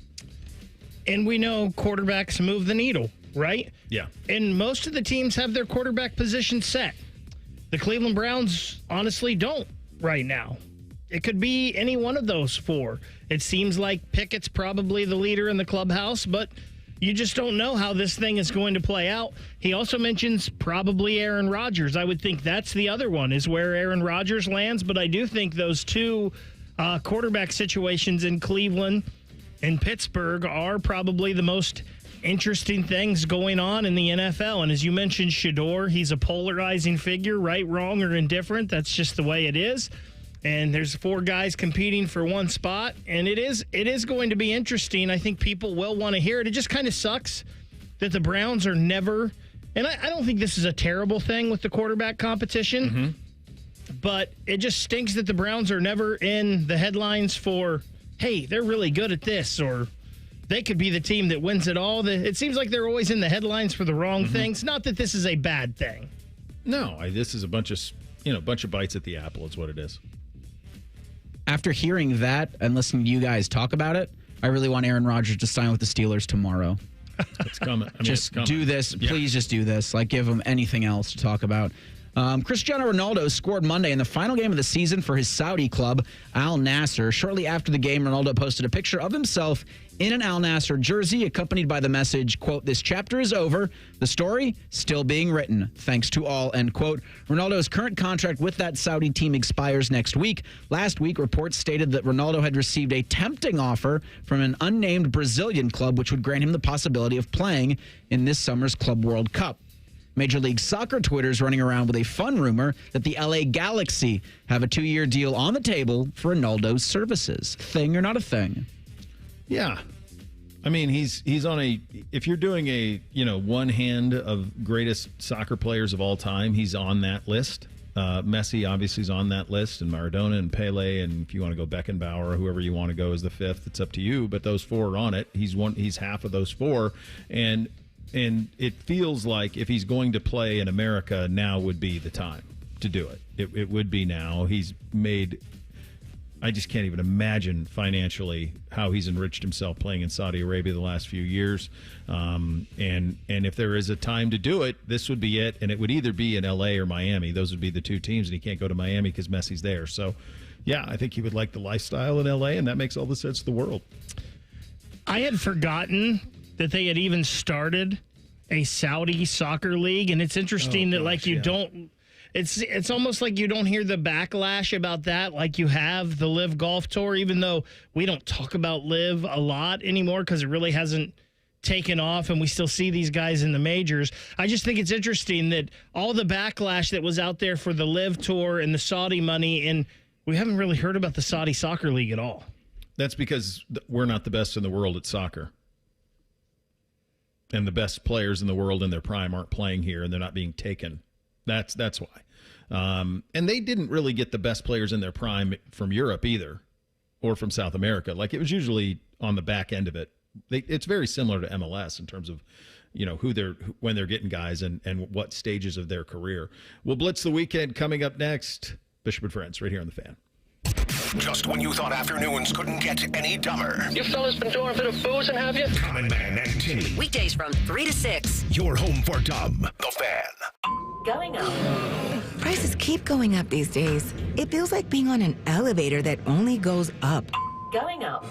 And we know quarterbacks move the needle, right? Yeah. And most of the teams have their quarterback position set. The Cleveland Browns honestly don't right now. It could be any one of those four. It seems like Pickett's probably the leader in the clubhouse, but you just don't know how this thing is going to play out. He also mentions probably Aaron Rodgers. I would think that's the other one, is where Aaron Rodgers lands, but I do think those two quarterback situations in Cleveland and Pittsburgh are probably the most interesting things going on in the NFL. And as you mentioned, Shedeur, he's a polarizing figure, right, wrong, or indifferent. That's just the way it is. And there's four guys competing for one spot, and it is going to be interesting. I think people will want to hear it. It just kind of sucks that the Browns are never, and I don't think this is a terrible thing with the quarterback competition, but it just stinks that the Browns are never in the headlines for, hey, they're really good at this, or they could be the team that wins it all. It seems like they're always in the headlines for the wrong things. Not that this is a bad thing. No, this is a bunch of bites at the apple is what it is. After hearing that and listening to you guys talk about it, I really want Aaron Rodgers to sign with the Steelers tomorrow. It's coming. Just do this. Please just do this. Like, give him anything else to talk about. Cristiano Ronaldo scored Monday in the final game of the season for his Saudi club, Al Nassr. Shortly after the game, Ronaldo posted a picture of himself in an Al Nassr jersey, accompanied by the message, quote, "This chapter is over. The story still being written. Thanks to all," end quote. Ronaldo's current contract with that Saudi team expires next week. Last week, reports stated that Ronaldo had received a tempting offer from an unnamed Brazilian club, which would grant him the possibility of playing in this summer's Club World Cup. Major League Soccer Twitter is running around with a fun rumor that the LA Galaxy have a 2-year deal on the table for Ronaldo's services. Thing or not a thing? Yeah. I mean, he's on if you're doing a, one hand of greatest soccer players of all time, he's on that list. Messi obviously is on that list, and Maradona and Pele, and if you want to go Beckenbauer or whoever you want to go as the fifth, it's up to you, but those four are on it. He's half of those four, and it feels like if he's going to play in America, now would be the time to do it. It would be now. He's made, I just can't even imagine financially how he's enriched himself playing in Saudi Arabia the last few years. And if there is a time to do it, this would be it. And it would either be in LA or Miami. Those would be the two teams, and he can't go to Miami because Messi's there. So, yeah, I think he would like the lifestyle in LA, and that makes all the sense in the world. I had forgotten that they had even started a Saudi soccer league, and it's interesting don't. It's almost like you don't hear the backlash about that like you have the Live Golf Tour, even though we don't talk about Live a lot anymore because it really hasn't taken off, and we still see these guys in the majors. I just think it's interesting that all the backlash that was out there for the Live Tour and the Saudi money, and we haven't really heard about the Saudi soccer league at all. That's because we're not the best in the world at soccer. And the best players in the world in their prime aren't playing here, and they're not being taken. That's why. And they didn't really get the best players in their prime from Europe either, or from South America. Like, it was usually on the back end of it. It's very similar to MLS in terms of, when they're getting guys and what stages of their career. We'll blitz the weekend coming up next. Bishop and Friends, right here on The Fan. Just when you thought afternoons couldn't get any dumber. You fellas been doing a bit of boozing, have you? Common Man and Tinny. Weekdays from 3 to 6. Your home for dumb. The Fan. Going up. Prices keep going up these days. It feels like being on an elevator that only goes up. Going up.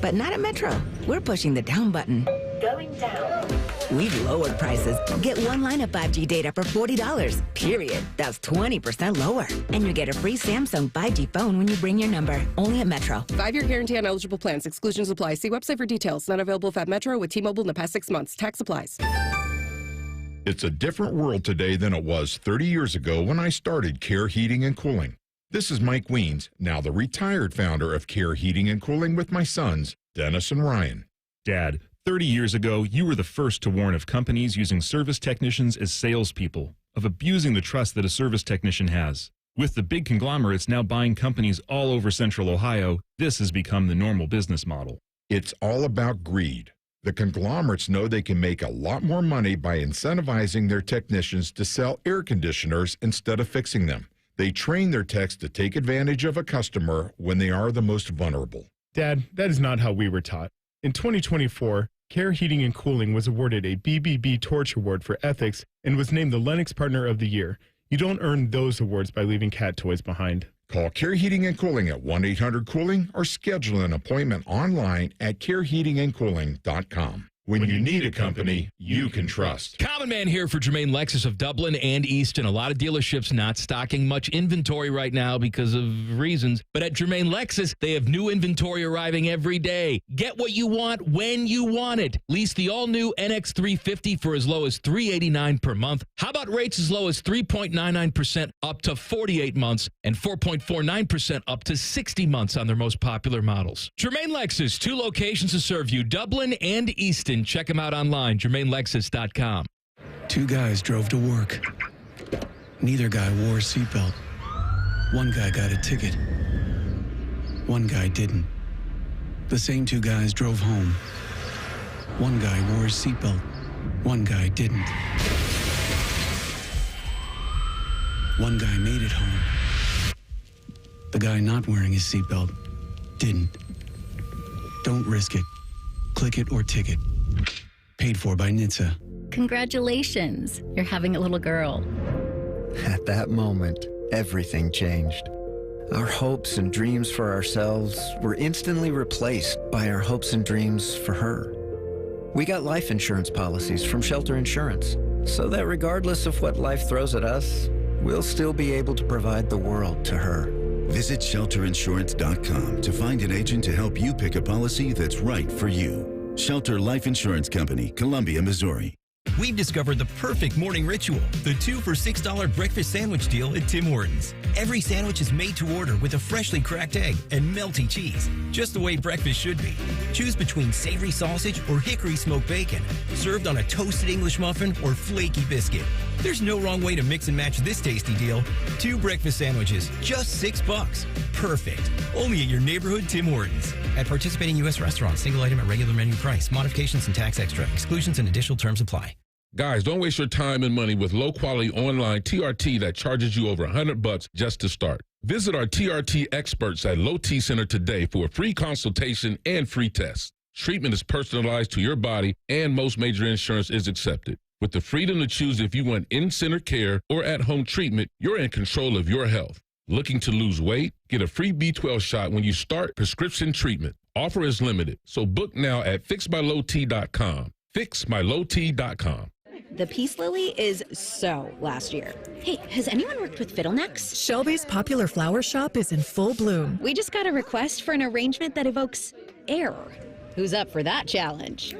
But not at Metro. We're pushing the down button. Going down. We've lowered prices. Get one line of 5G data for $40, period. That's 20% lower. And you get a free Samsung 5G phone when you bring your number. Only at Metro. 5-year guarantee on eligible plans. Exclusions apply. See website for details. Not available at Metro with T-Mobile in the past 6 months. Tax applies. It's a different world today than it was 30 years ago when I started Care Heating and Cooling. This is Mike Weens, now the retired founder of Care Heating and Cooling with my sons, Dennis and Ryan. Dad, 30 years ago, you were the first to warn of companies using service technicians as salespeople, of abusing the trust that a service technician has. With the big conglomerates now buying companies all over Central Ohio, this has become the normal business model. It's all about greed. The conglomerates know they can make a lot more money by incentivizing their technicians to sell air conditioners instead of fixing them. They train their techs to take advantage of a customer when they are the most vulnerable. Dad, that is not how we were taught. In 2024, Care Heating and Cooling was awarded a BBB Torch Award for ethics and was named the Lennox Partner of the Year. You don't earn those awards by leaving cat toys behind. Call Care Heating and Cooling at 1-800-COOLING or schedule an appointment online at careheatingandcooling.com. When you need a company you can trust. Common Man here for Jermaine Lexus of Dublin and Easton. A lot of dealerships not stocking much inventory right now because of reasons. But at Jermaine Lexus, they have new inventory arriving every day. Get what you want when you want it. Lease the all-new NX350 for as low as $389 per month. How about rates as low as 3.99% up to 48 months and 4.49% up to 60 months on their most popular models. Jermaine Lexus, 2 locations to serve you, Dublin and Easton. Check them out online, JermaineLexus.com. 2 guys drove to work. Neither guy wore a seatbelt. One guy got a ticket. One guy didn't. The same 2 guys drove home. One guy wore his seatbelt. One guy didn't. One guy made it home. The guy not wearing his seatbelt didn't. Don't risk it. Click it or ticket. Paid for by NHTSA. Congratulations, you're having a little girl. At that moment, everything changed. Our hopes and dreams for ourselves were instantly replaced by our hopes and dreams for her. We got life insurance policies from Shelter Insurance, so that regardless of what life throws at us, we'll still be able to provide the world to her. Visit shelterinsurance.com to find an agent to help you pick a policy that's right for you. Shelter Life Insurance Company, Columbia, Missouri. We've discovered the perfect morning ritual, the 2 for $6 breakfast sandwich deal at Tim Hortons. Every sandwich is made to order with a freshly cracked egg and melty cheese, just the way breakfast should be. Choose between savory sausage or hickory smoked bacon, served on a toasted English muffin or flaky biscuit. There's no wrong way to mix and match this tasty deal. 2 breakfast sandwiches, just $6. Perfect. Only at your neighborhood Tim Hortons. At participating U.S. restaurants, single item at regular menu price. Modifications and tax extra. Exclusions and additional terms apply. Guys, don't waste your time and money with low-quality online TRT that charges you over $100 just to start. Visit our TRT experts at Low T Center today for a free consultation and free test. Treatment is personalized to your body, and most major insurance is accepted. With the freedom to choose if you want in-center care or at-home treatment, you're in control of your health. Looking to lose weight? Get a free B12 shot when you start prescription treatment. Offer is limited, so book now at fixmylowt.com. Fixmylowt.com. The Peace Lily is so last year. Hey, has anyone worked with fiddlenecks? Shelby's popular flower shop is in full bloom. We just got a request for an arrangement that evokes air. Who's up for that challenge?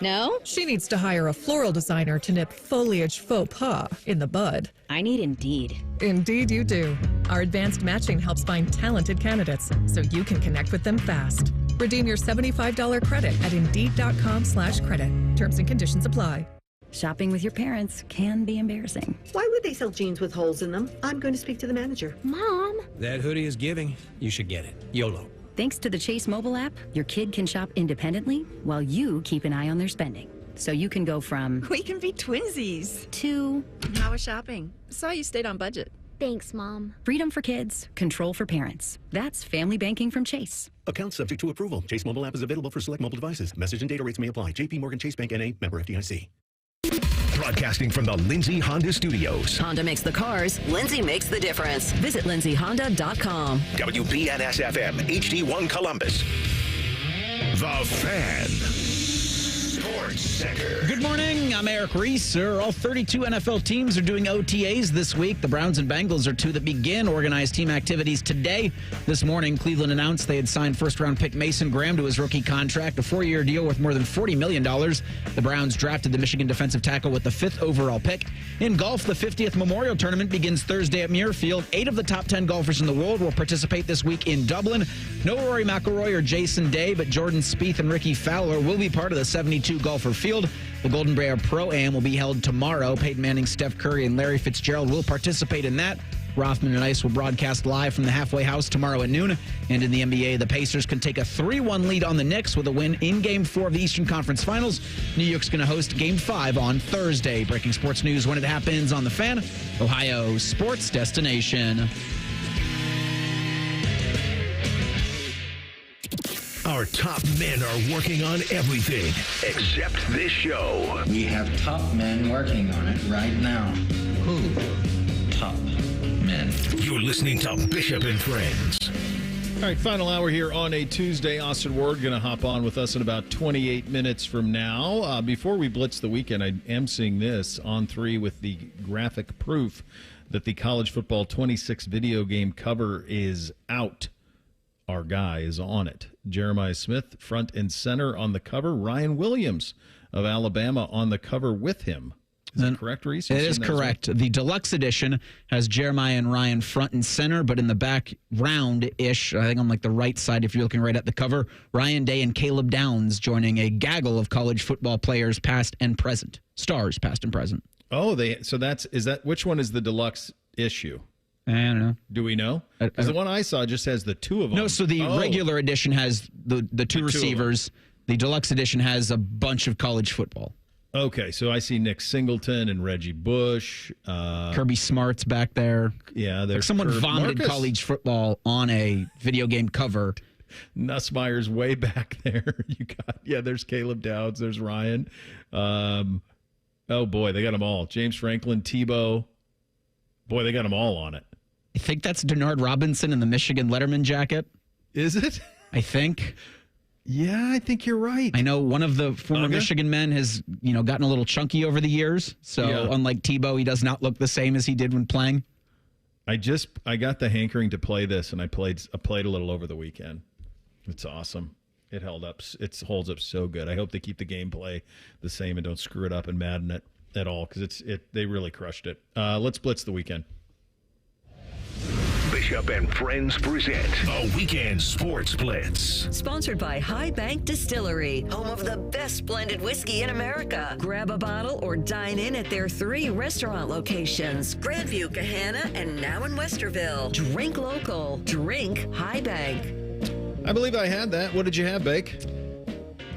No? She needs to hire a floral designer to nip foliage faux pas in the bud. I need Indeed. Indeed you do. Our advanced matching helps find talented candidates so you can connect with them fast. Redeem your $75 credit at Indeed.com/credit. Terms and conditions apply. Shopping with your parents can be embarrassing. Why would they sell jeans with holes in them? I'm going to speak to the manager. Mom! That hoodie is giving. You should get it. YOLO. Thanks to the Chase mobile app, your kid can shop independently while you keep an eye on their spending. So you can go from... We can be twinsies. ...to... How was shopping? Saw you stayed on budget. Thanks, Mom. Freedom for kids, control for parents. That's family banking from Chase. Account subject to approval. Chase mobile app is available for select mobile devices. Message and data rates may apply. JP Morgan Chase Bank N.A. Member FDIC. Broadcasting from the Lindsay Honda Studios. Honda makes the cars. Lindsay makes the difference. Visit lindsayhonda.com. WBNS-FM, HD1 Columbus. The Fan. Sports Center. Good morning. I'm Eric Reeser. All 32 NFL teams are doing OTAs this week. The Browns and Bengals are two that begin organized team activities today. This morning, Cleveland announced they had signed first-round pick Mason Graham to his rookie contract, a 4-year deal worth more than $40 million. The Browns drafted the Michigan defensive tackle with the 5th overall pick. In golf, the 50th Memorial Tournament begins Thursday at Muirfield. 8 of the top 10 golfers in the world will participate this week in Dublin. No Rory McIlroy or Jason Day, but Jordan Spieth and Ricky Fowler will be part of the 72 golfer field. The Golden Bear Pro-Am will be held tomorrow. Peyton Manning, Steph Curry, and Larry Fitzgerald will participate in that. Rothman and Ice will broadcast live from the halfway house tomorrow at noon. And in the NBA, the Pacers can take a 3-1 lead on the Knicks with a win in Game 4 of the Eastern Conference Finals. New York's going to host Game 5 on Thursday. Breaking sports news when it happens on The Fan, Ohio's sports destination. Our top men are working on everything except this show. We have top men working on it right now. Who? Top men. You're listening to Bishop and Friends. All right, final hour here on a Tuesday. Austin Ward going to hop on with us in about 28 minutes from now. Before we blitz the weekend, I am seeing this on 3 with the graphic proof that the college football 26 video game cover is out. Our guy is on it. Jeremiah Smith, front and center on the cover. Ryan Williams of Alabama on the cover with him. Is that correct, Reese? It is correct. The deluxe edition has Jeremiah and Ryan front and center, but in the background-ish, I think on like the right side, if you're looking right at the cover, Ryan Day and Caleb Downs joining a gaggle of college football players past and present. Stars past and present. Oh, which one is the deluxe issue? I don't know. Do we know? Because the one I saw just has the 2 of them. No, so the regular edition has the two receivers. The deluxe edition has a bunch of college football. Okay, so I see Nick Singleton and Reggie Bush. Kirby Smart's back there. Yeah, there's someone vomited Marcus. College football on a video game cover. Nussmeier's way back there. There's Caleb Dowds. There's Ryan. Oh, boy, they got them all. James Franklin, Tebow. Boy, they got them all on it. I think that's Denard Robinson in the Michigan Letterman jacket. Is it? I think. Yeah, I think you're right. I know one of the former Michigan men has, gotten a little chunky over the years. So unlike Tebow, he does not look the same as he did when playing. I got the hankering to play this, and I played a little over the weekend. It's awesome. It holds up so good. I hope they keep the gameplay the same and don't screw it up and madden it at all, because they really crushed it. Let's blitz the weekend. Bishop and Friends present a weekend sports blitz. Sponsored by High Bank Distillery, home of the best blended whiskey in America. Grab a bottle or dine in at their 3 restaurant locations: Grandview, Gahanna, and now in Westerville. Drink local. Drink High Bank. I believe I had that. What did you have, Bake?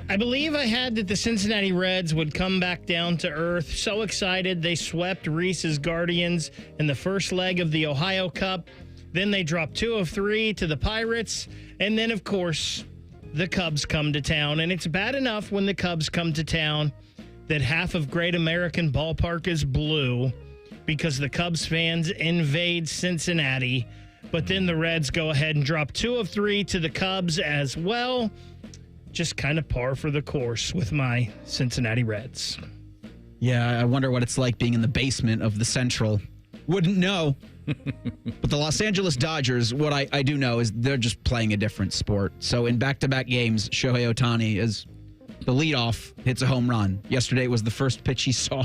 I believe I had that the Cincinnati Reds would come back down to earth. So excited. They swept Reese's Guardians in the first leg of the Ohio Cup. Then they dropped 2 of 3 to the Pirates. And then, of course, the Cubs come to town. And it's bad enough when the Cubs come to town that half of Great American Ballpark is blue because the Cubs fans invade Cincinnati. But then the Reds go ahead and drop 2 of 3 to the Cubs as well. Just kind of par for the course with my Cincinnati Reds. Yeah, I wonder what it's like being in the basement of the Central. Wouldn't know. But the Los Angeles Dodgers, what I do know is they're just playing a different sport. So in back-to-back games, Shohei Ohtani is the leadoff, hits a home run. Yesterday was the first pitch he saw.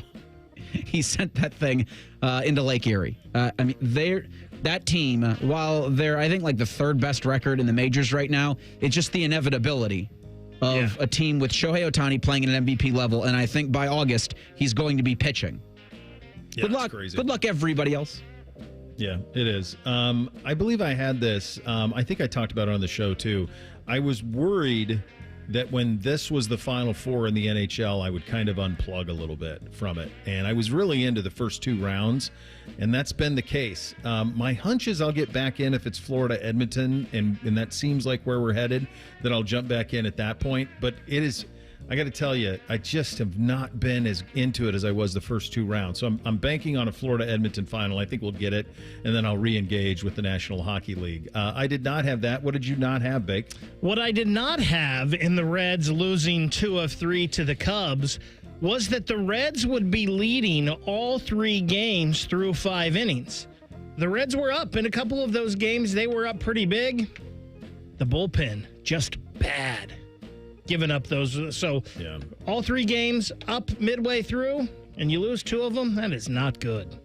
He sent that thing into Lake Erie. That team, while they're, I think, like the 3rd best record in the majors right now, it's just the inevitability of a team with Shohei Ohtani playing at an MVP level, and I think by August he's going to be pitching. Yeah, good luck. Crazy. Good luck, everybody else. Yeah, it is. I believe I had this. I think I talked about it on the show, too. I was worried that when this was the Final Four in the NHL, I would kind of unplug a little bit from it. And I was really into the first 2 rounds, and that's been the case. My hunch is I'll get back in if it's Florida-Edmonton, and that seems like where we're headed, that I'll jump back in at that point. But it is... I got to tell you, I just have not been as into it as I was the first 2 rounds. So I'm banking on a Florida-Edmonton final. I think we'll get it, and then I'll re-engage with the National Hockey League. I did not have that. What did you not have, Bake? What I did not have in the Reds losing 2 of 3 to the Cubs was that the Reds would be leading all 3 games through 5 innings. The Reds were up in a couple of those games. They were up pretty big. The bullpen, just bad. Giving up those. So all 3 games up midway through, and you lose 2 of them, that is not good.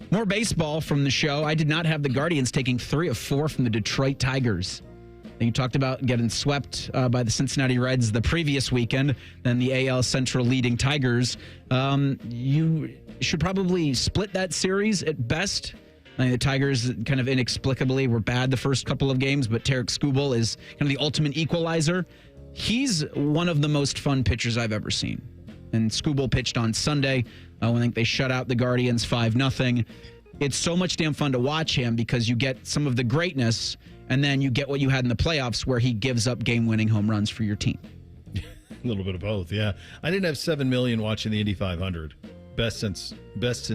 More baseball from the show. I did not have the Guardians taking 3 of 4 from the Detroit Tigers. You talked about getting swept by the Cincinnati Reds the previous weekend, then the AL Central leading Tigers. You should probably split that series at best. I mean, the Tigers kind of inexplicably were bad the first couple of games, but Tarek Skubal is kind of the ultimate equalizer. He's one of the most fun pitchers I've ever seen. And Skubal pitched on Sunday. I think they shut out the Guardians 5-0. It's so much damn fun to watch him because you get some of the greatness, and then you get what you had in the playoffs where he gives up game-winning home runs for your team. A little bit of both, yeah. I didn't have 7 million watching the Indy 500. Best since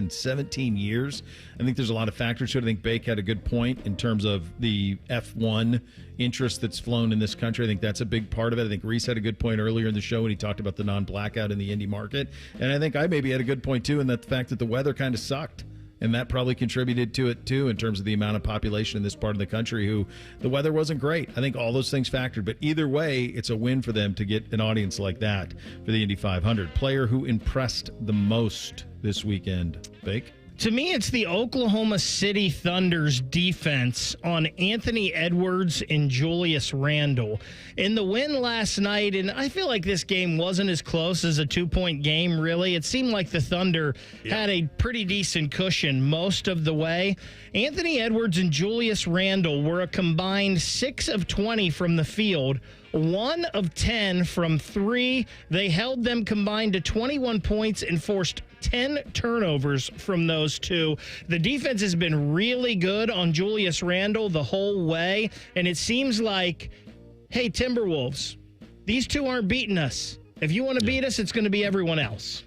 17 years. I think there's a lot of factors to it. I think Bake had a good point in terms of the F1 interest that's flown in this country. I think that's a big part of it. I think Reese had a good point earlier in the show when he talked about the non-blackout in the Indy market. And I think I maybe had a good point, too, in that the fact that the weather kind of sucked. And that probably contributed to it, too, in terms of the amount of population in this part of the country who the weather wasn't great. I think all those things factored. But either way, it's a win for them to get an audience like that for the Indy 500. Player who impressed the most this weekend, Bake? To me, it's the Oklahoma City Thunder's defense on Anthony Edwards and Julius Randle. In the win last night, and I feel like this game wasn't as close as a 2-point game, really. It seemed like the Thunder had a pretty decent cushion most of the way. Anthony Edwards and Julius Randle were a combined 6 of 20 from the field, 1 of 10 from 3. They held them combined to 21 points and forced 10 turnovers from those 2. The defense has been really good on Julius Randle the whole way, and it seems like, hey, Timberwolves, these 2 aren't beating us. If you want to beat us, it's going to be everyone else.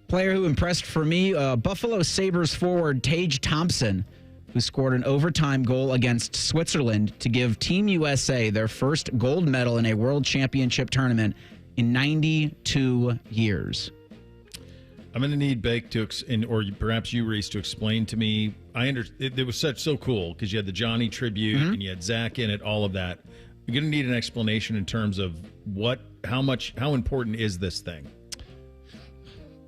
Player who impressed for me, Buffalo Sabres forward Tage Thompson, who scored an overtime goal against Switzerland to give Team USA their first gold medal in a World Championship tournament in 92 years. I'm going to need Bake or perhaps you, Reese, to explain to me. It was so cool because you had the Johnny tribute and you had Zach in it, all of that. You're going to need an explanation in terms of how important is this thing?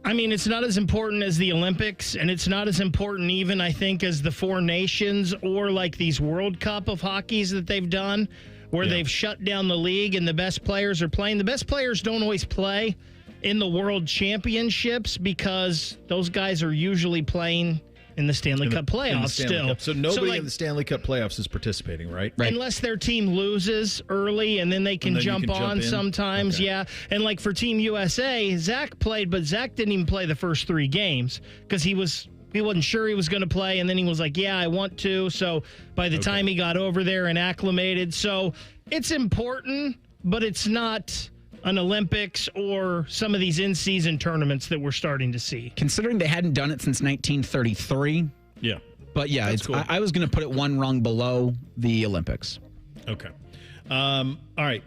I mean, it's not as important as the Olympics, and it's not as important even, I think, as the 4 Nations or like these World Cup of hockeys that they've done where they've shut down the league and the best players are playing. The best players don't always play in the World Championships because those guys are usually playing in the Stanley Cup playoffs still. Cup. So nobody in the Stanley Cup playoffs is participating, right? Unless their team loses early and then they can jump on sometimes, And like for Team USA, Zach played, but Zach didn't even play the first 3 games because he wasn't sure he was going to play, and then he was like, yeah, I want to. So by the time he got over there and acclimated, so it's important, but it's not an Olympics or some of these in-season tournaments that we're starting to see. Considering they hadn't done it since 1933. Yeah. But yeah, it's cool. I was going to put it one rung below the Olympics. Okay. All right.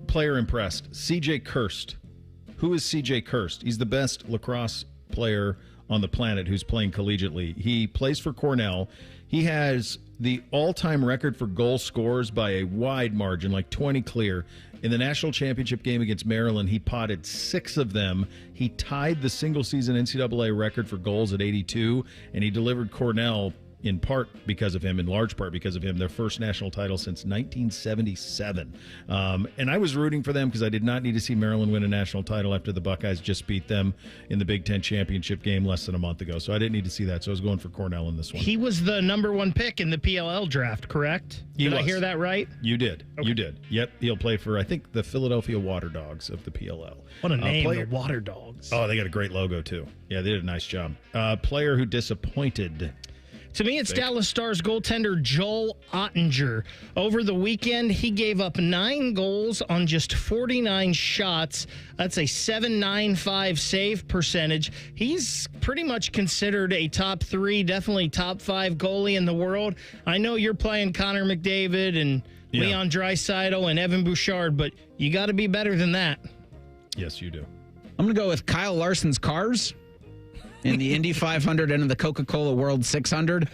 Player impressed. CJ Kirst. Who is CJ Kirst? He's the best lacrosse player on the planet who's playing collegiately. He plays for Cornell. He has the all-time record for goal scores by a wide margin, like 20 clear. In the national championship game against Maryland, he potted 6 of them. He tied the single-season NCAA record for goals at 82, and he delivered Cornell in part because of him, in large part because of him, their first national title since 1977. And I was rooting for them because I did not need to see Maryland win a national title after the Buckeyes just beat them in the Big Ten championship game less than a month ago. So I didn't need to see that. So I was going for Cornell in this one. He was the number 1 pick in the PLL draft, correct? Did I hear that right? You did. Okay. You did. Yep. He'll play for, I think, the Philadelphia Water Dogs of the PLL. What a name, the Water Dogs. Oh, they got a great logo, too. Yeah, they did a nice job. Player who disappointed. To me, it's Dallas Stars goaltender Joel Ottinger. Over the weekend, he gave up 9 goals on just 49 shots. That's a .795 save percentage. He's pretty much considered a top 3, definitely top 5 goalie in the world. I know you're playing Connor McDavid and Leon Draisaitl and Evan Bouchard, but you got to be better than that. Yes, you do. I'm going to go with Kyle Larson's Cars in the Indy 500 and in the Coca-Cola World 600.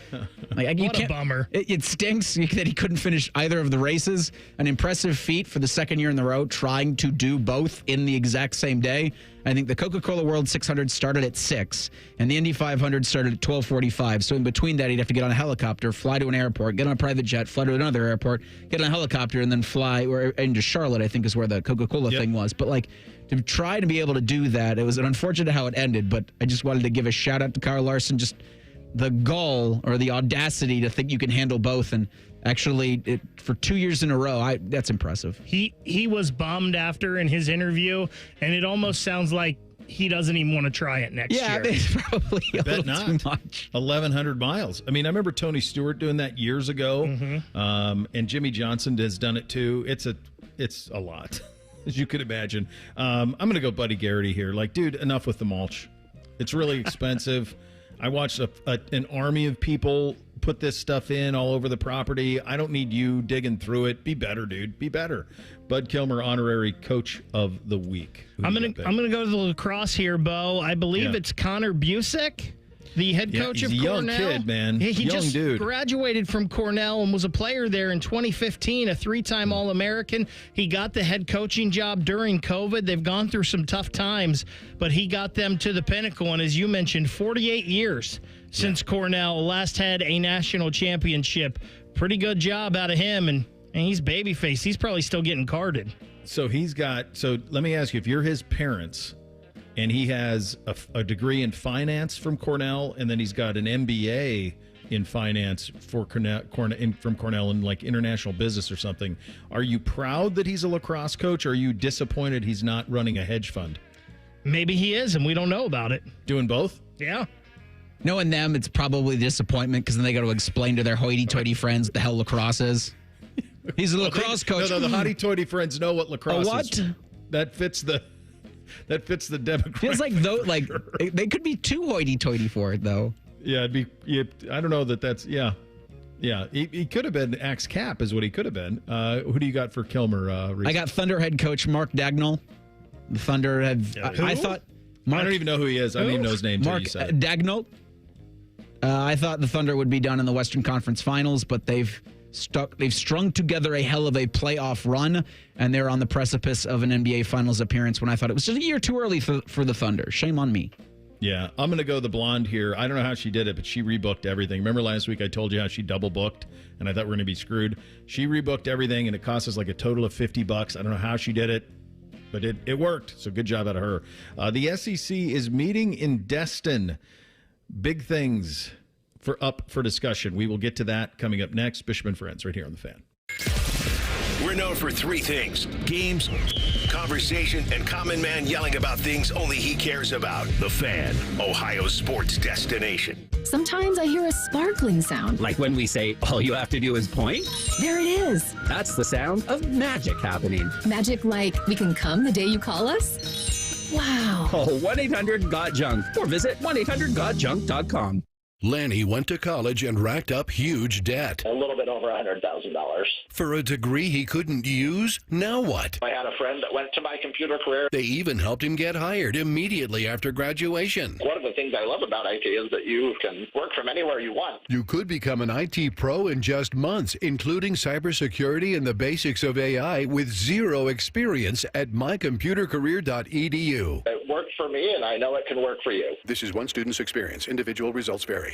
What a bummer. It stinks that he couldn't finish either of the races. An impressive feat for the second year in a row, trying to do both in the exact same day. I think the Coca-Cola World 600 started at 6, and the Indy 500 started at 12:45. So in between that, he'd have to get on a helicopter, fly to an airport, get on a private jet, fly to another airport, get on a helicopter, and then fly into Charlotte, I think is where the Coca-Cola thing was. But to try to be able to do that, it was unfortunate how it ended, but I just wanted to give a shout out to Kyle Larson, just the gall or the audacity to think you can handle both, and actually for 2 years in a row, that's impressive. He was bummed after in his interview, and it almost sounds like he doesn't even want to try it next year. Yeah, it's probably a little too much. 1,100 miles. I mean, I remember Tony Stewart doing that years ago, and Jimmy Johnson has done it too. It's a lot. As you could imagine. I'm going to go Buddy Garrity here. Dude, enough with the mulch. It's really expensive. I watched an army of people put this stuff in all over the property. I don't need you digging through it. Be better, dude. Be better. Bud Kilmer, honorary coach of the week. I'm gonna go to the lacrosse here, Bo. I believe it's Connor Busick, the head coach of Cornell. He's a young kid, man. He young just dude. graduated from Cornell and was a player there in 2015, a 3-time All-American. He got the head coaching job during COVID. They've gone through some tough times, but he got them to the pinnacle. And as you mentioned, 48 years since Cornell last had a national championship. Pretty good job out of him, and he's babyface. He's probably still getting carded. So let me ask you, if you're his parents, and he has a degree in finance from Cornell, and then he's got an MBA in finance from Cornell in international business or something. Are you proud that he's a lacrosse coach, or are you disappointed he's not running a hedge fund? Maybe he is, and we don't know about it. Doing both? Yeah. Knowing them, it's probably disappointment because then they got to explain to their hoity-toity friends what the hell lacrosse is. He's a lacrosse coach. No, the hoity-toity friends know what lacrosse is. That fits the demographic. Feels they could be too hoity-toity for it, though. Yeah, it'd be. Yeah, I don't know that's. Yeah. He could have been Axe Cap, is what he could have been. Who do you got for Kilmer? I got Thunder head coach Mark Dagnall. The Thunder have. I thought. I don't even know who he is. I don't even know his name. Mark Dagnall. I thought the Thunder would be done in the Western Conference Finals, but they've strung together a hell of a playoff run, and they're on the precipice of an NBA Finals appearance when I thought it was just a year too early for the Thunder. Shame on me. Yeah, I'm going to go the blonde here. I don't know how she did it, but she rebooked everything. Remember last week I told you how she double booked, and I thought we were going to be screwed? She rebooked everything, and it cost us a total of $50. I don't know how she did it, but it worked, so good job out of her. The SEC is meeting in Destin. Big things up for discussion. We will get to that coming up next. Bishop and Friends right here on The Fan. We're known for 3 things: games, conversation, and Common Man yelling about things only he cares about. The Fan, Ohio's sports destination. Sometimes I hear a sparkling sound. Like when we say, all you have to do is point? There it is. That's the sound of magic happening. Magic like we can come the day you call us? Wow. Call 1-800-GOT-JUNK or visit 1-800-GOT-JUNK.com. Lanny went to college and racked up huge debt. A little bit over $100,000. For a degree he couldn't use? Now what? I had a friend that went to my computer career. They even helped him get hired immediately after graduation. One of the things I love about IT is that you can work from anywhere you want. You could become an IT pro in just months, including cybersecurity and the basics of AI with 0 experience at mycomputercareer.edu. It worked for me, and I know it can work for you. This is one student's experience. Individual results vary.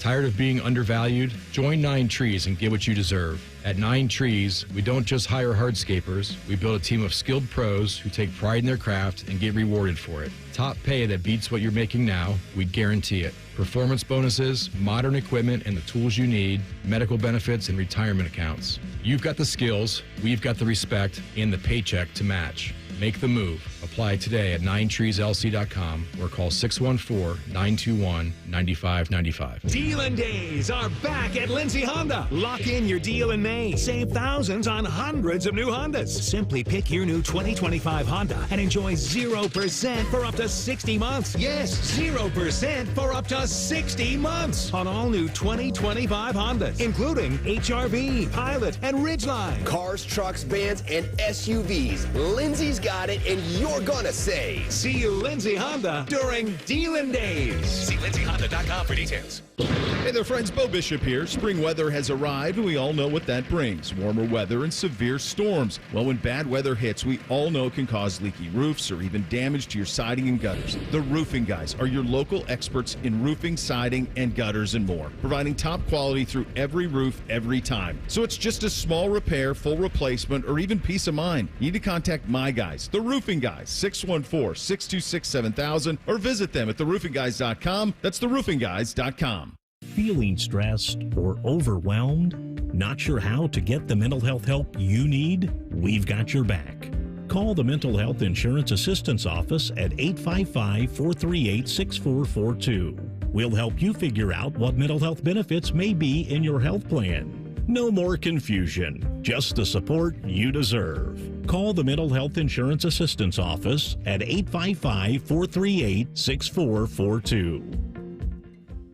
Tired of being undervalued? Join 9 Trees and get what you deserve. At 9 Trees, we don't just hire hardscapers, we build a team of skilled pros who take pride in their craft and get rewarded for it. Top pay that beats what you're making now, we guarantee it. Performance bonuses, modern equipment and the tools you need, medical benefits and retirement accounts. You've got the skills, we've got the respect, and the paycheck to match. Make the move. Apply today at 9treeslc.com or call 614-921-9595. Dealin' Days are back at Lindsay Honda. Lock in your deal in May. Save thousands on hundreds of new Hondas. Simply pick your new 2025 Honda and enjoy 0% for up to 60 months. Yes, 0% for up to 60 months on all new 2025 Hondas, including HRV, Pilot, and Ridgeline. Cars, trucks, vans, and SUVs. Lindsay's got it, and you're gonna save. See you, Lindsay Honda, during Dealin' Days. See lindsayhonda.com for details. Hey there, friends. Bo Bishop here. Spring weather has arrived, and we all know what that brings. Warmer weather and severe storms. Well, when bad weather hits, we all know it can cause leaky roofs or even damage to your siding and gutters. The Roofing Guys are your local experts in roofing, siding, and gutters and more, providing top quality through every roof, every time. So it's just a small repair, full replacement, or even peace of mind. You need to contact my guys, the Roofing Guys, 614-626-7000, or visit them at theroofingguys.com. That's theroofingguys.com. Feeling stressed or overwhelmed? Not sure how to get the mental health help you need? We've got your back. Call the Mental Health Insurance Assistance Office at 855-438-6442. We'll help you figure out what mental health benefits may be in your health plan. No more confusion, just the support you deserve. Call the Mental Health Insurance Assistance Office at 855-438-6442.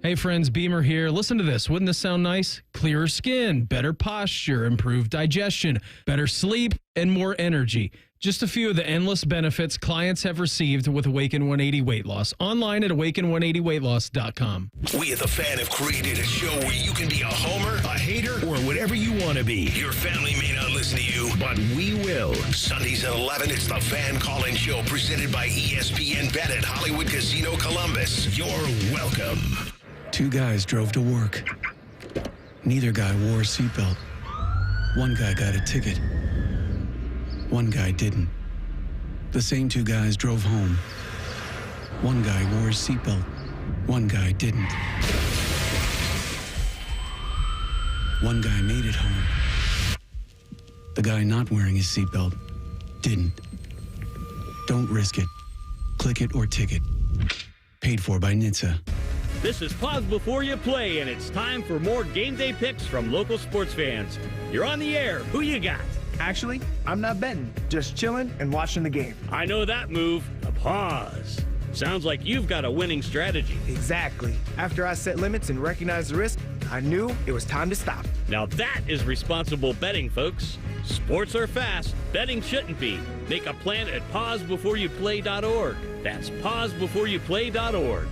Hey friends, Beamer here. Listen to this. Wouldn't this sound nice? Clearer skin, better posture, improved digestion, better sleep, and more energy. Just a few of the endless benefits clients have received with Awaken 180 Weight Loss. Online at awaken180weightloss.com. We at The Fan have created a show where you can be a homer, a hater, or whatever you want to be. Your family may not listen to you, but we will. Sundays at 11, it's The Fan Call-In Show presented by ESPN Bet at Hollywood Casino Columbus. You're welcome. 2 guys drove to work. Neither guy wore a seatbelt. One guy got a ticket. One guy didn't. The same 2 guys drove home. One guy wore his seatbelt. One guy didn't. One guy made it home. The guy not wearing his seatbelt didn't. Don't risk it. Click it or ticket. Paid for by NHTSA. This is Pause Before You Play, and it's time for more game day picks from local sports fans. You're on the air. Who you got? Actually, I'm not betting, just chilling and watching the game. I know that move, a pause. Sounds like you've got a winning strategy. Exactly. After I set limits and recognized the risk, I knew it was time to stop. Now that is responsible betting, folks. Sports are fast. Betting shouldn't be. Make a plan at pausebeforeyouplay.org. That's pausebeforeyouplay.org.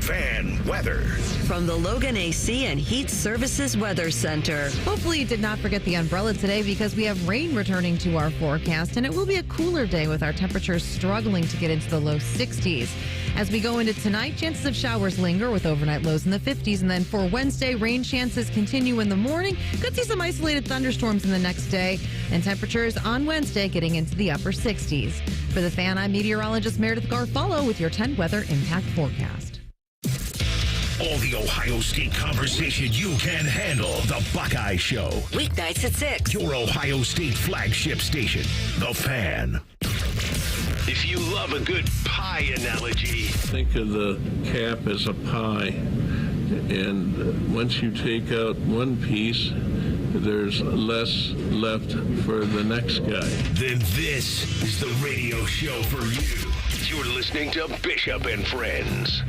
Fan weather. From the Logan AC and Heat Services Weather Center. Hopefully you did not forget the umbrella today because we have rain returning to our forecast, and it will be a cooler day with our temperatures struggling to get into the low 60s. As we go into tonight, chances of showers linger with overnight lows in the 50s, and then for Wednesday, rain chances continue in the morning. Could see some isolated thunderstorms in the next day, and temperatures on Wednesday getting into the upper 60s. For the Fan, I'm meteorologist Meredith Garfalo with your 10 weather impact forecast. All the Ohio State conversation you can handle. The Buckeye Show. Weeknights at 6. Your Ohio State flagship station. The Fan. If you love a good pie analogy. Think of the cap as a pie. And once you take out one piece, there's less left for the next guy. Then this is the radio show for you. You're listening to Bishop and Friends.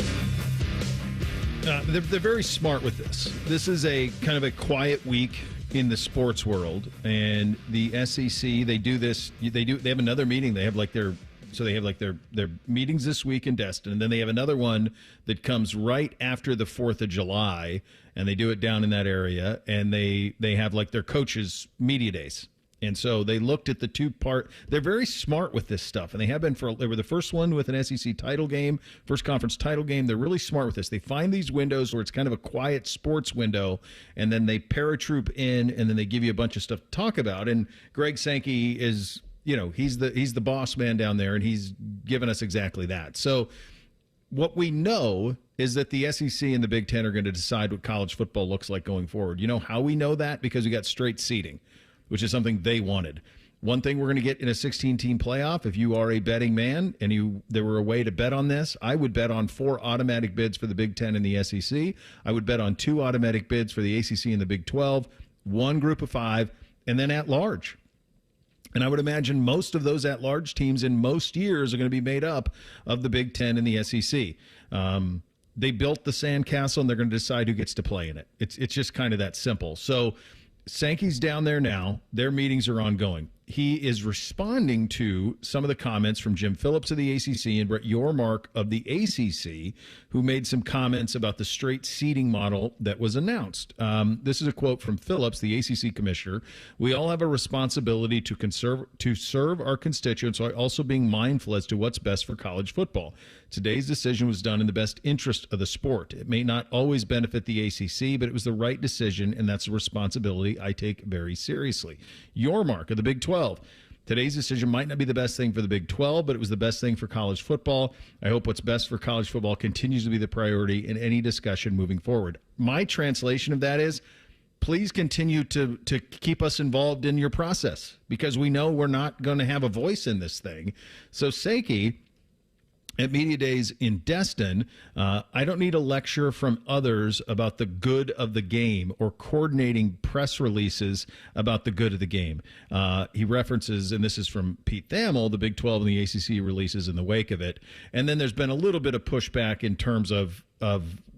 They're very smart with this. This is a kind of a quiet week in the sports world, and the SEC, they do this. They have another meeting. They have like their meetings this week in Destin, and then they have another one that comes right after the 4th of July, and they do it down in that area, and they have like their coaches' media days. And so they looked at the two-part. They're very smart with this stuff, and they have been they were the first one with an SEC title game, first conference title game. They're really smart with this. They find these windows where it's kind of a quiet sports window, and then they paratroop in, and then they give you a bunch of stuff to talk about. And Greg Sankey is, he's the boss man down there, and he's given us exactly that. So what we know is that the SEC and the Big Ten are going to decide what college football looks like going forward. You know how we know that? Because we got straight seeding, which is something they wanted. One thing we're going to get in a 16-team playoff, if you are a betting man and there were a way to bet on this, I would bet on 4 automatic bids for the Big Ten and the SEC. I would bet on 2 automatic bids for the ACC and the Big 12, 1 group of 5, and then at large. And I would imagine most of those at-large teams in most years are going to be made up of the Big Ten and the SEC. They built the sandcastle, and they're going to decide who gets to play in it. It's just kind of that simple. So Sankey's down there now. Their meetings are ongoing. He is responding to some of the comments from Jim Phillips of the ACC and Brett Yormark of the ACC, who made some comments about the straight seeding model that was announced. This is a quote from Phillips, the ACC commissioner. "We all have a responsibility to serve our constituents while also being mindful as to what's best for college football. Today's decision was done in the best interest of the sport. It may not always benefit the ACC, but it was the right decision, and that's a responsibility I take very seriously." Yormark of the Big 12. "Today's decision might not be the best thing for the Big 12, but it was the best thing for college football. I hope what's best for college football continues to be the priority in any discussion moving forward." My translation of that is, please continue to keep us involved in your process, because we know we're not going to have a voice in this thing. So Sankey, at Media Days in Destin, I don't need a lecture from others about the good of the game or coordinating press releases about the good of the game. He references, and this is from Pete Thamel, the Big 12 and the ACC releases in the wake of it. And then there's been a little bit of pushback in terms of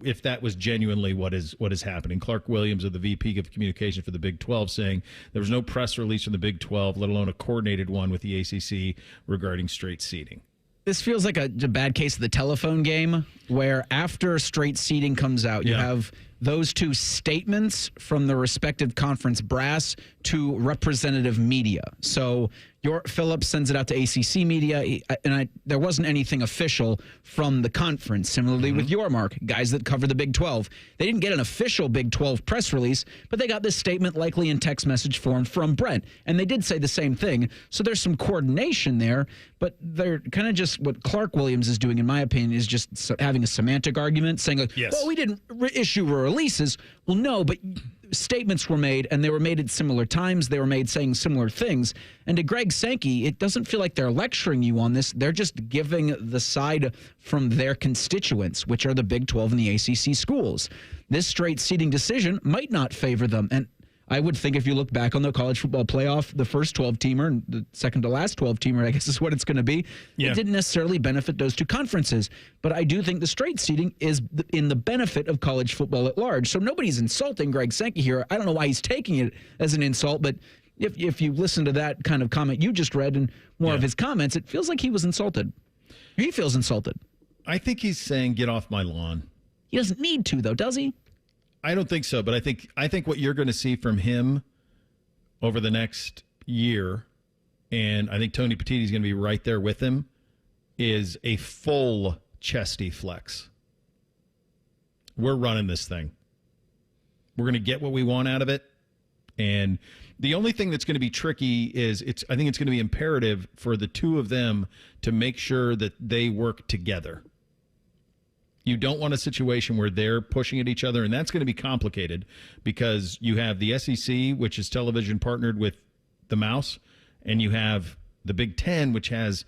if that was genuinely what is happening. Clark Williams of the VP of Communication for the Big 12 saying there was no press release from the Big 12, let alone a coordinated one with the ACC regarding straight seeding. This feels like a bad case of the telephone game, where after straight seeding comes out, you have those two statements from the respective conference brass to representative media. So Phillips sends it out to ACC media, and there wasn't anything official from the conference. Similarly with Yormark, guys that cover the Big 12. They didn't get an official Big 12 press release, but they got this statement likely in text message form from Brent. And they did say the same thing. So there's some coordination there, but they're kind of just what Clark Williams is doing, in my opinion, is just having a semantic argument, saying, like, well, we didn't issue releases. Well, no, but statements were made, and they were made at similar times. They were made saying similar things. And to Greg Sankey, it doesn't feel like they're lecturing you on this. They're just giving the side from their constituents, which are the Big 12 and the ACC schools. This straight seeding decision might not favor them. And I would think if you look back on the college football playoff, the first 12-teamer and the second to last 12-teamer, I guess is what it's going to be, it didn't necessarily benefit those two conferences. But I do think the straight seeding is in the benefit of college football at large. So nobody's insulting Greg Sankey here. I don't know why he's taking it as an insult, but if you listen to that kind of comment you just read and more of his comments, it feels like he was insulted. He feels insulted. I think he's saying, get off my lawn. He doesn't need to, though, does he? I don't think so, but I think what you're going to see from him over the next year, and I think Tony Petitti's going to be right there with him, is a full chesty flex. We're running this thing. We're going to get what we want out of it, and the only thing that's going to be tricky is I think it's going to be imperative for the two of them to make sure that they work together. You don't want a situation where they're pushing at each other, and that's going to be complicated because you have the SEC, which is television partnered with the Mouse, and you have the Big Ten, which has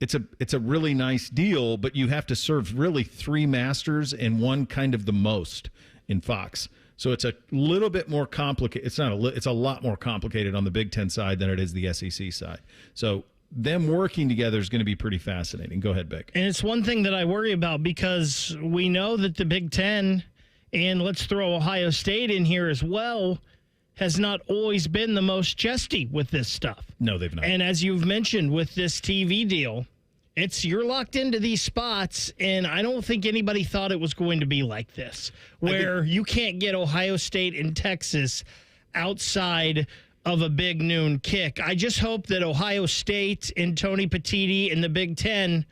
it's a really nice deal, but you have to serve really 3 masters and one kind of the most in Fox. So it's a little bit more complicated. It's a lot more complicated on the Big Ten side than it is the SEC side. So them working together is going to be pretty fascinating. Go ahead, Beck. And it's one thing that I worry about because we know that the Big Ten, and let's throw Ohio State in here as well, has not always been the most chesty with this stuff. No, they've not. And as you've mentioned with this TV deal, you're locked into these spots, and I don't think anybody thought it was going to be like this, where you can't get Ohio State and Texas outside of a big noon kick. I just hope that Ohio State and Tony Petitti and the Big Ten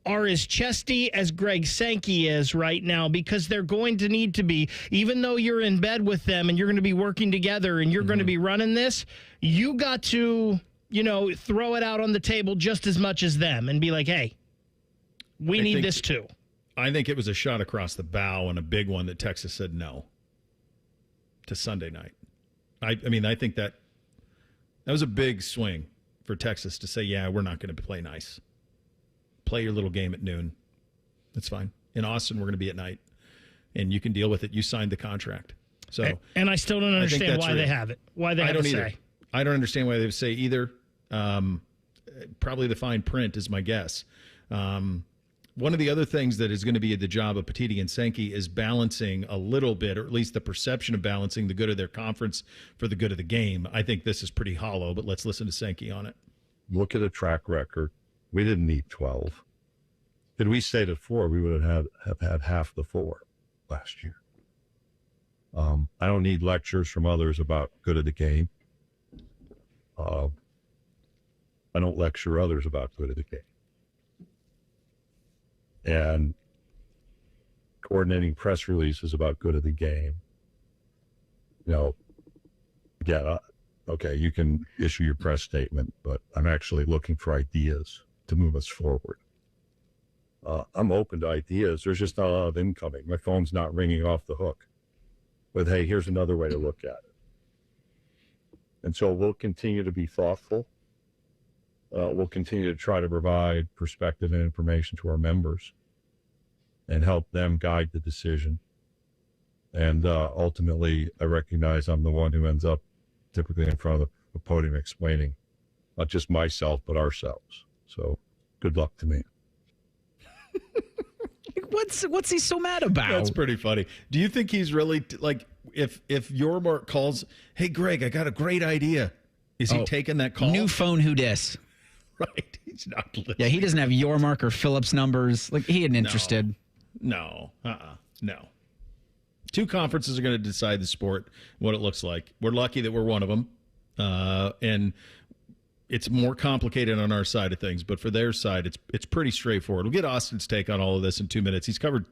are as chesty as Greg Sankey is right now, because they're going to need to be. Even though you're in bed with them and you're going to be working together and you're going to be running this, you got to, throw it out on the table just as much as them and be like, hey, we need this too. I think it was a shot across the bow and a big one that Texas said no to Sunday night. I think that was a big swing for Texas to say, yeah, we're not going to play nice. Play your little game at noon. That's fine. In Austin, we're going to be at night, and you can deal with it. You signed the contract. So, and I still don't understand why they have it. Why they have to say. I don't understand why they would say either. Probably the fine print is my guess. One of the other things that is going to be the job of Petitti and Sankey is balancing a little bit, or at least the perception of balancing the good of their conference for the good of the game. I think this is pretty hollow, but let's listen to Sankey on it. Look at a track record. We didn't need 12. Had we stayed at 4, we would have had half the 4 last year. I don't need lectures from others about good of the game. I don't lecture others about good of the game. And coordinating press releases about good of the game. Okay, you can issue your press statement, but I'm actually looking for ideas to move us forward. I'm open to ideas. There's just not a lot of incoming. My phone's not ringing off the hook with, hey, here's another way to look at it. And so we'll continue to be thoughtful. We'll continue to try to provide perspective and information to our members and help them guide the decision. And ultimately, I recognize I'm the one who ends up typically in front of the podium explaining not just myself, but ourselves. So good luck to me. What's he so mad about? That's pretty funny. Do you think he's really if Yormark calls, hey, Greg, I got a great idea. Is he taking that call? New phone, who dis? Right. He's not listening. Yeah, he doesn't have Yormark or Phillips numbers. Like, he isn't interested. No. No. 2 conferences are going to decide the sport, what it looks like. We're lucky that we're one of them. And it's more complicated on our side of things, but for their side, it's pretty straightforward. We'll get Austin's take on all of this in 2 minutes. He's covered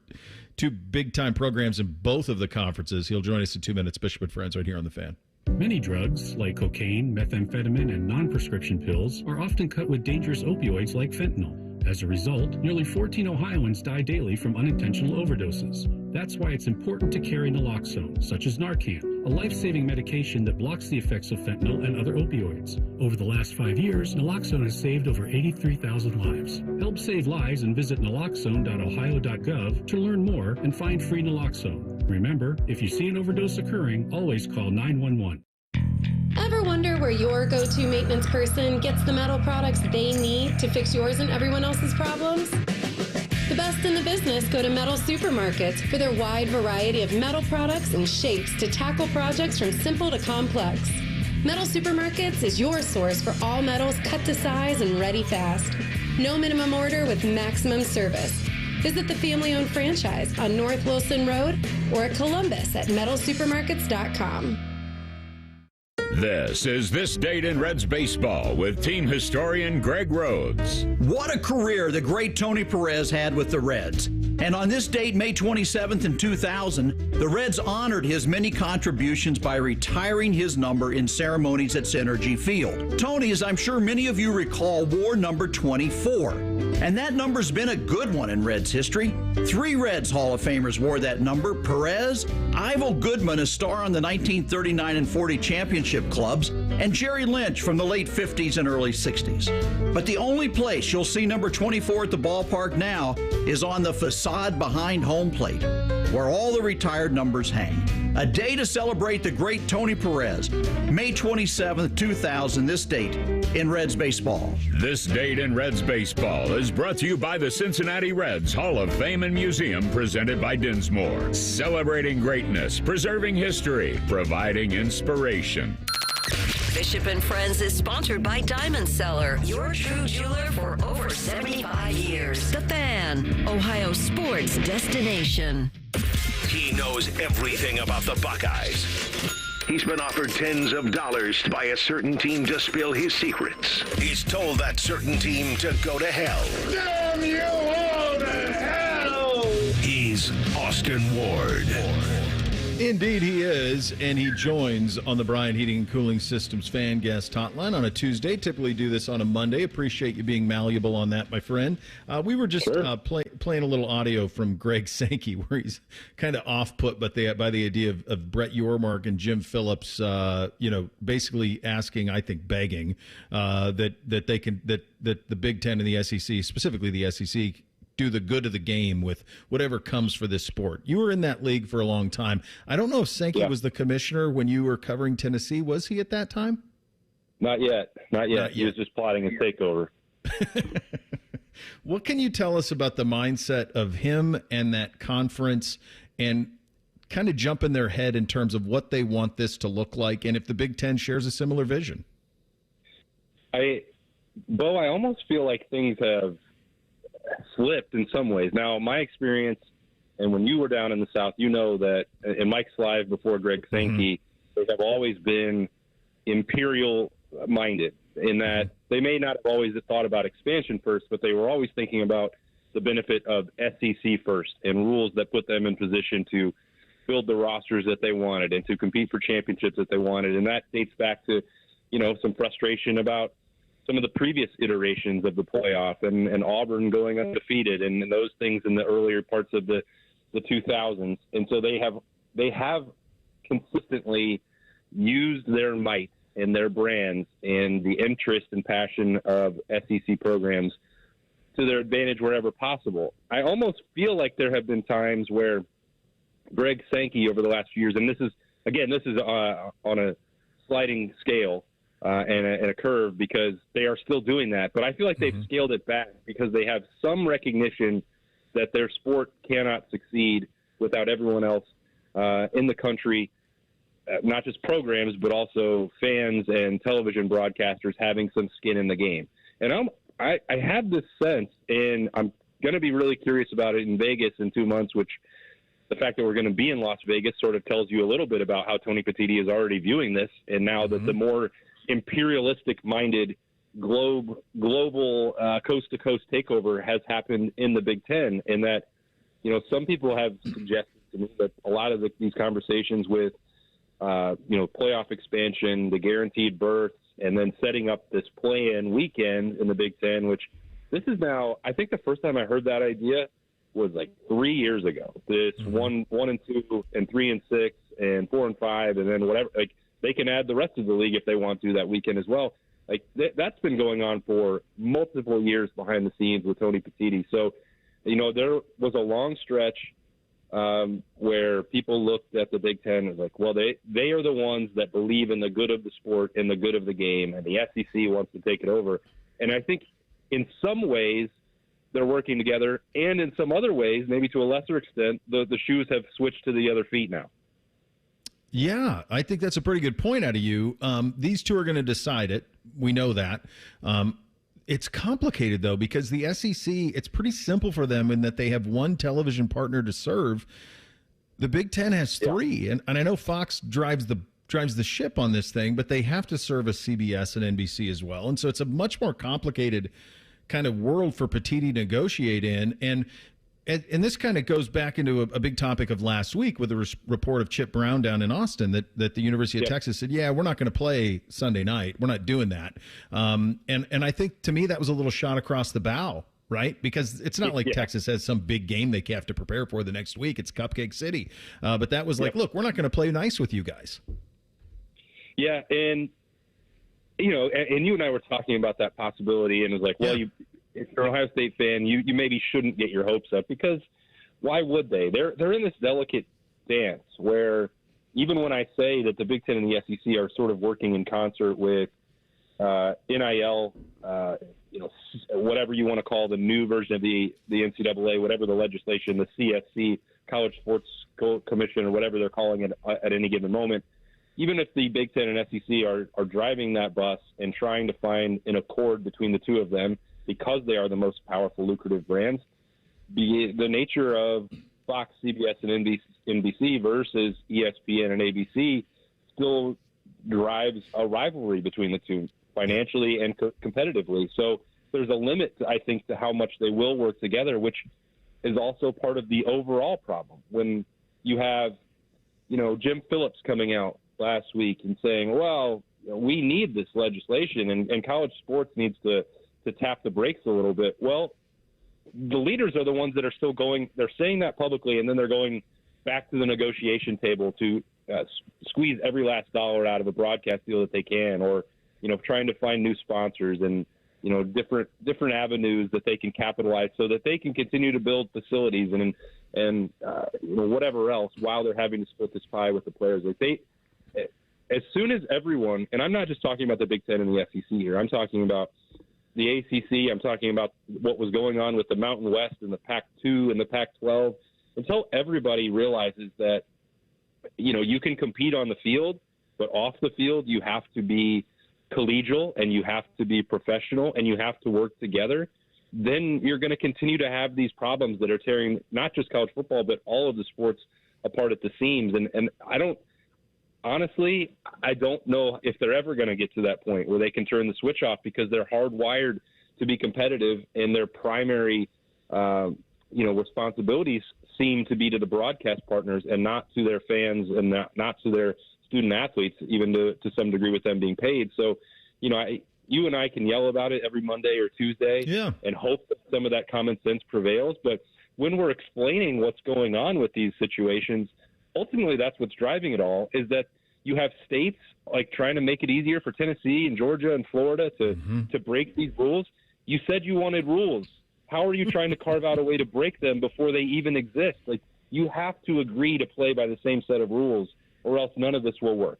2 big-time programs in both of the conferences. He'll join us in 2 minutes. Bishop and Friends right here on The Fan. Many drugs, like cocaine, methamphetamine, and non-prescription pills, are often cut with dangerous opioids like fentanyl. As a result, nearly 14 Ohioans die daily from unintentional overdoses. That's why it's important to carry naloxone, such as Narcan, a life-saving medication that blocks the effects of fentanyl and other opioids. Over the last 5 years, naloxone has saved over 83,000 lives. Help save lives and visit naloxone.ohio.gov to learn more and find free naloxone. Remember, if you see an overdose occurring, always call 911. Ever wonder where your go-to maintenance person gets the metal products they need to fix yours and everyone else's problems? The best in the business go to Metal Supermarkets for their wide variety of metal products and shapes to tackle projects from simple to complex. Metal Supermarkets is your source for all metals cut to size and ready fast. No minimum order with maximum service. Visit the family-owned franchise on North Wilson Road or at Columbus at metalsupermarkets.com. This is This Date in Reds Baseball with team historian Greg Rhodes. What a career the great Tony Perez had with the Reds. And on this date, May 27th in 2000, the Reds honored his many contributions by retiring his number in ceremonies at Synergy Field. Tony, as I'm sure many of you recall, wore number 24. And that number's been a good one in Reds history. 3 Reds Hall of Famers wore that number: Perez, Ivel Goodman, a star on the 1939 and 40 championship clubs, and Jerry Lynch from the late 50s and early 60s. But the only place you'll see number 24 at the ballpark now is on the facade behind home plate, where all the retired numbers hang. A day to celebrate the great Tony Perez. May 27th, 2000, this date in Reds Baseball. This Date in Reds Baseball is brought to you by the Cincinnati Reds Hall of Fame and Museum, presented by Dinsmore. Celebrating greatness, preserving history, providing inspiration. Bishop and Friends is sponsored by Diamond Seller, your true jeweler for over 75 years. The Fan, Ohio sports destination. He knows everything about the Buckeyes. He's been offered tens of dollars by a certain team to spill his secrets. He's told that certain team to go to hell. Damn you all to hell! He's Austin Ward. Indeed, he is, and he joins on the Bryant Heating and Cooling Systems fan guest hotline on a Tuesday. Typically do this on a Monday. Appreciate you being malleable on that, my friend. We were just playing a little audio from Greg Sankey where he's kind of off-put by the idea of Brett Yormark and Jim Phillips, basically asking, I think begging, that the Big Ten and the SEC, specifically the SEC, do the good of the game with whatever comes for this sport. You were in that league for a long time. I don't know if Sankey was the commissioner when you were covering Tennessee. Was he at that time? Not yet. He was just plotting a takeover. What can you tell us about the mindset of him and that conference and kind of jump in their head in terms of what they want this to look like and if the Big Ten shares a similar vision? Bo, I almost feel like things have slipped in some ways. Now, my experience, and when you were down in the South, you know that, and Mike Slive before Greg Sankey, they have always been imperial-minded in that they may not have always thought about expansion first, but they were always thinking about the benefit of SEC first and rules that put them in position to build the rosters that they wanted and to compete for championships that they wanted. And that dates back to, some frustration about some of the previous iterations of the playoff and Auburn going undefeated and those things in the earlier parts of the 2000s. And so they have consistently used their might and their brands and the interest and passion of SEC programs to their advantage wherever possible. I almost feel like there have been times where Greg Sankey over the last few years, and this is on a sliding scale, and a curve because they are still doing that. But I feel like they've scaled it back because they have some recognition that their sport cannot succeed without everyone else in the country, not just programs, but also fans and television broadcasters having some skin in the game. And I have this sense, and I'm going to be really curious about it in Vegas in 2 months, which the fact that we're going to be in Las Vegas sort of tells you a little bit about how Tony Petitti is already viewing this. And now that the more imperialistic-minded global coast-to-coast takeover has happened in the Big Ten, and that, some people have suggested to me that a lot of these conversations with, playoff expansion, the guaranteed berths, and then setting up this play-in weekend in the Big Ten, which this is now, I think the first time I heard that idea was like 3 years ago. This 1 and 2 and 3 and 6 and 4 and 5 and then whatever. Like they can add the rest of the league if they want to that weekend as well. Like that's been going on for multiple years behind the scenes with Tony Petitti. So, there was a long stretch where people looked at the Big Ten and was like, well, they are the ones that believe in the good of the sport and the good of the game, and the SEC wants to take it over. And I think in some ways they're working together, and in some other ways, maybe to a lesser extent, the shoes have switched to the other feet now. Yeah, I think that's a pretty good point out of you. These two are going to decide it. We know that. It's complicated, though, because the SEC, it's pretty simple for them in that they have one television partner to serve. The Big Ten has three, and I know Fox drives the ship on this thing, but they have to service CBS and NBC as well. And so it's a much more complicated kind of world for Petitti to negotiate in. And this kind of goes back into a big topic of last week with the report of Chip Brown down in Austin that the University of Texas said, we're not going to play Sunday night. We're not doing that. And I think to me that was a little shot across the bow, right? Because it's not like Texas has some big game they have to prepare for the next week. It's Cupcake City. But that was like, look, we're not going to play nice with you guys. Yeah, and and you and I were talking about that possibility, and it was like, well, if you're an Ohio State fan, you maybe shouldn't get your hopes up because why would they? They're in this delicate dance where even when I say that the Big Ten and the SEC are sort of working in concert with NIL, whatever you want to call the new version of the NCAA, whatever the legislation, the CSC, College Sports Commission, or whatever they're calling it at any given moment. Even if the Big Ten and SEC are driving that bus and trying to find an accord between the two of them because they are the most powerful, lucrative brands, the nature of Fox, CBS, and NBC versus ESPN and ABC still drives a rivalry between the two financially and competitively. So there's a limit, I think, to how much they will work together, which is also part of the overall problem. When you have, Jim Phillips coming out last week and saying, well, we need this legislation and college sports needs to tap the brakes a little bit. Well, the leaders are the ones that are still they're saying that publicly, and then they're going back to the negotiation table to squeeze every last dollar out of a broadcast deal that they can, or, trying to find new sponsors and, different avenues that they can capitalize so that they can continue to build facilities and whatever else while they're having to split this pie with the players. As soon as everyone, and I'm not just talking about the Big Ten and the SEC here, I'm talking about the ACC, I'm talking about what was going on with the Mountain West and the Pac-2 and the Pac-12, until everybody realizes that, you can compete on the field, but off the field you have to be collegial and you have to be professional and you have to work together, then you're going to continue to have these problems that are tearing not just college football, but all of the sports apart at the seams. And I don't know if they're ever going to get to that point where they can turn the switch off, because they're hardwired to be competitive, and their primary, responsibilities seem to be to the broadcast partners and not to their fans and not to their student athletes, even to some degree with them being paid. So, you and I can yell about it every Monday or Tuesday and hope that some of that common sense prevails. But when we're explaining what's going on with these situations, ultimately that's what's driving it all, is that you have states like trying to make it easier for Tennessee and Georgia and Florida to break these rules. You said you wanted rules. How are you trying to carve out a way to break them before they even exist? Like, you have to agree to play by the same set of rules, or else none of this will work.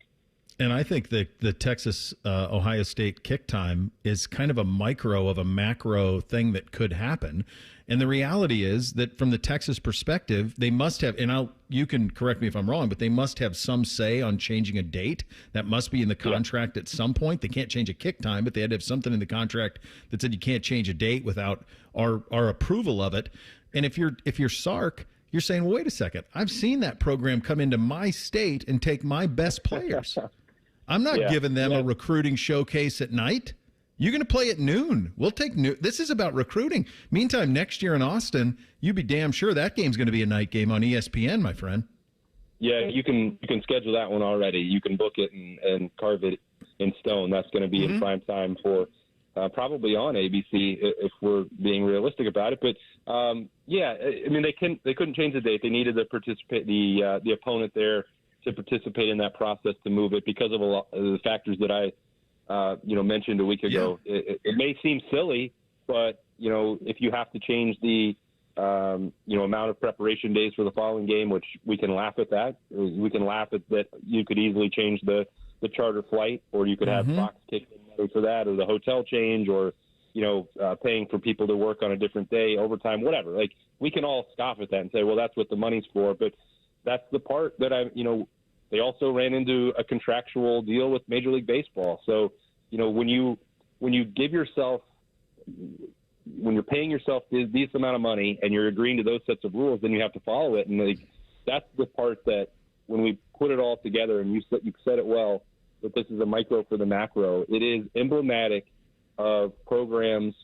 And I think that the Texas-Ohio State kick time is kind of a micro of a macro thing that could happen. And the reality is that from the Texas perspective, they must have, and you can correct me if I'm wrong, but they must have some say on changing a date. That must be in the contract at some point. They can't change a kick time, but they had to have something in the contract that said you can't change a date without our approval of it. And if you're Sark, you're saying, well, wait a second, I've seen that program come into my state and take my best players. I'm not giving them a recruiting showcase at night. You're going to play at noon. We'll take noon. This is about recruiting. Meantime, next year in Austin, you be damn sure that game's going to be a night game on ESPN, my friend. Yeah, you can schedule that one already. You can book it and carve it in stone. That's going to be in prime time for probably on ABC if we're being realistic about it. But they couldn't change the date. They needed to participate the opponent there to participate in that process to move it because of a lot of the factors that I mentioned a week ago. It may seem silly, but if you have to change the amount of preparation days for the following game, which we can laugh at that. We can laugh at that. You could easily change the charter flight, or you could have Fox kick in money for that, or the hotel change, or paying for people to work on a different day, overtime, whatever. Like, we can all scoff at that and say, well, that's what the money's for. But that's the part that they also ran into a contractual deal with Major League Baseball. So, when you give yourself, when you're paying yourself this amount of money and you're agreeing to those sets of rules, then you have to follow it. And that's the part that when we put it all together, and you've said it well, that this is a micro for the macro, it is emblematic of programs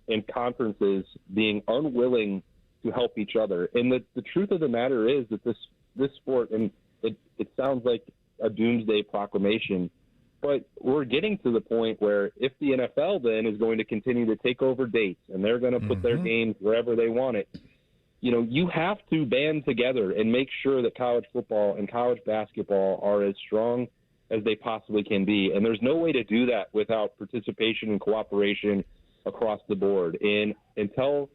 and conferences being unwilling to help each other. And the truth of the matter is that this sport, and it sounds like a doomsday proclamation, but we're getting to the point where if the NFL then is going to continue to take over dates and they're going to put their games wherever they want it, you have to band together and make sure that college football and college basketball are as strong as they possibly can be. And there's no way to do that without participation and cooperation across the board. And until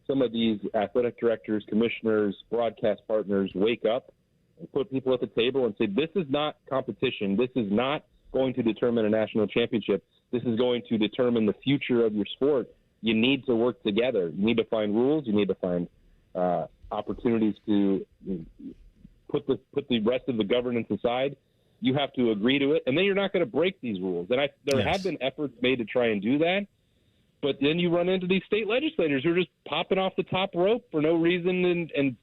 some of these athletic directors, commissioners, broadcast partners wake up and put people at the table and say, this is not competition. This is not going to determine a national championship. This is going to determine the future of your sport. You need to work together. You need to find rules. You need to find opportunities to put the rest of the governance aside. You have to agree to it, and then you're not going to break these rules. And there have been efforts made to try and do that, but then you run into these state legislators who are just popping off the top rope for no reason and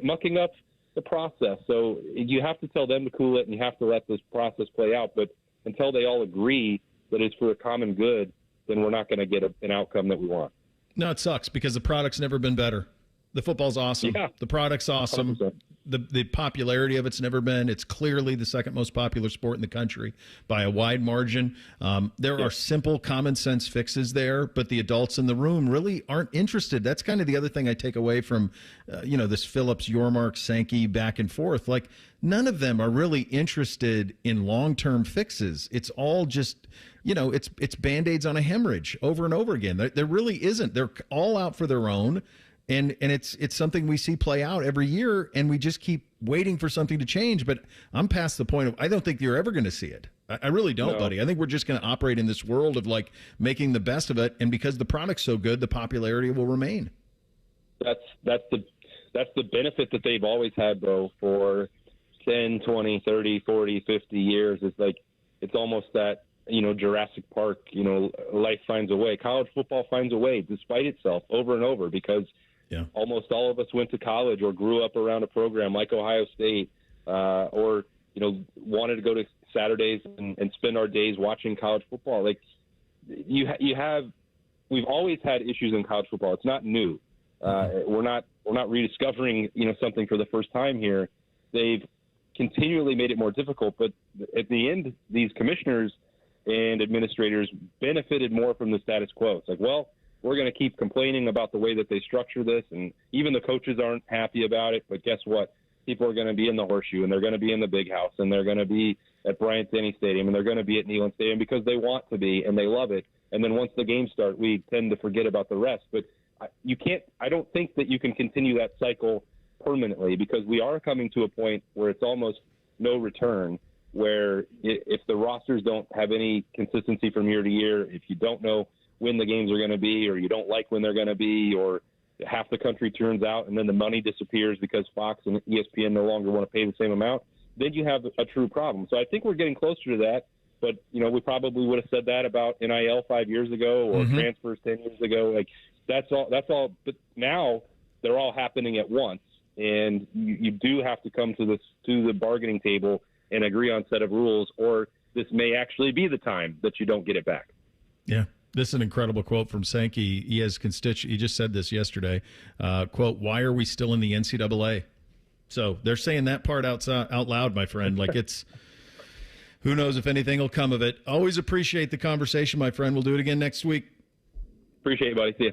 mucking up the process. So you have to tell them to cool it, and you have to let this process play out. But until they all agree that it's for a common good, then we're not going to get an outcome that we want. No, it sucks because the product's never been better. The football's awesome. Yeah. The product's awesome. 100%. The popularity of it's never been. It's clearly the second most popular sport in the country by a wide margin. There are simple, common sense fixes there, but the adults in the room really aren't interested. That's kind of the other thing I take away from, this Phillips, Yormark, Sankey back and forth. Like, none of them are really interested in long-term fixes. It's all just, it's Band-Aids on a hemorrhage over and over again. There really isn't. They're all out for their own. And it's something we see play out every year, and we just keep waiting for something to change. But I'm past the point of I don't think you're ever going to see it. I really don't, buddy. I think we're just going to operate in this world of like making the best of it, and because the product's so good, the popularity will remain. That's the benefit that they've always had, though, for 10, 20, 30, 40, 50 years. It's like it's almost that Jurassic Park. Life finds a way. College football finds a way, despite itself, over and over, because. Yeah. Almost all of us went to college or grew up around a program like Ohio State, or wanted to go to Saturdays and spend our days watching college football. Like we've always had issues in college football. It's not new. We're not rediscovering something for the first time here. They've continually made it more difficult, but at the end, these commissioners and administrators benefited more from the status quo. It's like, well, we're going to keep complaining about the way that they structure this, and even the coaches aren't happy about it. But guess what? People are going to be in the Horseshoe, and they're going to be in the Big House, and they're going to be at Bryant-Denny Stadium, and they're going to be at Neyland Stadium because they want to be, and they love it. And then once the games start, we tend to forget about the rest. But I don't think that you can continue that cycle permanently, because we are coming to a point where it's almost no return, where if the rosters don't have any consistency from year to year, if you don't know when the games are going to be, or you don't like when they're going to be, or half the country turns out and then the money disappears because Fox and ESPN no longer want to pay the same amount, then you have a true problem. So I think we're getting closer to that, but we probably would have said that about NIL 5 years ago, or transfers 10 years ago. Like that's all. But now they're all happening at once, and you do have to come to the bargaining table and agree on a set of rules, or this may actually be the time that you don't get it back. Yeah. This is an incredible quote from Sankey. He just said this yesterday. Quote, "Why are we still in the NCAA?" So they're saying that part out loud, my friend. Like who knows if anything will come of it. Always appreciate the conversation, my friend. We'll do it again next week. Appreciate it, buddy. See you.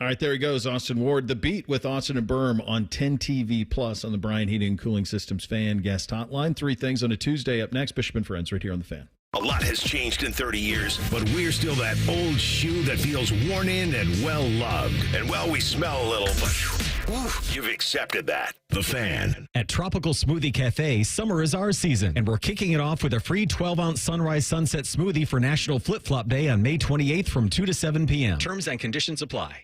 All right, there he goes, Austin Ward. The Beat with Austin and Berm on 10 TV Plus on the Bryant Heating and Cooling Systems Fan Guest Hotline. 3 things on a Tuesday. Up next, Bishop and Friends right here on the Fan. A lot has changed in 30 years, but we're still that old shoe that feels worn in and well-loved. And, well, we smell a little, but you've accepted that. The Fan. At Tropical Smoothie Cafe, summer is our season, and we're kicking it off with a free 12-ounce Sunrise Sunset Smoothie for National Flip-Flop Day on May 28th from 2 to 7 p.m. Terms and conditions apply.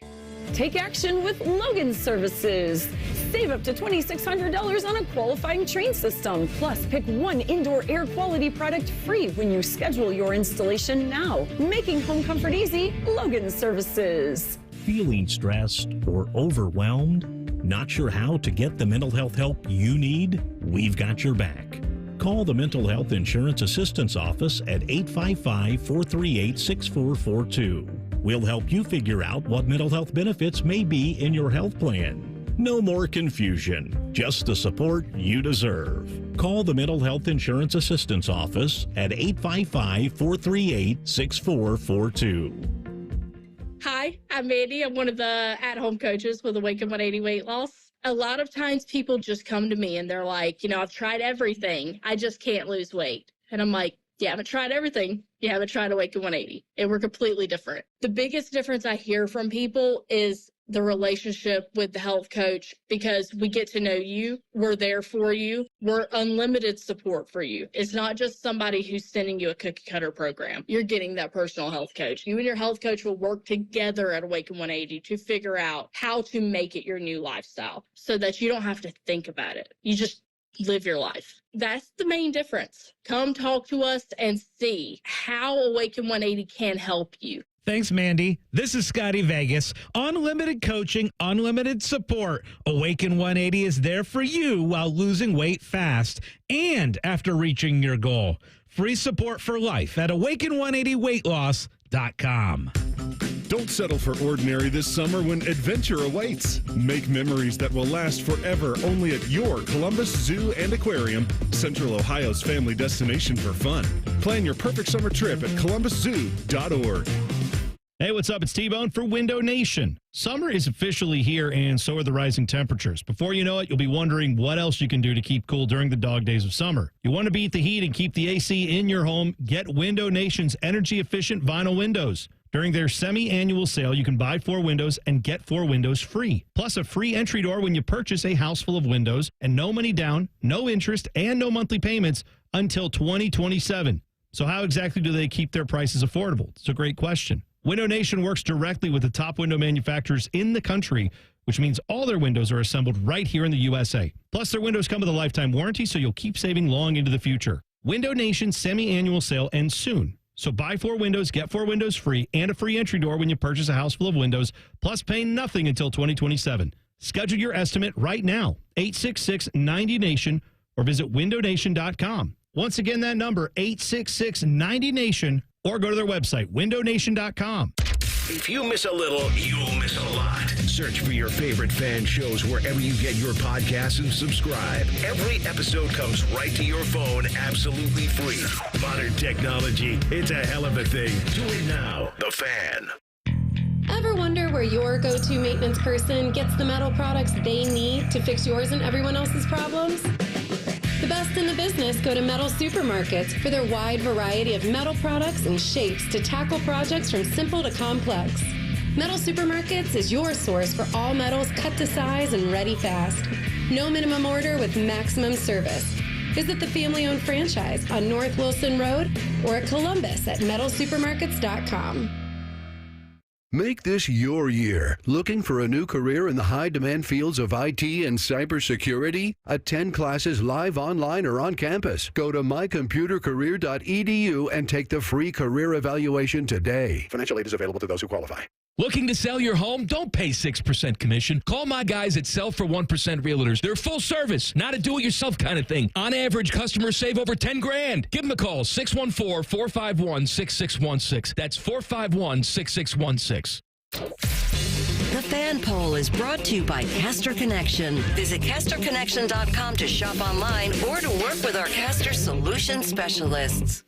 Take action with Logan's Services. Save up to $2,600 on a qualifying train system. Plus, pick one indoor air quality product free when you schedule your installation now. Making home comfort easy, Logan's Services. Feeling stressed or overwhelmed? Not sure how to get the mental health help you need? We've got your back. Call the Mental Health Insurance Assistance Office at 855-438-6442. We'll help you figure out what mental health benefits may be in your health plan. No more confusion, just the support you deserve. Call the Mental Health Insurance Assistance Office at 855-438-6442. Hi, I'm Mandy. I'm one of the at-home coaches with Awaken 180 Weight Loss. A lot of times people just come to me and they're like, I've tried everything. I just can't lose weight. And I'm like, you haven't tried everything. You haven't tried Awaken 180. And we're completely different. The biggest difference I hear from people is the relationship with the health coach, because we get to know you. We're there for you. We're unlimited support for you. It's not just somebody who's sending you a cookie cutter program. You're getting that personal health coach. You and your health coach will work together at Awaken 180 to figure out how to make it your new lifestyle so that you don't have to think about it. You just live your life. That's the main difference. Come talk to us and see how Awaken 180 can help you. Thanks, Mandy. This is Scotty Vegas. Unlimited coaching, unlimited support. Awaken 180 is there for you while losing weight fast and after reaching your goal. Free support for life at awaken180weightloss.com. Don't settle for ordinary this summer when adventure awaits. Make memories that will last forever only at your Columbus Zoo and Aquarium, Central Ohio's family destination for fun. Plan your perfect summer trip at columbuszoo.org. Hey, what's up? It's T-Bone for Window Nation. Summer is officially here, and so are the rising temperatures. Before you know it, you'll be wondering what else you can do to keep cool during the dog days of summer. You want to beat the heat and keep the AC in your home? Get Window Nation's energy-efficient vinyl windows. During their semi-annual sale, you can buy 4 windows and get 4 windows free. Plus a free entry door when you purchase a house full of windows, and no money down, no interest, and no monthly payments until 2027. So how exactly do they keep their prices affordable? It's a great question. Window Nation works directly with the top window manufacturers in the country, which means all their windows are assembled right here in the USA. Plus, their windows come with a lifetime warranty, so you'll keep saving long into the future. Window Nation's semi-annual sale ends soon. So buy 4 windows, get 4 windows free, and a free entry door when you purchase a house full of windows, plus pay nothing until 2027. Schedule your estimate right now, 866-90-NATION, or visit windownation.com. Once again, that number, 866-90-NATION, or go to their website, windownation.com. If you miss a little, you'll miss a lot. Search for your favorite fan shows wherever you get your podcasts and subscribe. Every episode comes right to your phone absolutely free. Modern technology, it's a hell of a thing. Do it now. The Fan. Ever wonder where your go-to maintenance person gets the metal products they need to fix yours and everyone else's problems? The best in the business go to Metal Supermarkets for their wide variety of metal products and shapes to tackle projects from simple to complex. Metal Supermarkets is your source for all metals cut to size and ready fast. No minimum order with maximum service. Visit the family-owned franchise on North Wilson Road or at Columbus at metalsupermarkets.com. Make this your year. Looking for a new career in the high-demand fields of IT and cybersecurity? Attend classes live, online, or on campus. Go to mycomputercareer.edu and take the free career evaluation today. Financial aid is available to those who qualify. Looking to sell your home? Don't pay 6% commission. Call my guys at Sell for 1% Realtors. They're full service, not a do-it-yourself kind of thing. On average, customers save over $10,000. Give them a call, 614-451-6616. That's 451-6616. The Fan Poll is brought to you by Caster Connection. Visit CasterConnection.com to shop online or to work with our Caster Solution specialists.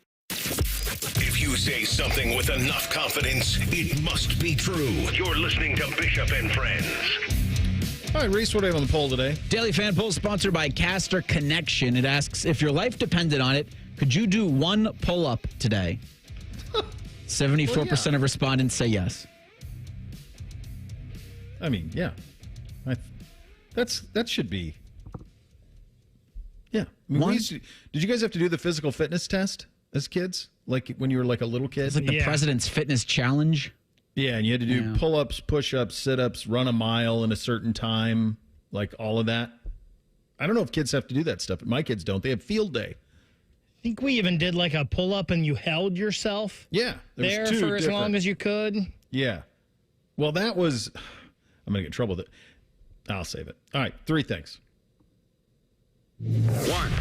If you say something with enough confidence, it must be true. You're listening to Bishop and Friends. All right, Reese, what do you have on the poll today? Daily Fan Poll sponsored by Caster Connection. It asks, if your life depended on it, could you do one pull-up today? 74% of respondents say yes. I mean, yeah. That should be. Yeah. I mean, did you guys have to do the physical fitness test as kids? Like when you were like a little kid? It's like the President's Fitness Challenge. Yeah, and you had to do pull-ups, push-ups, sit-ups, run a mile in a certain time, like all of that. I don't know if kids have to do that stuff, but my kids don't. They have field day. I think we even did like a pull-up and you held yourself there for as long as you could. Yeah. Well, that was... I'm going to get in trouble with it. I'll save it. All right, 3 things. 1,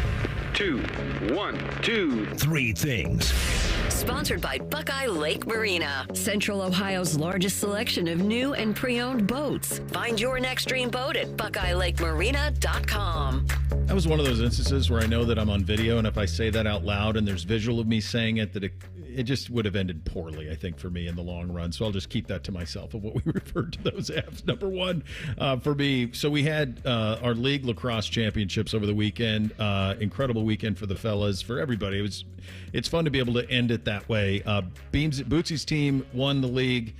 2, 3 things. Sponsored by Buckeye Lake Marina, Central Ohio's largest selection of new and pre-owned boats. Find your next dream boat at BuckeyeLakeMarina.com. That was one of those instances where I know that I'm on video, and if I say that out loud and there's visual of me saying it, that it just would have ended poorly, I think, for me in the long run. So I'll just keep that to myself of what we referred to those as. Number 1 for me. So we had our league lacrosse championships over the weekend. Incredible weekend for the fellas, for everybody. It's fun to be able to end it that way. Bootsy's team won the league.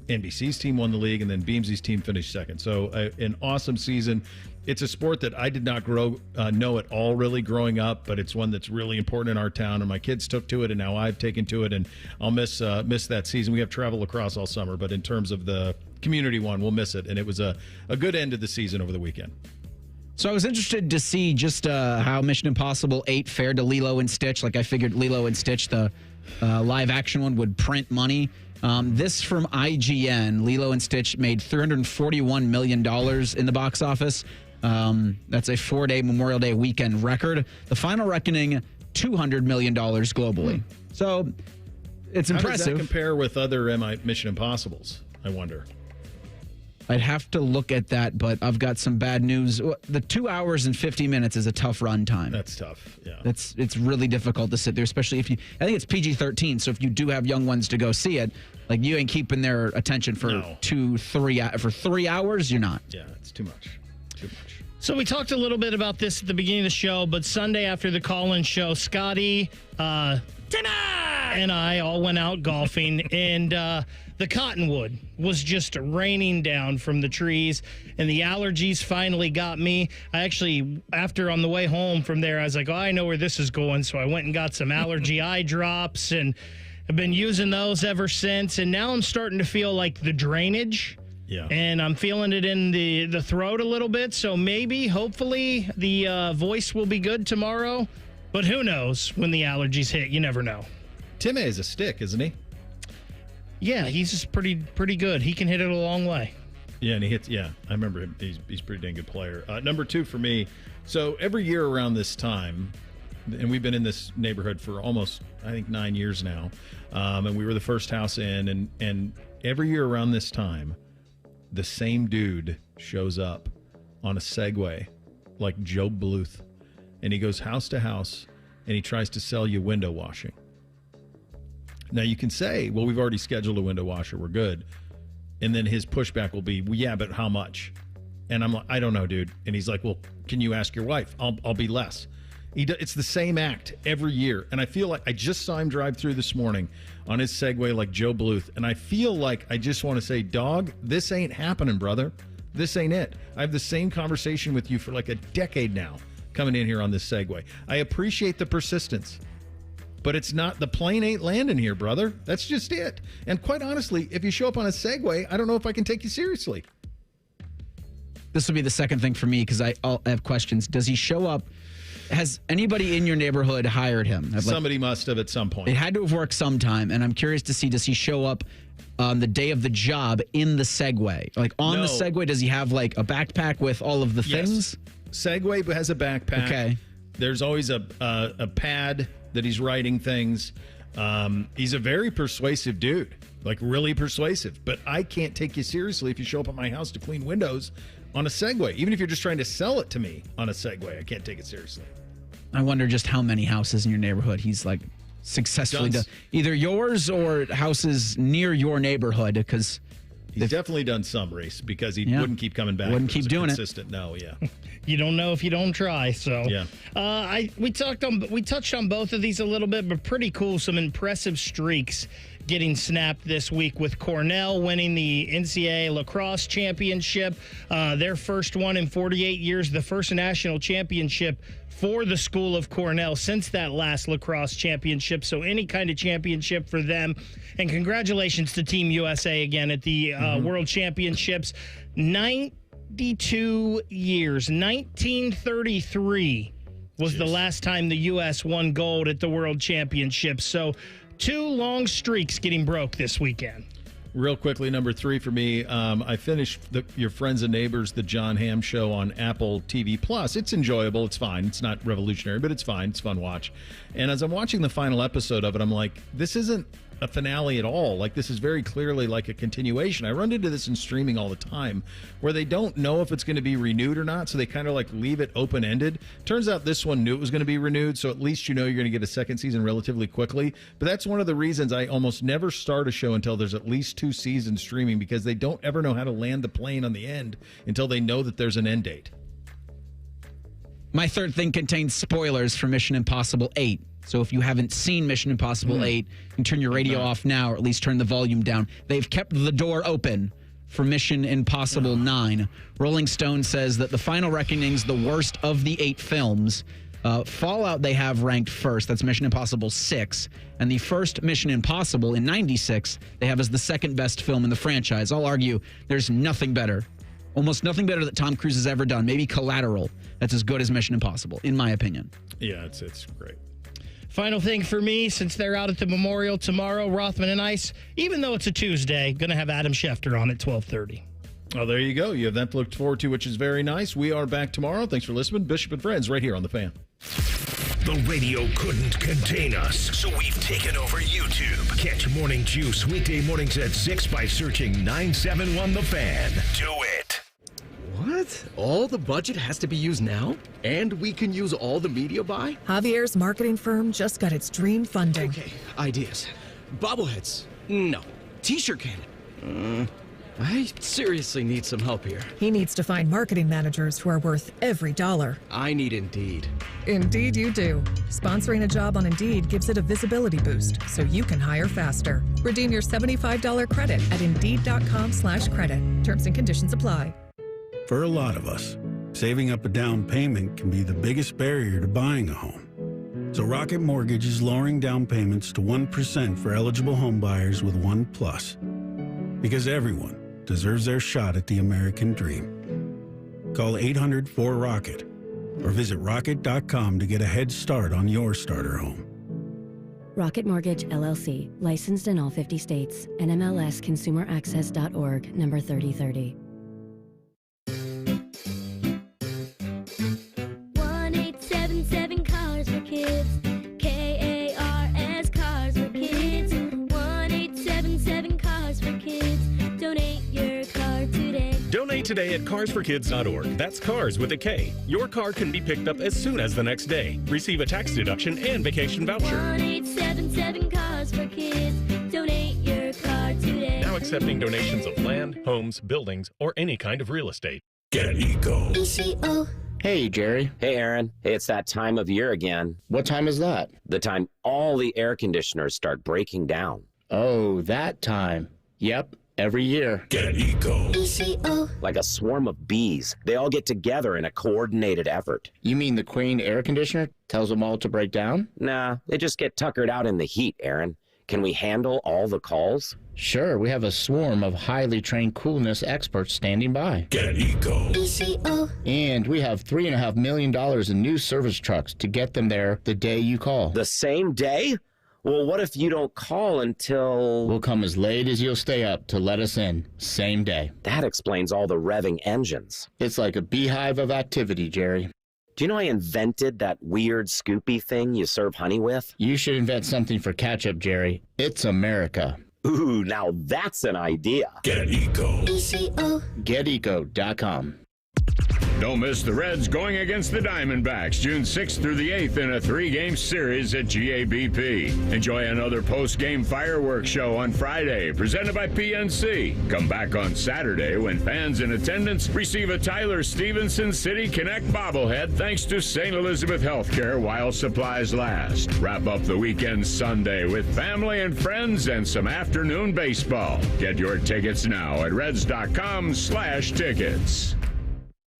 NBC's team won the league, and then Beamsy's team finished second. So an awesome season. It's a sport that I did not know at all really growing up, but it's one that's really important in our town, and my kids took to it, and now I've taken to it, and I'll miss that season. We have travel lacrosse all summer, but in terms of the community one, we'll miss it, and it was a good end of the season over the weekend. So I was interested to see just how Mission Impossible 8 fared to Lilo and Stitch. Like I figured Lilo and Stitch, the live action one, would print money. This from IGN. Lilo and Stitch made $341 million in the box office. That's a 4-day Memorial Day weekend record. The Final Reckoning, $200 million globally. So it's impressive. How does that compare with other Mission Impossibles, I wonder? I'd have to look at that, but I've got some bad news. The 2 hours and 50 minutes is a tough run time. That's tough, yeah. It's really difficult to sit there, especially if you, I think it's PG-13, so if you do have young ones to go see it, like you ain't keeping their attention for 3 hours, you're not. Yeah, it's too much. Too much. So we talked a little bit about this at the beginning of the show, but Sunday after the call-in show, Scotty, and I all went out golfing, and the cottonwood was just raining down from the trees, and the allergies finally got me. I actually, after on the way home from there, I was like, oh, I know where this is going, so I went and got some allergy eye drops, and I've been using those ever since, and now I'm starting to feel like the drainage. Yeah. And I'm feeling it in the throat a little bit, so maybe, hopefully, the voice will be good tomorrow. But who knows when the allergies hit? You never know. Tim is a stick, isn't he? Yeah, he's just pretty good. He can hit it a long way. Yeah, and he hits. Yeah, I remember him. He's a pretty dang good player. Number 2 for me. So every year around this time, and we've been in this neighborhood for almost, I think, 9 years now, and we were the first house in, and every year around this time, the same dude shows up on a Segway, like Joe Bluth, and he goes house to house, and he tries to sell you window washing. Now, you can say, well, we've already scheduled a window washer. We're good. And then his pushback will be, well, yeah, but how much? And I'm like, I don't know, dude. And he's like, well, can you ask your wife? I'll be less. It's the same act every year. And I feel like I just saw him drive through this morning on his Segway like Joe Bluth. And I feel like I just want to say, dog, this ain't happening, brother. This ain't it. I have the same conversation with you for like a decade now coming in here on this Segway. I appreciate the persistence. But it's not, the plane ain't landing here, brother. That's just it. And quite honestly, if you show up on a Segway, I don't know if I can take you seriously. This will be the second thing for me because I have questions. Does he show up? Has anybody in your neighborhood hired him? Somebody must have at some point. It had to have worked sometime, and I'm curious to see, does he show up on the day of the job in the Segway? Like on the Segway, does he have like a backpack with all of the things? Segway has a backpack. Okay. There's always a pad that he's writing things. He's a very persuasive dude, like really persuasive. But I can't take you seriously if you show up at my house to clean windows on a Segway. Even if you're just trying to sell it to me on a Segway, I can't take it seriously. I wonder just how many houses in your neighborhood he's like successfully done. Either yours or houses near your neighborhood, because he's definitely done some, race, because he wouldn't keep coming back. Wouldn't keep doing consistent. No, yeah. You don't know if you don't try. So yeah. We touched on both of these a little bit, but pretty cool. Some impressive streaks getting snapped this week with Cornell winning the NCAA lacrosse championship, their first one in 48 years, the first national championship for the School of Cornell since that last lacrosse championship. So any kind of championship for them. And congratulations to Team USA again at the World Championships. 92 years, 1933 was the last time the U.S. won gold at the World Championships. So 2 long streaks getting broke this weekend. Real quickly, number 3 for me, I finished Your Friends and Neighbors, the John Hamm Show on Apple TV+. It's enjoyable. It's fine. It's not revolutionary, but it's fine. It's fun watch. And as I'm watching the final episode of it, I'm like, this isn't a finale at all. Like, this is very clearly like a continuation. I run into this in streaming all the time where they don't know if it's going to be renewed or not, so they kind of like leave it open-ended. Turns out this one knew it was going to be renewed, so at least you know you're going to get a second season relatively quickly. But that's one of the reasons I almost never start a show until there's at least 2 seasons streaming, because they don't ever know how to land the plane on the end until they know that there's an end date. My third thing contains spoilers for Mission Impossible 8. So if you haven't seen Mission Impossible 8, you can turn your radio off now, or at least turn the volume down. They've kept the door open for Mission Impossible 9. Rolling Stone says that The Final Reckoning's the worst of the 8 films. Fallout they have ranked first. That's Mission Impossible 6. And the first Mission Impossible in 96 they have as the second best film in the franchise. I'll argue there's nothing better. Almost nothing better that Tom Cruise has ever done. Maybe Collateral. That's as good as Mission Impossible, in my opinion. Yeah, it's great. Final thing for me, since they're out at the Memorial tomorrow, Rothman and Ice, even though it's a Tuesday, going to have Adam Schefter on at 12:30. Oh, there you go. You have that to look forward to, which is very nice. We are back tomorrow. Thanks for listening. Bishop and Friends right here on The Fan. The radio couldn't contain us, so we've taken over YouTube. Catch Morning Juice weekday mornings at 6 by searching 971 The Fan. Do it. What? All the budget has to be used now? And we can use all the media buy? Javier's marketing firm just got its dream funding. Okay, ideas. Bobbleheads? No. T-shirt cannon? I seriously need some help here. He needs to find marketing managers who are worth every dollar. I need Indeed. Indeed you do. Sponsoring a job on Indeed gives it a visibility boost so you can hire faster. Redeem your $75 credit at Indeed.com/credit. Terms and conditions apply. For a lot of us, saving up a down payment can be the biggest barrier to buying a home. So Rocket Mortgage is lowering down payments to 1% for eligible home buyers with One Plus. Because everyone deserves their shot at the American dream. Call 800-4ROCKET or visit rocket.com to get a head start on your starter home. Rocket Mortgage, LLC, licensed in all 50 states, NMLSconsumeraccess.org, number 3030. 1877 Cars for Kids. KARS Cars for Kids. 1877 Cars for Kids. Donate your car today. Donate today at carsforkids.org. That's cars with a K. Your car can be picked up as soon as the next day. Receive a tax deduction and vacation voucher. 1877 Cars for Kids. Donate your car today. Now accepting donations of land, homes, buildings, or any kind of real estate. Get Eco. ECO. Hey, Jerry. Hey, Aaron. Hey, it's that time of year again. What time is that? The time all the air conditioners start breaking down. Oh, that time. Yep, every year. Get Eco. ECO. Like a swarm of bees. They all get together in a coordinated effort. You mean the Queen air conditioner tells them all to break down? Nah, they just get tuckered out in the heat, Aaron. Can we handle all the calls? Sure, we have a swarm of highly trained coolness experts standing by. Get Eco. ECO. And we have $3.5 million in new service trucks to get them there the day you call. The same day? Well, what if you don't call until... We'll come as late as you'll stay up to let us in. Same day. That explains all the revving engines. It's like a beehive of activity, Jerry. Do you know I invented that weird Scoopy thing you serve honey with? You should invent something for ketchup, Jerry. It's America. Ooh, now that's an idea. Get Eco. ECO. GetEco.com. Don't miss the Reds going against the Diamondbacks June 6th through the 8th in a 3-game series at GABP. Enjoy another post-game fireworks show on Friday, presented by PNC. Come back on Saturday when fans in attendance receive a Tyler Stevenson City Connect bobblehead thanks to St. Elizabeth Healthcare while supplies last. Wrap up the weekend Sunday with family and friends and some afternoon baseball. Get your tickets now at reds.com/tickets.